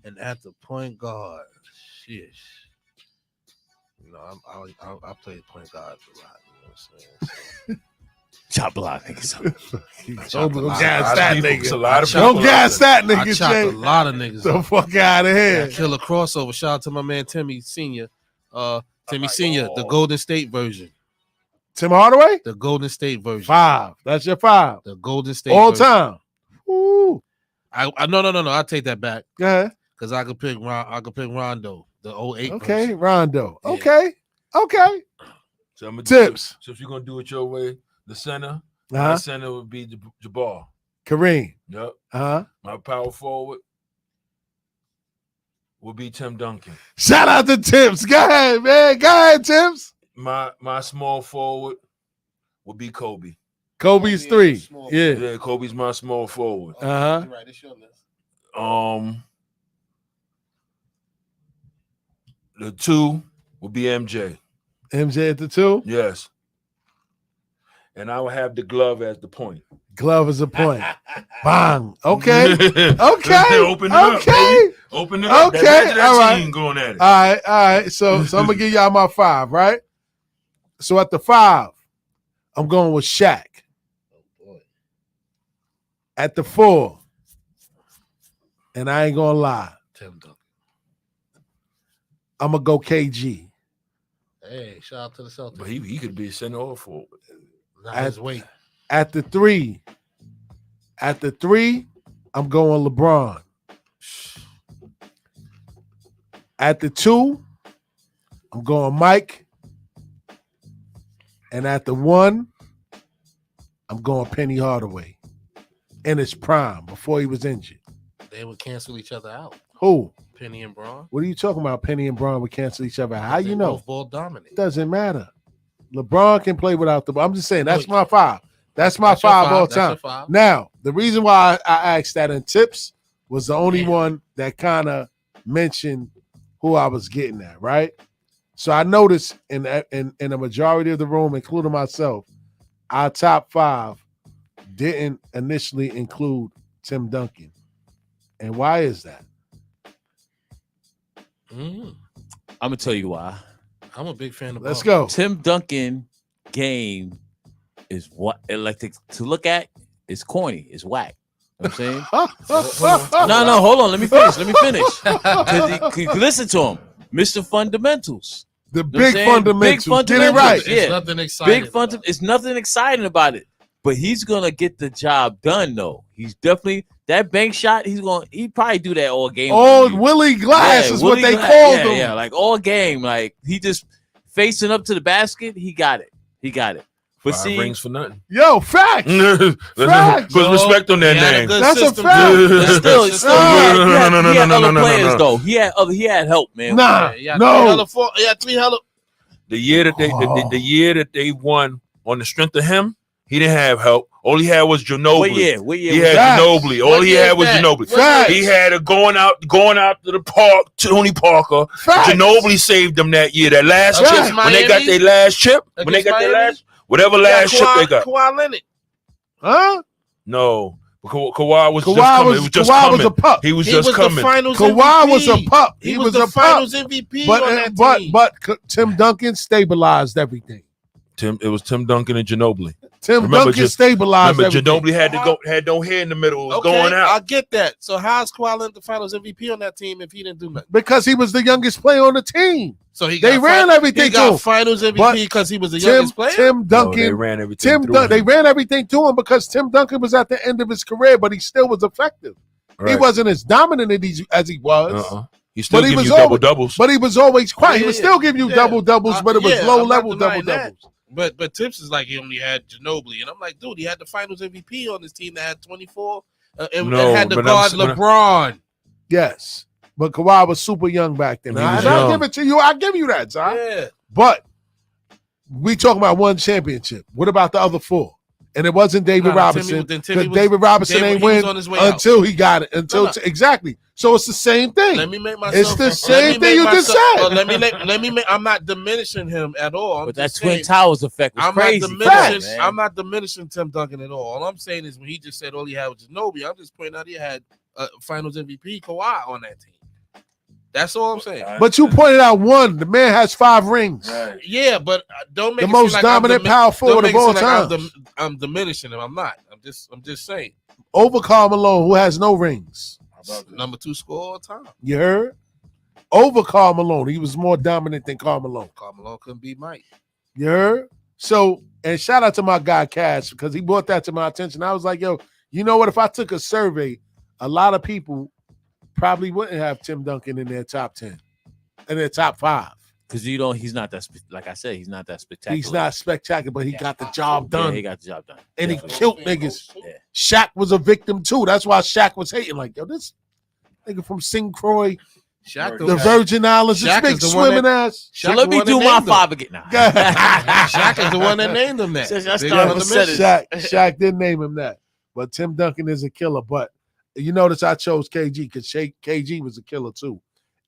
And at the point guard, shit. You know, I played point guard a lot. You know what I'm saying? Chop a lot of niggas. Don't gas that nigga. Don't gas that nigga. I chopped a lot of niggas. The fuck out of here. Killer crossover. Shout out to my man Timmy Senior. Timmy Senior, the Golden State version. Tim Hardaway? The Golden State version. 5. That's your 5. The Golden State all version. time. Ooh. No. I'll take that back. Go ahead. Because I could pick Rondo, the 08 Okay, version. Rondo. Yeah. Okay. So I'm gonna Tips. So if you're gonna do it your way, the center, Uh-huh. my center would be Jabbar. Kareem. Yep. Uh-huh. My power forward will be Tim Duncan. Shout out to Tips. Go ahead, man. Go ahead, Tips. My small forward will be Kobe. Kobe's 3. Yeah. Yeah, Kobe's my small forward. Uh-huh. Right, it's your list. The 2 will be MJ. MJ at the 2. Yes. And I will have the glove as the point. Glove is a point. Bang. Okay. Okay. Open it up, baby. Open it up. Okay. Imagine that All right. team going at it. All right. So I'm gonna give y'all my 5, right? So at the 5, I'm going with Shaq. At the 4, and I ain't gonna lie, Tim Duncan. I'm gonna go KG. Hey, shout out to the Celtics. But he could be a center or forward. Not his weight. At the 3, I'm going LeBron. At the 2, I'm going Mike. And at the 1, I'm going Penny Hardaway. in his prime before he was injured? They would cancel each other out. Who? Penny and Braun. What are you talking about? Penny and Braun would cancel each other. How They you know? both ball dominant. Doesn't matter. LeBron can play without the ball. I'm just saying that's my five. That's my five all time. Now, the reason why I asked that in tips was the only one that kind of mentioned who I was getting at, right? So I noticed in a majority of the room, including myself, our top five didn't initially include Tim Duncan. And why is that? I'm gonna tell you why. I'm a big fan of. Let's go. Tim Duncan game is what electric to look at. It's corny. It's whack. You know what I'm saying? No, hold on. Let me finish. 'Cause you listen to him, Mr. Fundamentals. The big fundamentals. Get it right. Yeah. It's nothing exciting. It's nothing exciting about it. But he's gonna get the job done, though. He's definitely that bank shot. He probably do that all game. Old Willie Glass is what they called him. Yeah, like all game. Like he just facing up to the basket. He got it. But 5 rings for nothing. Yo, facts. Facts. Put respect on that name. That's a fact. He had other players though. He had help, man. He had 3 hella. The year that they won on the strength of him, he didn't have help. All he had was Ginobili. What year he was had that? Ginobili. All he had was Ginobili. He had a going out to the park. Tony Parker. Ginobili saved them that year. That last chip when they got their last chip. When they got their last whatever last chip they got. Kawhi Leonard. Huh? No. Kawhi was just Kawhi coming. was- It was just Kawhi coming. was a pup. He was He just was the coming. finals Kawhi MVP. was a pup. He was the a finals pup. MVP on that team. But Tim Duncan stabilized everything. It was Tim Duncan and Ginobili. Duncan stabilized Remember, everything. Ginobili had no hair in the middle. It was Okay, going out. I get that. So how's Kawhi Leonard the finals MVP on that team if he didn't do nothing? Because he was the youngest player on the team. So they ran everything He to him. got finals But MVP because he was the youngest player. Tim Duncan. they ran everything through They him. ran everything to him because Tim Duncan was at the end of his career, but he still was effective. He Right. wasn't as dominant as he was. He still But he give was you always- double doubles. But he was always quiet. He Yeah, would still give you double doubles, but it was yeah, low I'm not level double denying that. doubles. But Tips is like he only had Ginobili, and I'm like, dude, he had the Finals MVP on his team that had 24, and had to guard LeBron. Yes, but Kawhi was super young back then. He was And I'll young. give it to you. I'll give you that, son. Yeah. But we talking about one championship. What about the other 4? And it wasn't David No, Robinson. then Timmy was- David Robinson David- ain't he was win on his way out. until he got it. No. Exactly. So it's the same thing. Let me make myself. It's the same thing you just said. Let me make. I'm not diminishing him at all. I'm But that just Twin saying, Towers effect was I'm crazy. not diminishing. man. I'm not diminishing Tim Duncan at all. All I'm saying is when he just said all he had was Ginobili, I'm just pointing out he had Finals MVP Kawhi on that team. That's all I'm saying. But you pointed out one. The man has 5 rings. Yeah, but don't make The it most seem like dominant I'm power forward don't make of it all seem like time. I'm diminishing him. I'm not. I'm just saying. Over Karl Malone, who has no rings. Number 2 scorer all time. You heard? Over Karl Malone. He was more dominant than Karl Malone. Karl Malone couldn't beat Mike. You heard? So, and shout out to my guy Cash because he brought that to my attention. I was like, yo, you know what? If I took a survey, a lot of people probably wouldn't have Tim Duncan in their top 10, in their top 5. Because he's not that. Like I said, he's not that spectacular. He's not spectacular, but he got the job done. Yeah, he got the job done. And he Definitely. killed niggas. Shaq was a victim too. That's why Shaq was hating. Like, yo, this nigga from St. Croix, Shaq the Virgin Islands, this Shaq big is the one swimming that- ass. So let me do my 5 again now. Shaq is the one that named him that. Since I Big started on the to set mission. it. Shaq did name him that. But Tim Duncan is a killer. But you notice I chose KG because KG was a killer too.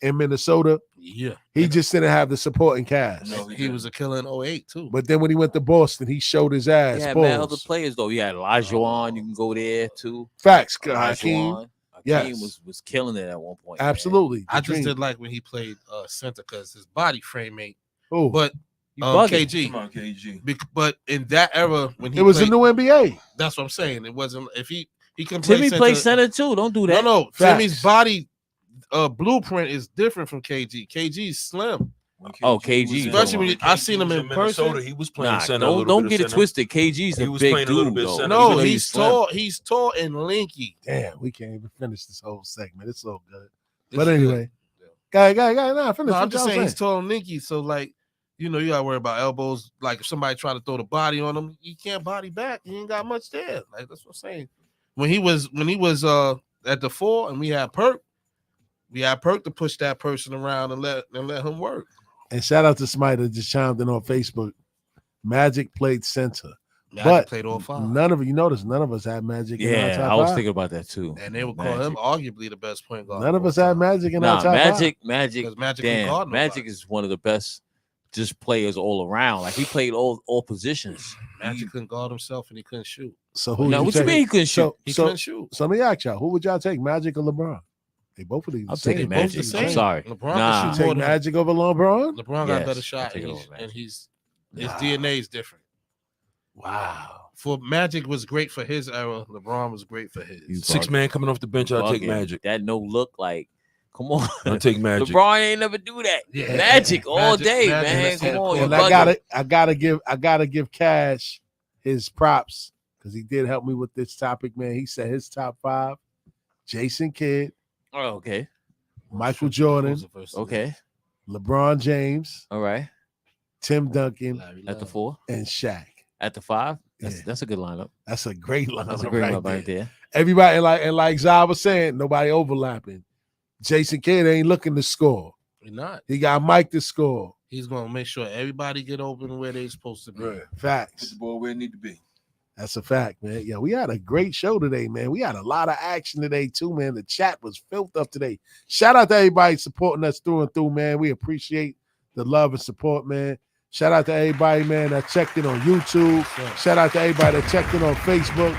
In Minnesota, Yeah. he just didn't have the supporting cast. He was a killer in 08 too. But then when he went to Boston, he showed his ass. He had Pause. man other players though. You had Olajuwon. You can go there too. Facts, Hakeem. Hakeem. Yes. Hakeem was killing it at one point. Absolutely. I The just dream. did like when he played center because his body frame ain't. Who? But You bugging. KG. Come on, KG. But in that era when he It was played, the new NBA. that's what I'm saying. It wasn't if he can play Timmy center. plays center too. Don't do that. No, Facts. Timmy's body blueprint is different from KG. KG's slim. Oh, KG. Especially when I seen him in Minnesota, person. he was playing Nah, center. a little don't bit get of it center. twisted. KG's He a was big playing a little dude bit though. center. No, Even though he's slim. tall. He's tall and lanky. Damn, we can't even finish this whole segment. It's so good. It's But good. anyway, guy, nah, finish. No, I'm what just y'all saying he's tall and lanky. So like, you gotta worry about elbows. Like if somebody try to throw the body on him, he can't body back. He ain't got much there. Like that's what I'm saying. when he was at the 4 and we had Perk to push that person around and let him work. And shout out to Smite that just chimed in on Facebook. Magic played center. Magic played all 5. None of us had Magic in our top 5. I was thinking about that too. And they would call him arguably the best point guard. None of us had Magic in our top 5. Magic is one of the best just players all around. Like he played all positions. Magic couldn't guard himself and he couldn't shoot. So who? What you mean he couldn't shoot? He couldn't shoot. So let me ask y'all, who would y'all take, Magic or LeBron? They both of these. I'm taking Magic. I'm sorry. LeBron can shoot take Magic over LeBron. LeBron got a better shot, and his DNA is different. Wow. For Magic was great for his era. LeBron was great for his. 6-man coming off the bench. I'll take Magic. That no look like. Come on. I'll take Magic. LeBron ain't never do that. Yeah. Magic all day, man. Come on. And I gotta give Cash his props because he did help me with this topic, man. He said his top 5: Jason Kidd. Oh, okay. Michael Jordan. Okay. LeBron James. All right. Tim Duncan at the 4 and Shaq at the 5. That's a good lineup. That's a great lineup. That's a great lineup right there. Everybody like Zah was saying, nobody overlapping. Jason Kidd ain't looking to score. He's not. He got Mike to score. He's gonna make sure everybody get open where they're supposed to be. Right. Facts. Put the ball where it need to be. That's a fact, man. Yeah, we had a great show today, man. We had a lot of action today, too, man. The chat was filled up today. Shout out to everybody supporting us through and through, man. We appreciate the love and support, man. Shout out to everybody, man, that checked in on YouTube. Shout out to everybody that checked in on Facebook.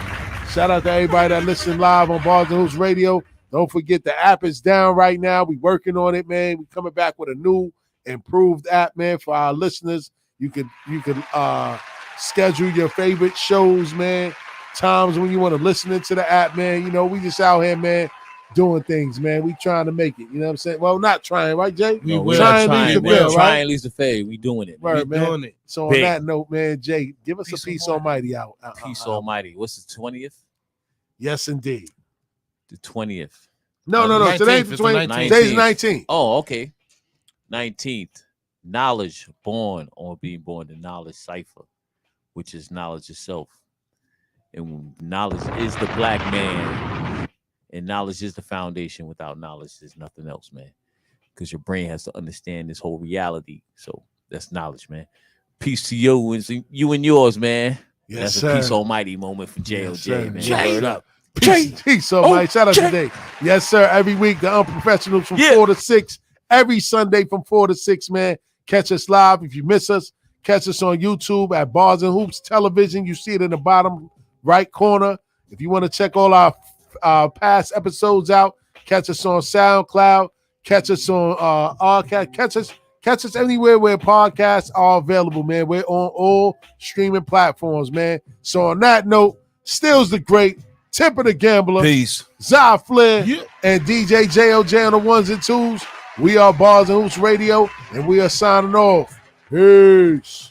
Shout out to everybody that listened live on Bars and Hoops Radio. Don't forget the app is down right now. We working on it, man. We coming back with a new, improved app, man, for our listeners. You could schedule your favorite shows, man. Times when you want to listen into the app, man. You know, we just out here, man, doing things, man. We trying to make it. You know what I'm saying? Well, not trying, right, Jay? We're trying trying, to man. bill, Trying right? at least the fade. We doing it. Right, man. doing it. So Big. on that note, man, Jay, give us a Peace Almighty out. Peace Almighty. What's the 20th? Yes, indeed. The 20th. No. Today's the 20th. Today's 19th. Oh, okay. 19th. Knowledge born on being born. The knowledge cipher, which is knowledge itself. And knowledge is the black man. And knowledge is the foundation. Without knowledge, there's nothing else, man. Because your brain has to understand this whole reality. So that's knowledge, man. Peace to you and you and yours, man. Yes, that's sir. a peace almighty moment for JLJ, man. Jay. Word up. Peace Almighty. Shout out today. Yes, sir. Every week, the Unprofessionals from 4 to 6. Every Sunday from 4 to 6, man. Catch us live. If you miss us, catch us on YouTube at Bars and Hoops Television. You see it in the bottom right corner. If you want to check all our past episodes out, catch us on SoundCloud. Catch us on catch us anywhere where podcasts are available, man. We're on all streaming platforms, man. So on that note, Stills the Great, Temper the Gambler, Peace, Zah Flair, and DJ JLJ on the ones and twos. We are Bars and Hoops Radio, and we are signing off. Peace.